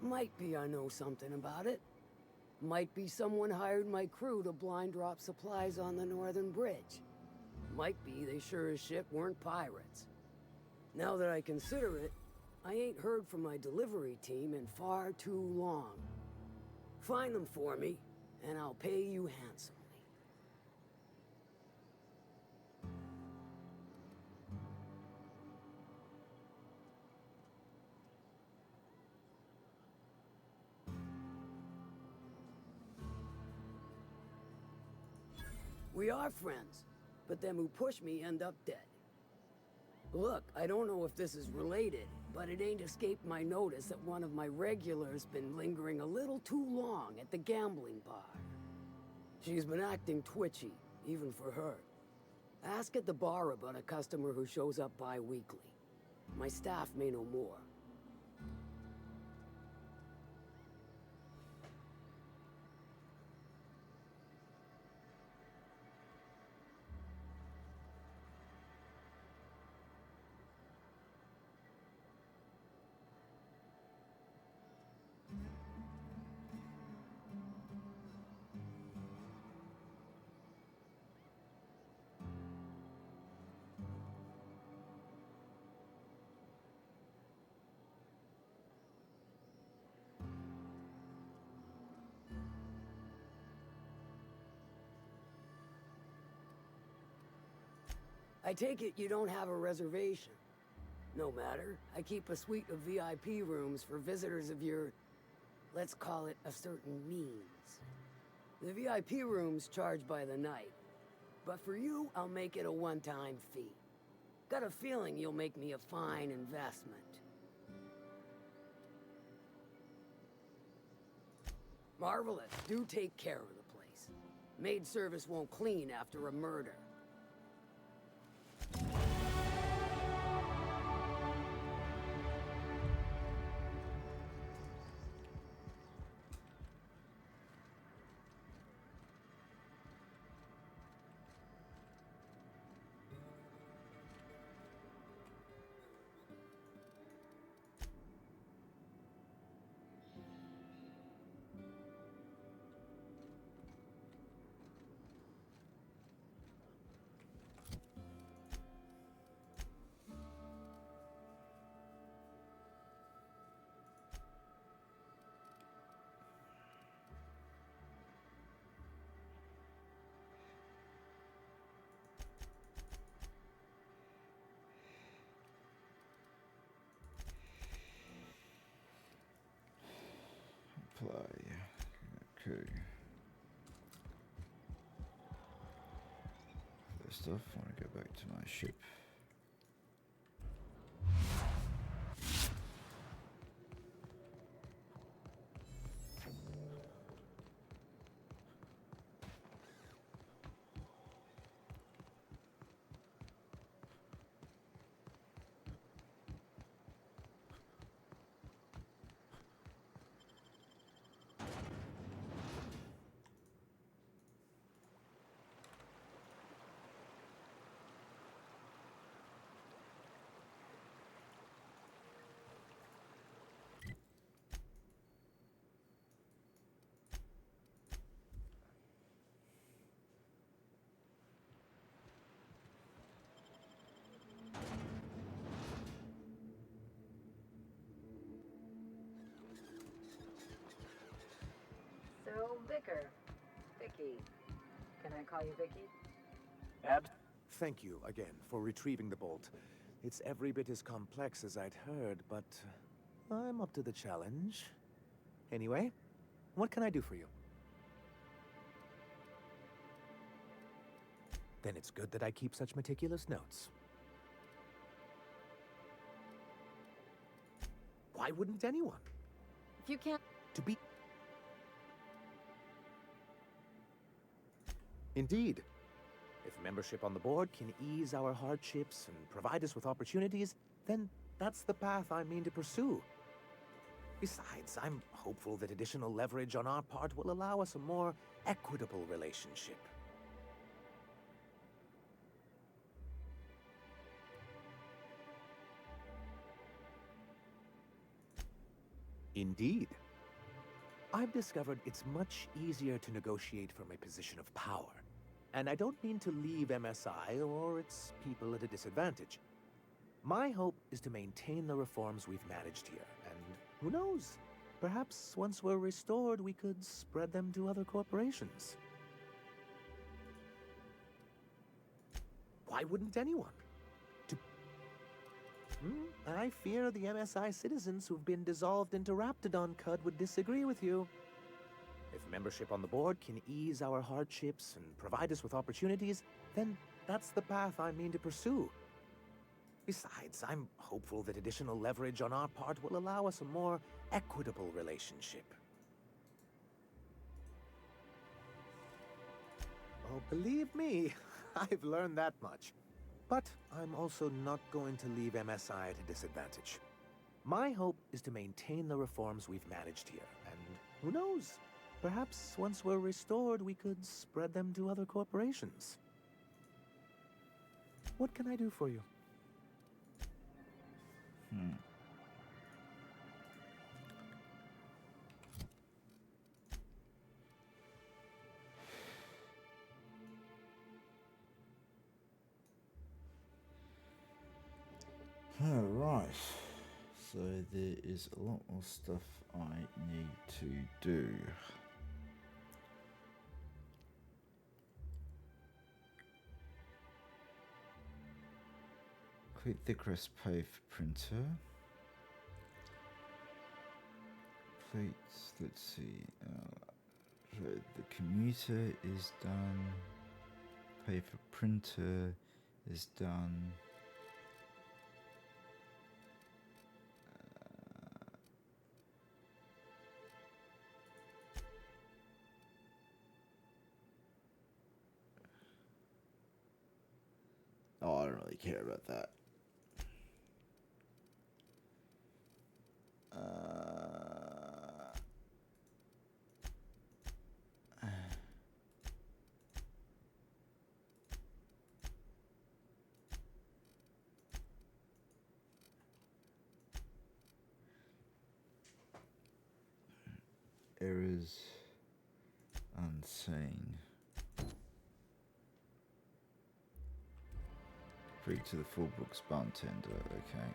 Might be I know something about it. Might be someone hired my crew to blind drop supplies on the Northern Bridge. Might be they sure as shit weren't pirates. Now that I consider it, I ain't heard from my delivery team in far too long. Find them for me, and I'll pay you handsomely. We are friends, but them who push me end up dead. Look, I don't know if this is related, but it ain't escaped my notice that one of my regulars been lingering a little too long at the gambling bar. She's been acting twitchy, even for her. Ask at the bar about a customer who shows up bi-weekly. My staff may know more. I take it you don't have a reservation. No matter, I keep a suite of VIP rooms for visitors of your, let's call it a certain means. The VIP rooms charge by the night, but for you, I'll make it a one-time fee. Got a feeling you'll make me a fine investment. Marvelous, do take care of the place. Maid service won't clean after a murder. Apply. Okay. First off, I want to go back to my ship. Baker. Vicky. Can I call you Vicky? Thank you again for retrieving the bolt. It's every bit as complex as I'd heard, but I'm up to the challenge. Anyway, what can I do for you? Then it's good that I keep such meticulous notes. Why wouldn't anyone? If you can't... To be... Indeed. If membership on the board can ease our hardships and provide us with opportunities, then that's the path I mean to pursue. Besides, I'm hopeful that additional leverage on our part will allow us a more equitable relationship. Indeed. I've discovered it's much easier to negotiate from a position of power. And I don't mean to leave MSI or its people at a disadvantage. My hope is to maintain the reforms we've managed here, and who knows? Perhaps once we're restored, we could spread them to other corporations. Why wouldn't anyone? I fear the MSI citizens who've been dissolved into Raptidon Cud would disagree with you. If membership on the board can ease our hardships and provide us with opportunities, then that's the path I mean to pursue. Besides, I'm hopeful that additional leverage on our part will allow us a more equitable relationship. Oh, believe me, I've learned that much. But I'm also not going to leave MSI at a disadvantage. My hope is to maintain the reforms we've managed here, and who knows? Perhaps once we're restored, we could spread them to other corporations. What can I do for you? Alright, so there is a lot more stuff I need to do. Complete the crest pave printer. Complete, let's see, so the commuter is done, paper printer is done. Oh, I don't really care about that. Errors unseen. Free to the full books bartender, okay.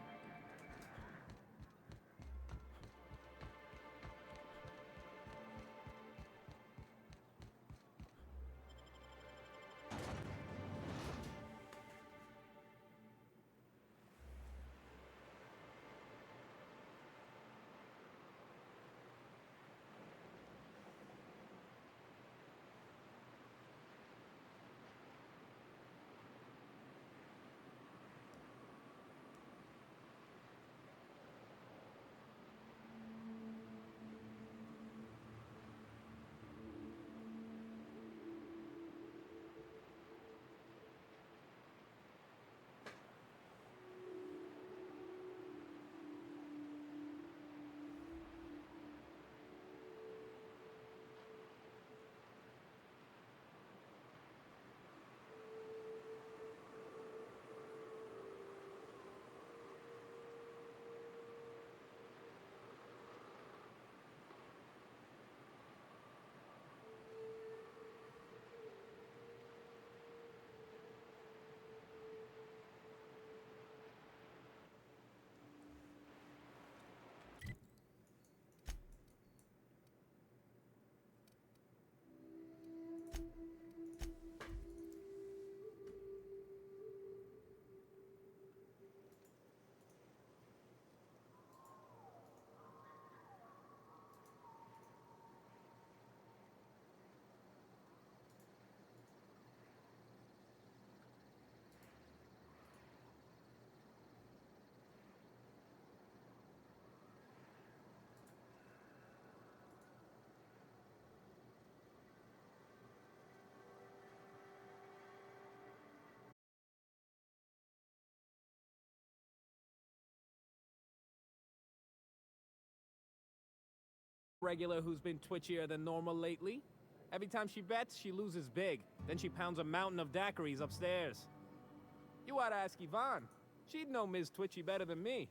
Regular who's been twitchier than normal lately. Every time she bets, she loses big. Then she pounds a mountain of daiquiris upstairs. You ought to ask Yvonne. She'd know Ms. Twitchy better than me.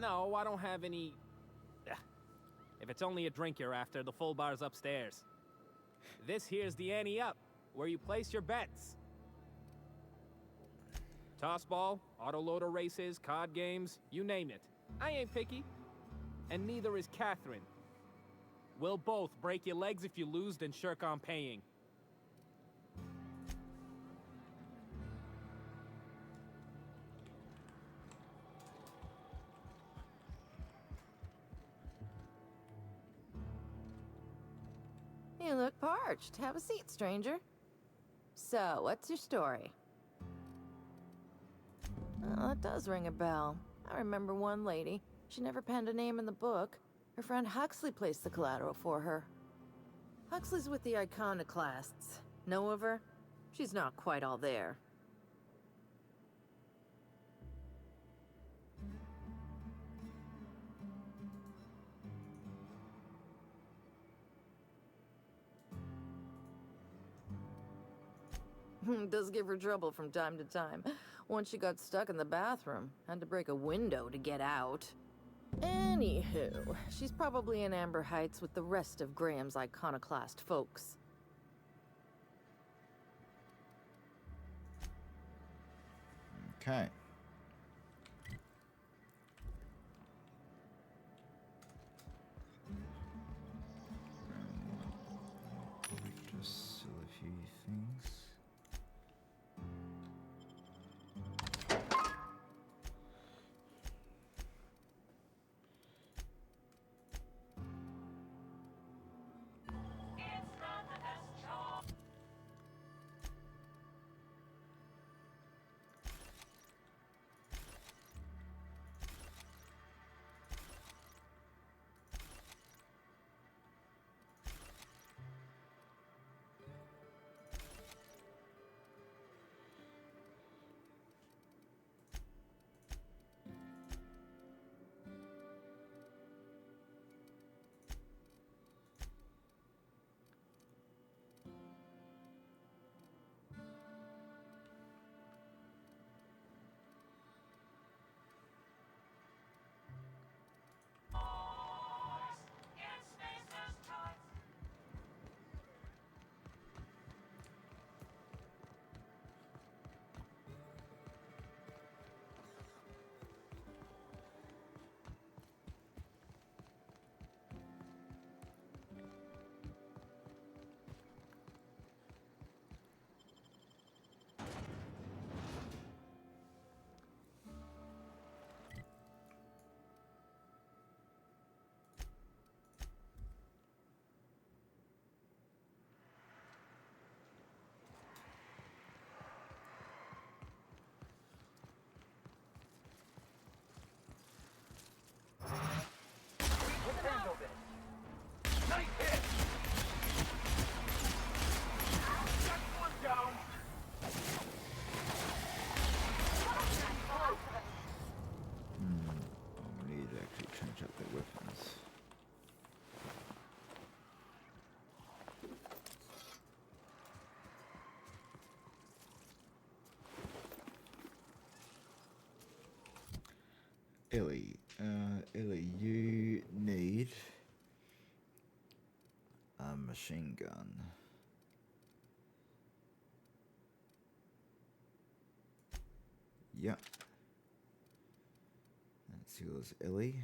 No, I don't have any... If it's only a drink you're after, the full bar's upstairs. This here's the ante up, where you place your bets. Tossball, autoloader races, card games, you name it. I ain't picky. And neither is Catherine. We'll both break your legs if you lose, then shirk on paying. You look parched. Have a seat, stranger. So, what's your story? Oh, that does ring a bell. I remember one lady. She never penned a name in the book. Her friend Huxley placed the collateral for her. Huxley's with the Iconoclasts. Know of her? She's not quite all there. Does give her trouble from time to time. Once she got stuck in the bathroom, had to break a window to get out. Anywho, she's probably in Amber Heights with the rest of Graham's Iconoclast folks. Okay. Just sell a few things. Handle this. Nice hit. Got one down. We need to actually change up their weapons. Ellie, you need a machine gun. Yep. That's yours, Ellie.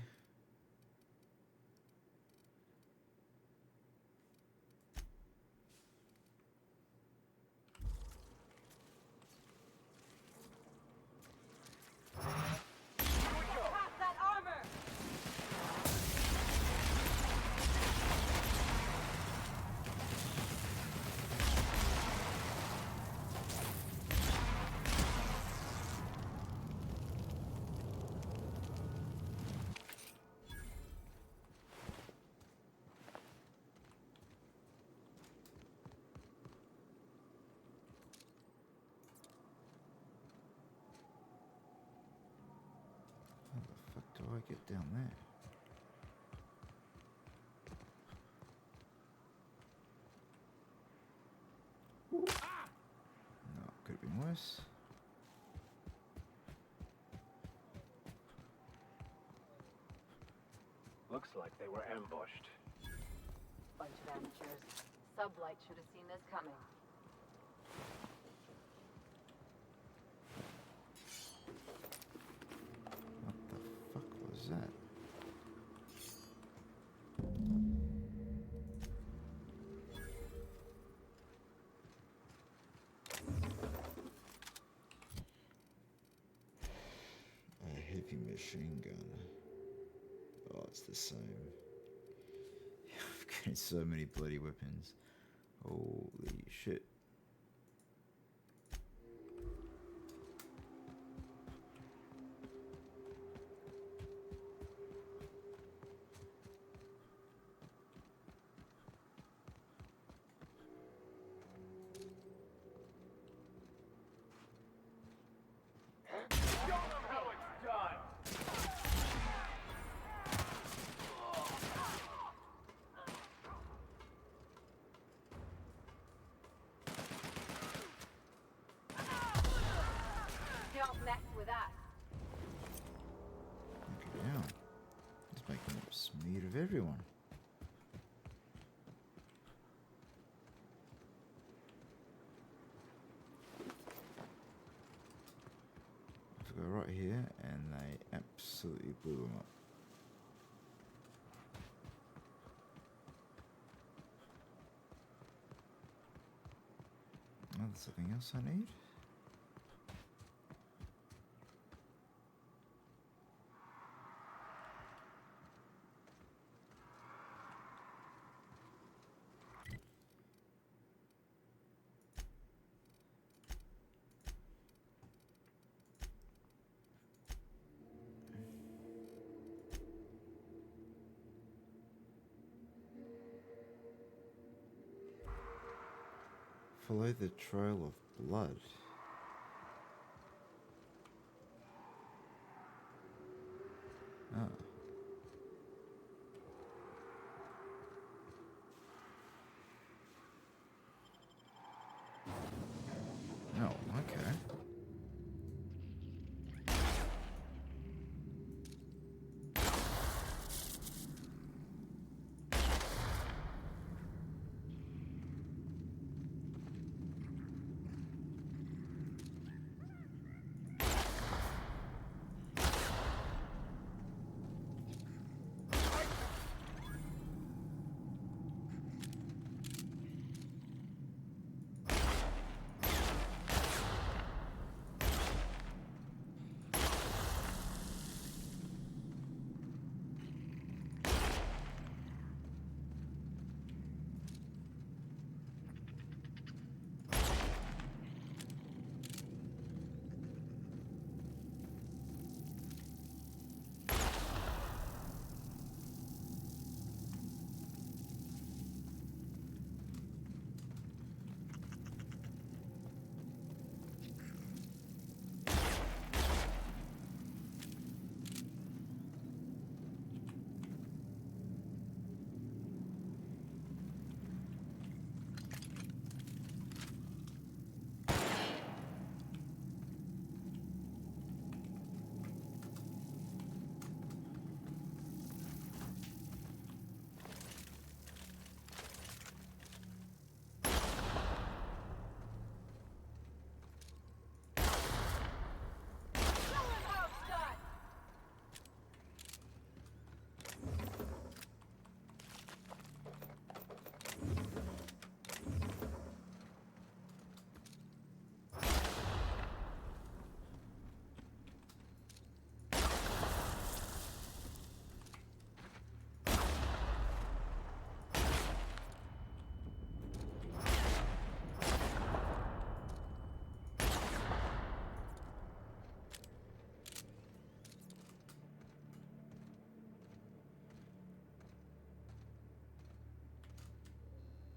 get down there? No, could have been worse. Looks like they were ambushed. Bunch of amateurs. Sublight should have seen this coming. What the fuck was that? A heavy machine gun. Oh, it's the same. I've got so many bloody weapons. Holy shit. Show them how it's done! Don't mess with us. Okay, yeah. He's making a smear of everyone. I have to go right here, and they absolutely blew him up. Oh, there's something else I need. Follow the trail of blood. Ah. Oh, okay.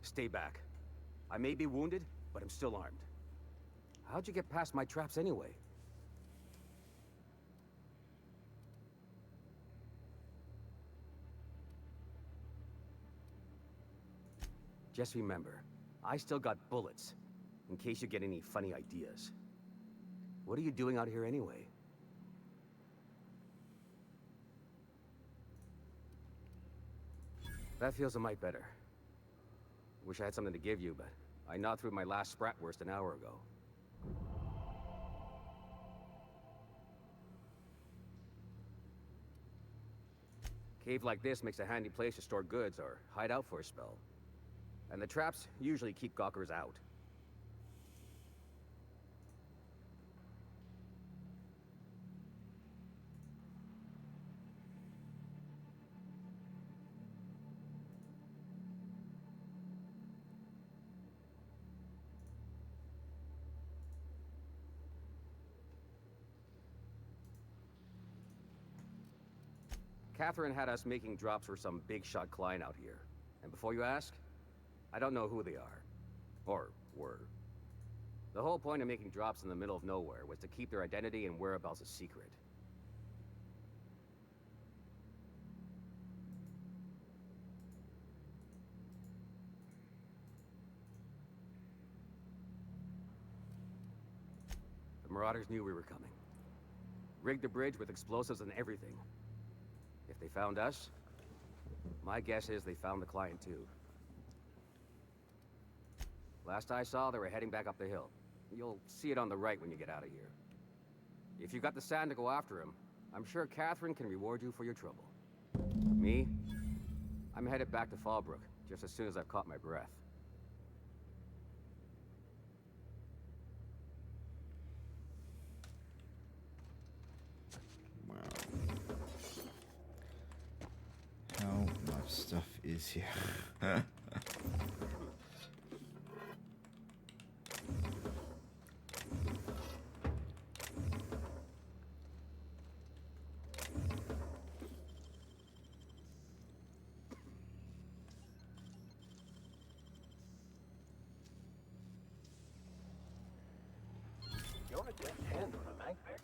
Stay back. I may be wounded, but I'm still armed. How'd you get past my traps anyway? Just remember, I still got bullets, in case you get any funny ideas. What are you doing out here anyway? That feels a mite better. Wish I had something to give you, but I gnawed through my last Spratwurst an hour ago. Cave like this makes a handy place to store goods or hide out for a spell. And the traps usually keep gawkers out. Catherine had us making drops for some big-shot client out here. And before you ask, I don't know who they are. Or were. The whole point of making drops in the middle of nowhere was to keep their identity and whereabouts a secret. The Marauders knew we were coming. Rigged the bridge with explosives and everything. If they found us, my guess is they found the client too. Last I saw, they were heading back up the hill. You'll see it on the right when you get out of here. If you got the sand to go after him, I'm sure Catherine can reward you for your trouble. Me? I'm headed back to Fallbrook, just as soon as I've caught my breath. How much stuff is here? You're a deft hand on a mag, Vic.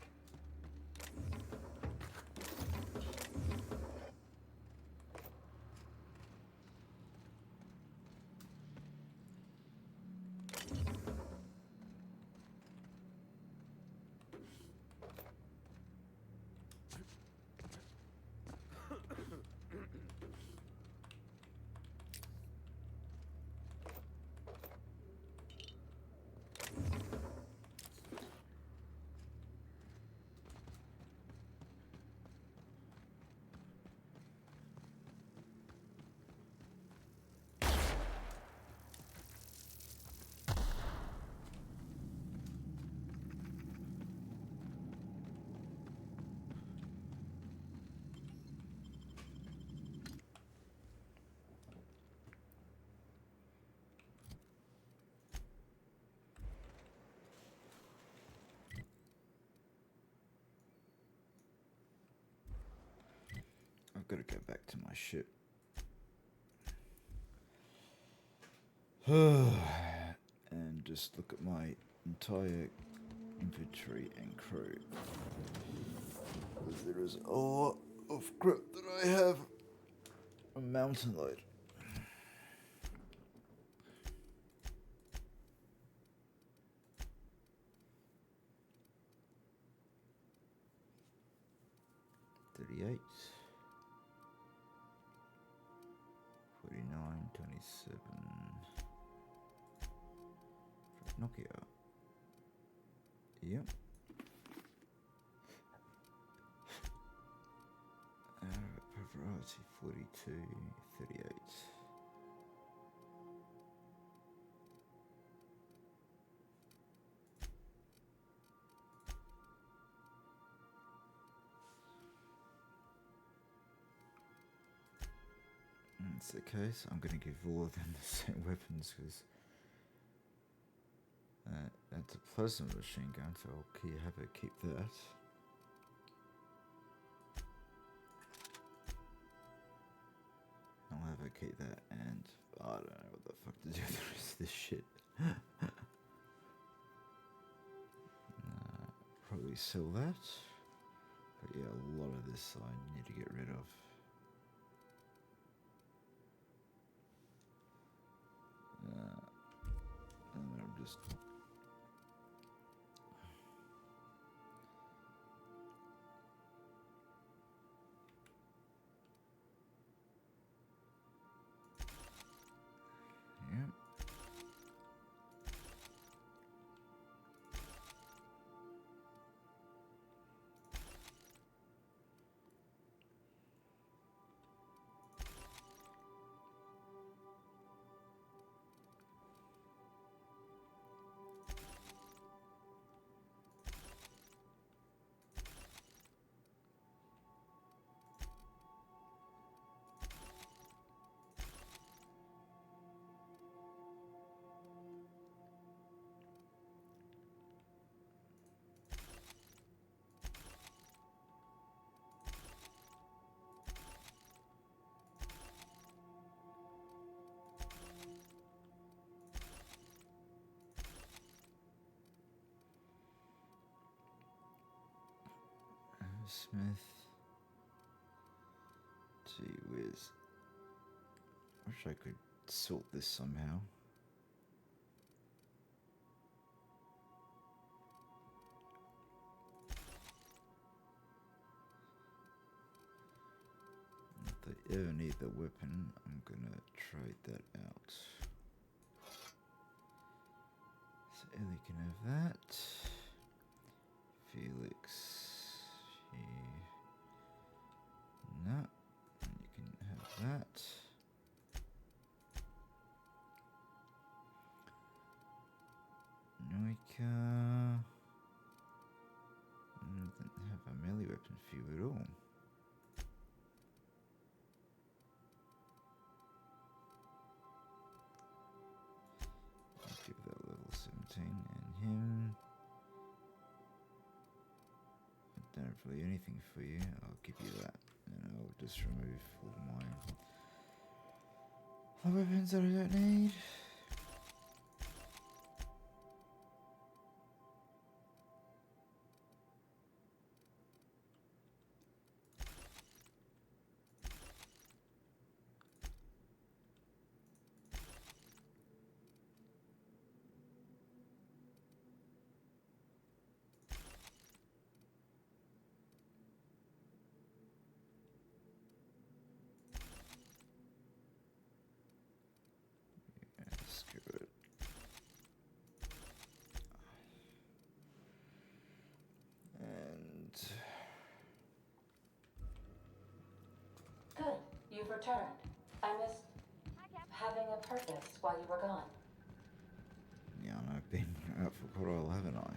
I've got to go back to my ship. And just look at my entire inventory and crew. Because there is a lot of crap that I have. A mountain load. $38. 49, 27. Nokia. Yep. Variety 42, 38. That's the case. I'm going to give all of them the same weapons because that's a plasma machine gun, so I'll have her keep that. I'll have her keep that, and I don't know what the fuck to do with the rest of this shit. Probably sell that. But yeah, a lot of this I need to get rid of. just... Yep. Smith. Gee whiz. Wish I could sort this somehow. If they ever need the weapon, I'm gonna trade that out. So Ellie can have that. Felix. No, you can have that. Noika. Didn't have a melee weapon for you at all. I'll give that level 17 and him. I don't have really anything for you. I'll give you that. And I'll just remove all my other weapons that I don't need. Good, you've returned. I missed having a purpose while you were gone. Yeah, and I've been out for quite a while, haven't I?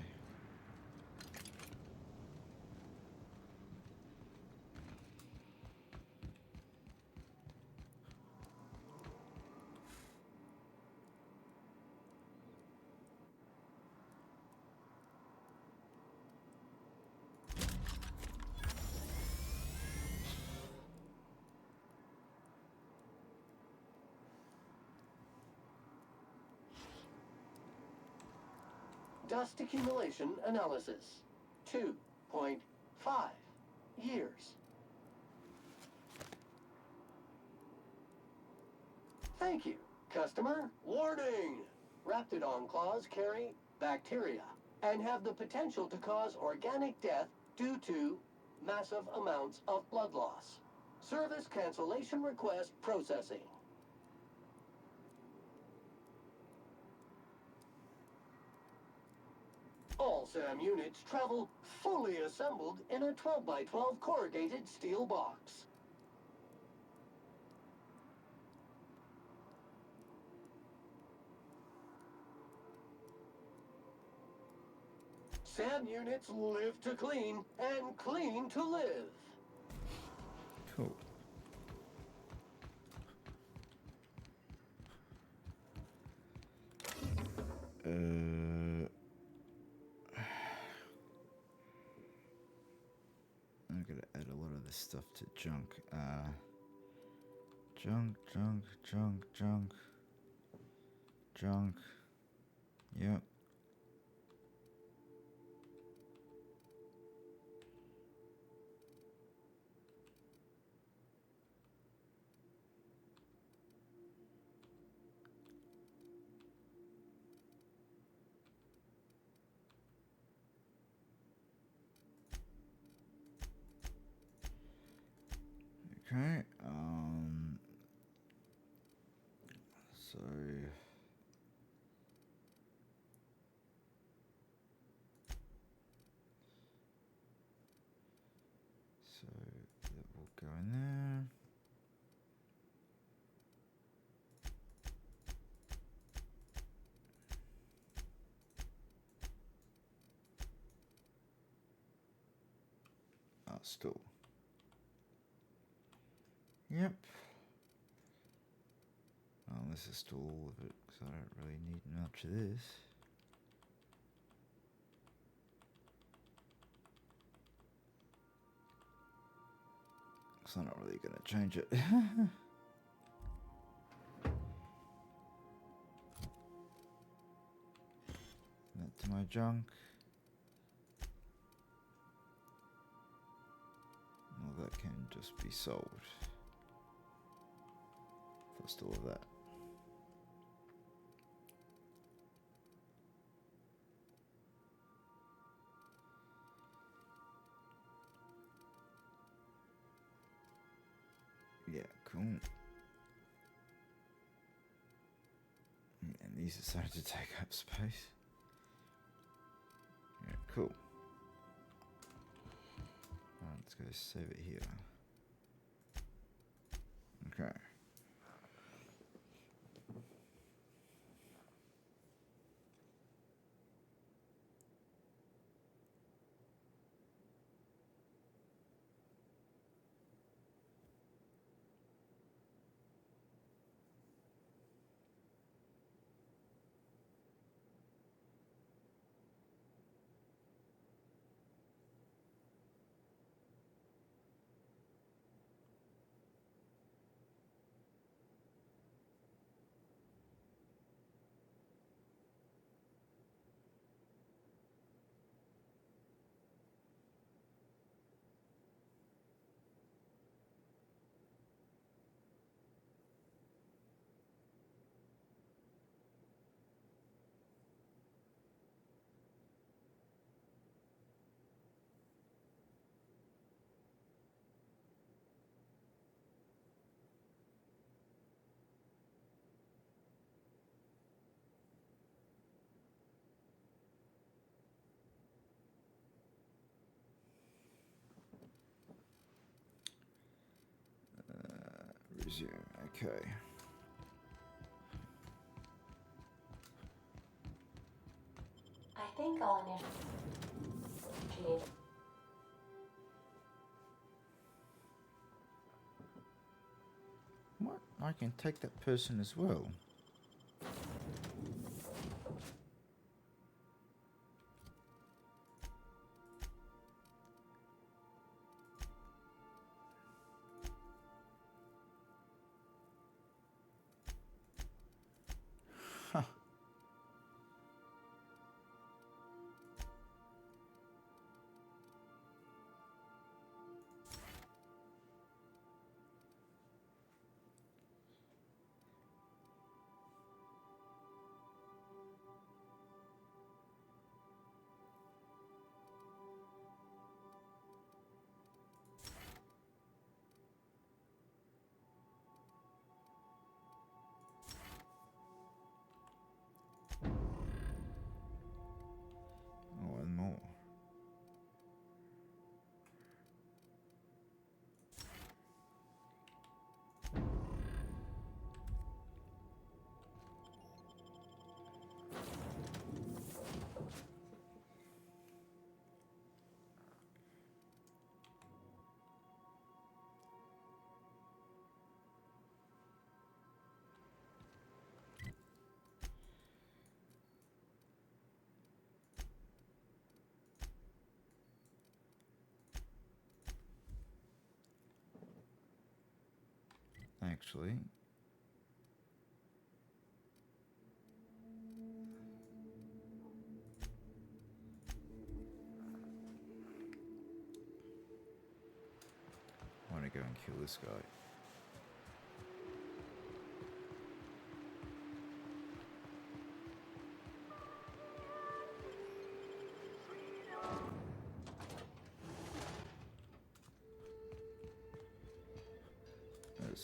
Dust accumulation analysis. 2.5 years. Thank you, customer. Warning! Raptidon claws carry bacteria and have the potential to cause organic death due to massive amounts of blood loss. Service cancellation request processing. All SAM units travel fully assembled in a 12x12 corrugated steel box. SAM units live to clean and clean to live. Cool. I'm gonna add a lot of this stuff to junk. Junk. Yep. Okay, so that will go in there. Oh, still. Yep. Well, this is still all of it, because I don't really need much of this. So I'm not really going to change it. That to my junk. Well, that can just be sold. First all of that. Yeah, cool. And these decided to take up space. Yeah, cool. Alright, let's go save it here. Okay. Resume. Okay. I think I'll initiate. What? I can take that person as well. Huh. Oh, and more. Actually. I want to go and kill this guy.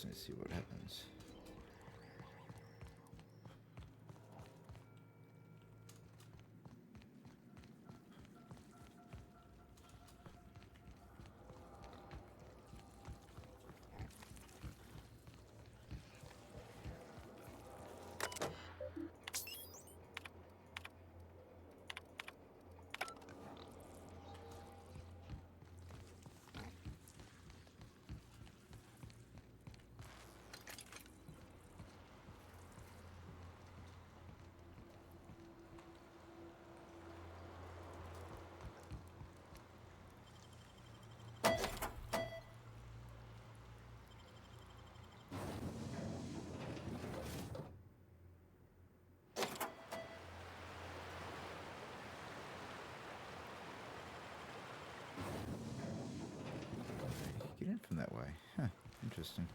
interesting to see what happens. Get in from that way. Huh, interesting.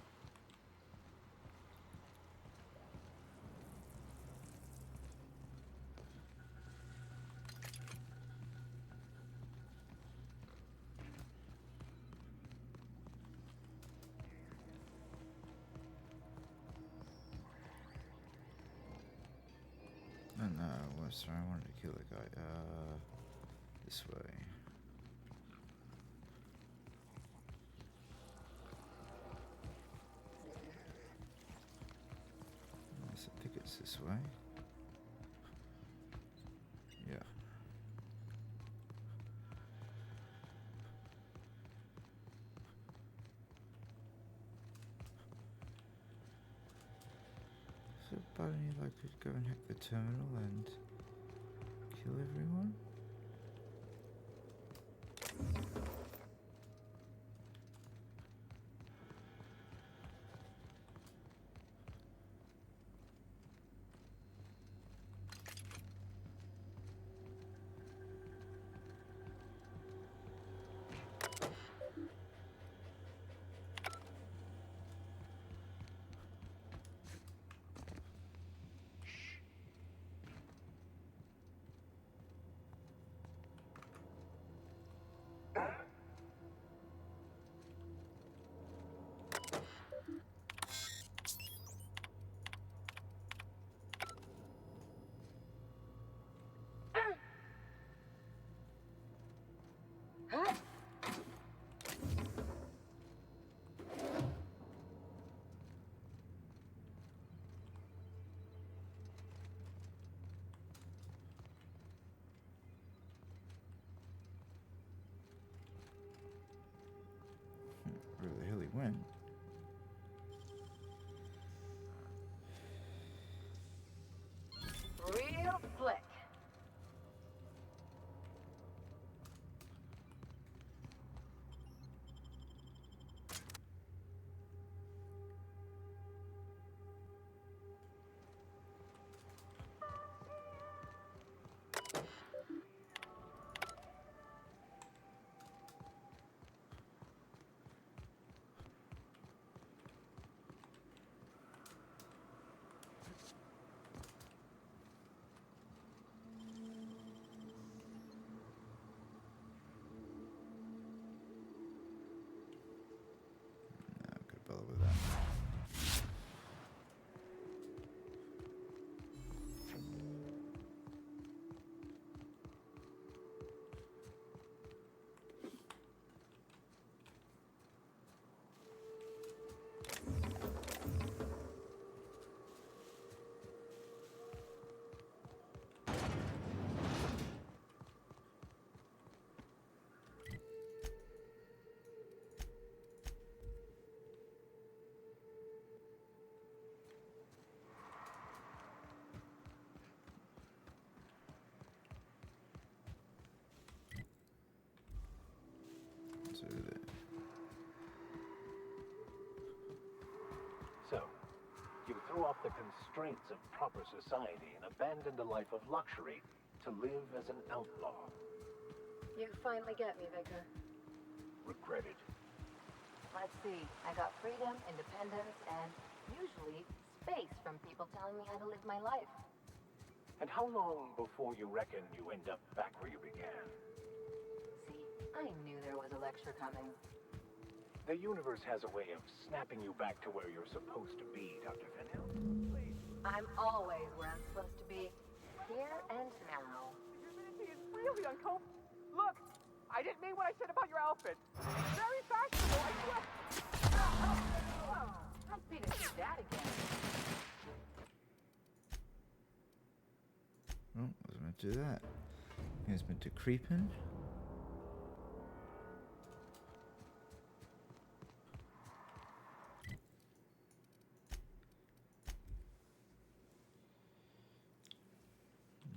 Oh no, sorry, I wanted to kill the guy. This way. I think it's this way. Yeah. So, Barney, like, could go and hack the terminal and kill everyone? Where the hell he went? Real slick. Could bother with that. So, you threw off the constraints of proper society and abandoned a life of luxury to live as an outlaw. You finally get me, Victor. Regretted. Let's see. I got freedom, independence, and usually space from people telling me how to live my life. And how long before you reckon you end up back where you began? See, I knew there was a lecture coming. The universe has a way of snapping you back to where you're supposed to be, Dr. Fenhill. I'm always where I'm supposed to be. Here and now. Humidity is really uncomfortable. Look, I didn't mean what I said about your outfit. It's very fashionable, I swear. Whoa, must be to see that again. Oh, wasn't meant to do that. He was meant to creep in.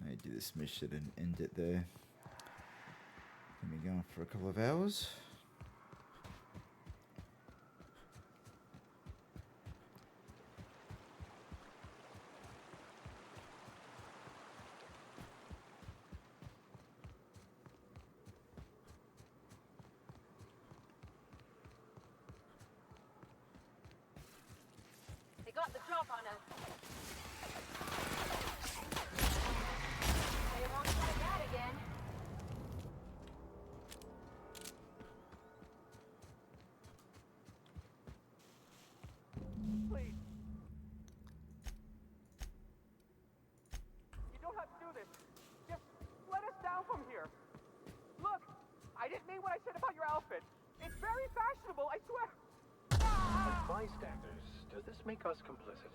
I do this mission and end it there. Let me go on for a couple of hours. They got the drop on us. They won't try that again. Please. You don't have to do this. Just let us down from here. Look, I didn't mean what I said about your outfit. It's very fashionable, I swear. As bystanders, does this make us complicit?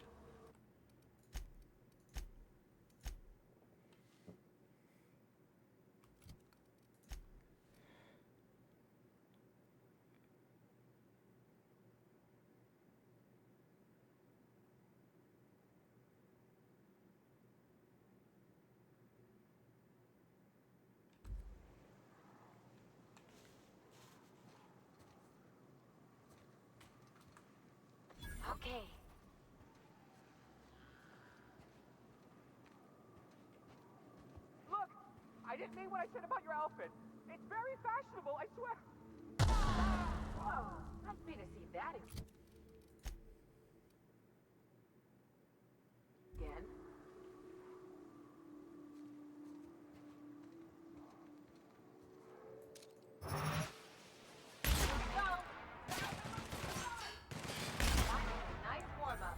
Okay. Look, I didn't mean what I said about your outfit. It's very fashionable, I swear. Whoa, must be to see that again. Nice warm-up.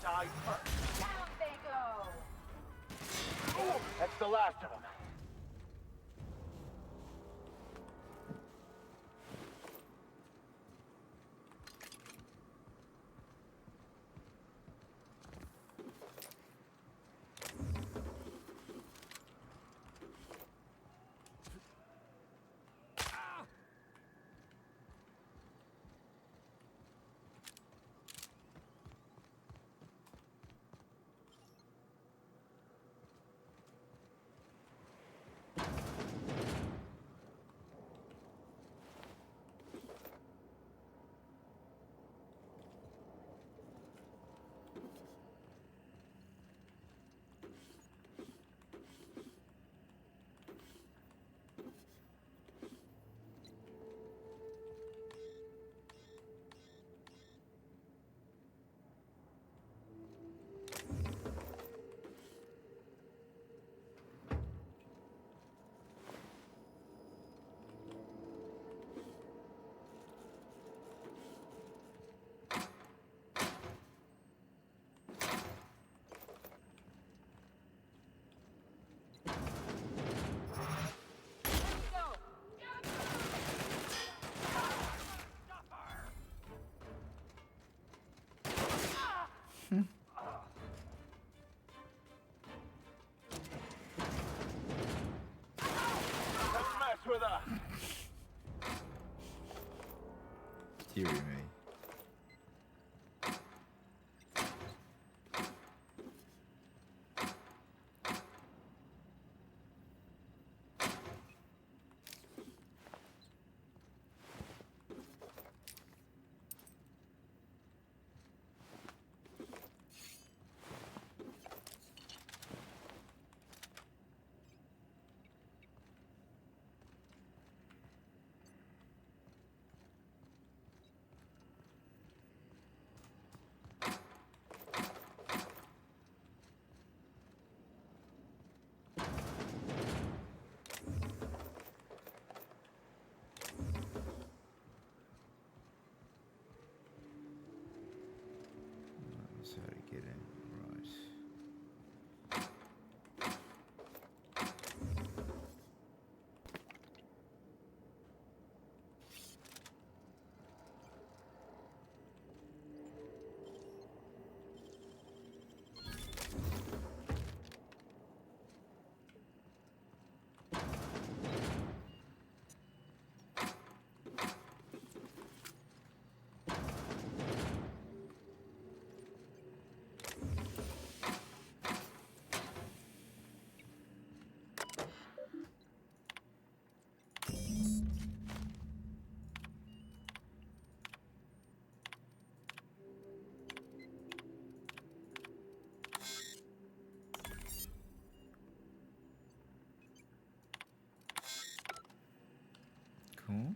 Die first. Down they go. Ooh, that's the last of them. Deary me. That's how to get in, right. Cool.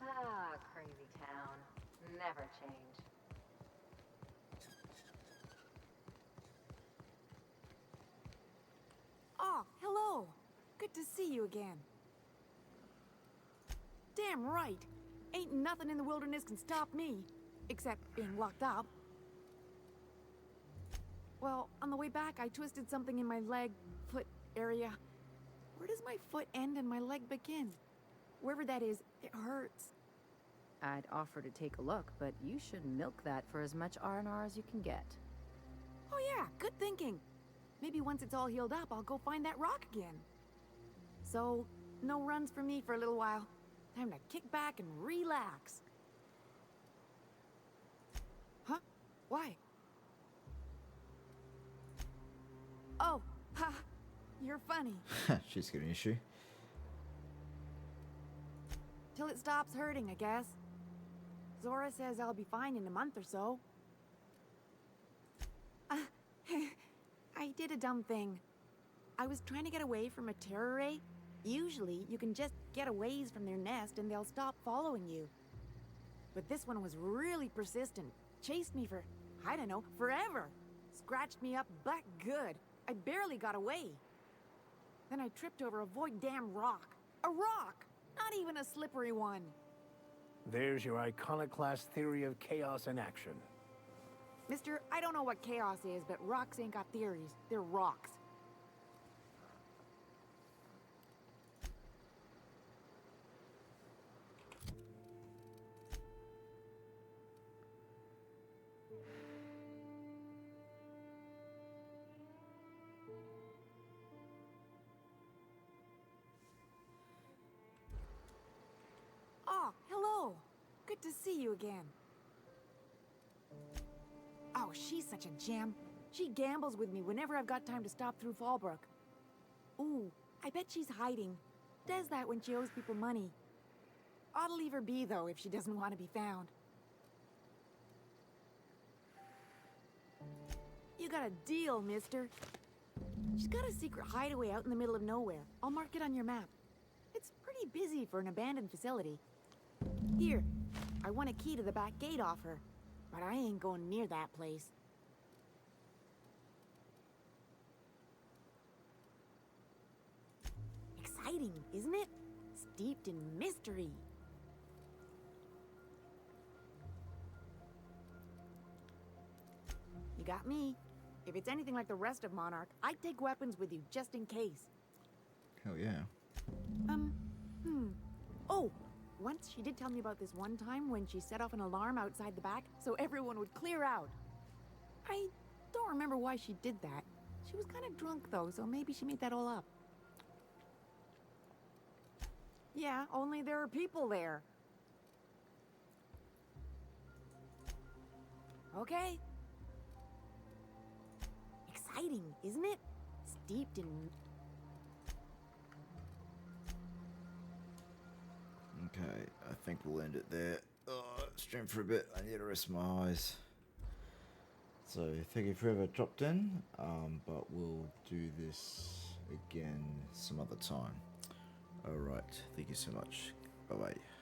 Ah, crazy town. Never change. Oh, hello. Good to see you again. Damn right. Ain't nothing in the wilderness can stop me. Except being locked up. Well, on the way back, I twisted something in my leg, foot area. Where does my foot end and my leg begin? Wherever that is, it hurts. I'd offer to take a look, but you should milk that for as much R&R as you can get. Oh yeah, good thinking. Maybe once it's all healed up, I'll go find that rock again. So, no runs for me for a little while. Time to kick back and relax. Huh? Why? Oh, ha! You're funny. She's got an issue. Till it stops hurting, I guess. Zora says I'll be fine in a month or so. I did a dumb thing. I was trying to get away from a terror ray. Usually, you can just get a ways from their nest and they'll stop following you. But this one was really persistent. Chased me for, I don't know, forever. Scratched me up butt good. I barely got away. Then I tripped over a void damn rock. A rock! Not even a slippery one. There's your iconoclast theory of chaos in action. Mister, I don't know what chaos is, but rocks ain't got theories. They're rocks. Oh, hello. Good to see you again. Oh, she's such a gem. She gambles with me whenever I've got time to stop through Fallbrook. Ooh, I bet she's hiding. Does that when she owes people money. Ought to leave her be, though, if she doesn't want to be found. You got a deal, mister. She's got a secret hideaway out in the middle of nowhere. I'll mark it on your map. It's pretty busy for an abandoned facility. Here, I want a key to the back gate off her, but I ain't going near that place. Exciting, isn't it? steeped in mystery. You got me. If it's anything like the rest of Monarch, I'd take weapons with you just in case. Hell yeah. Oh, once she did tell me about this one time when she set off an alarm outside the back so everyone would clear out. I don't remember why she did that. She was kind of drunk though, so maybe she made that all up. Yeah, only there are people there. Okay. Exciting, isn't it? Steeped in... Okay, I think we'll end it there. Stream for a bit. I need to rest my eyes. So thank you for whoever dropped in, but we'll do this again some other time. Alright, thank you so much. Bye bye.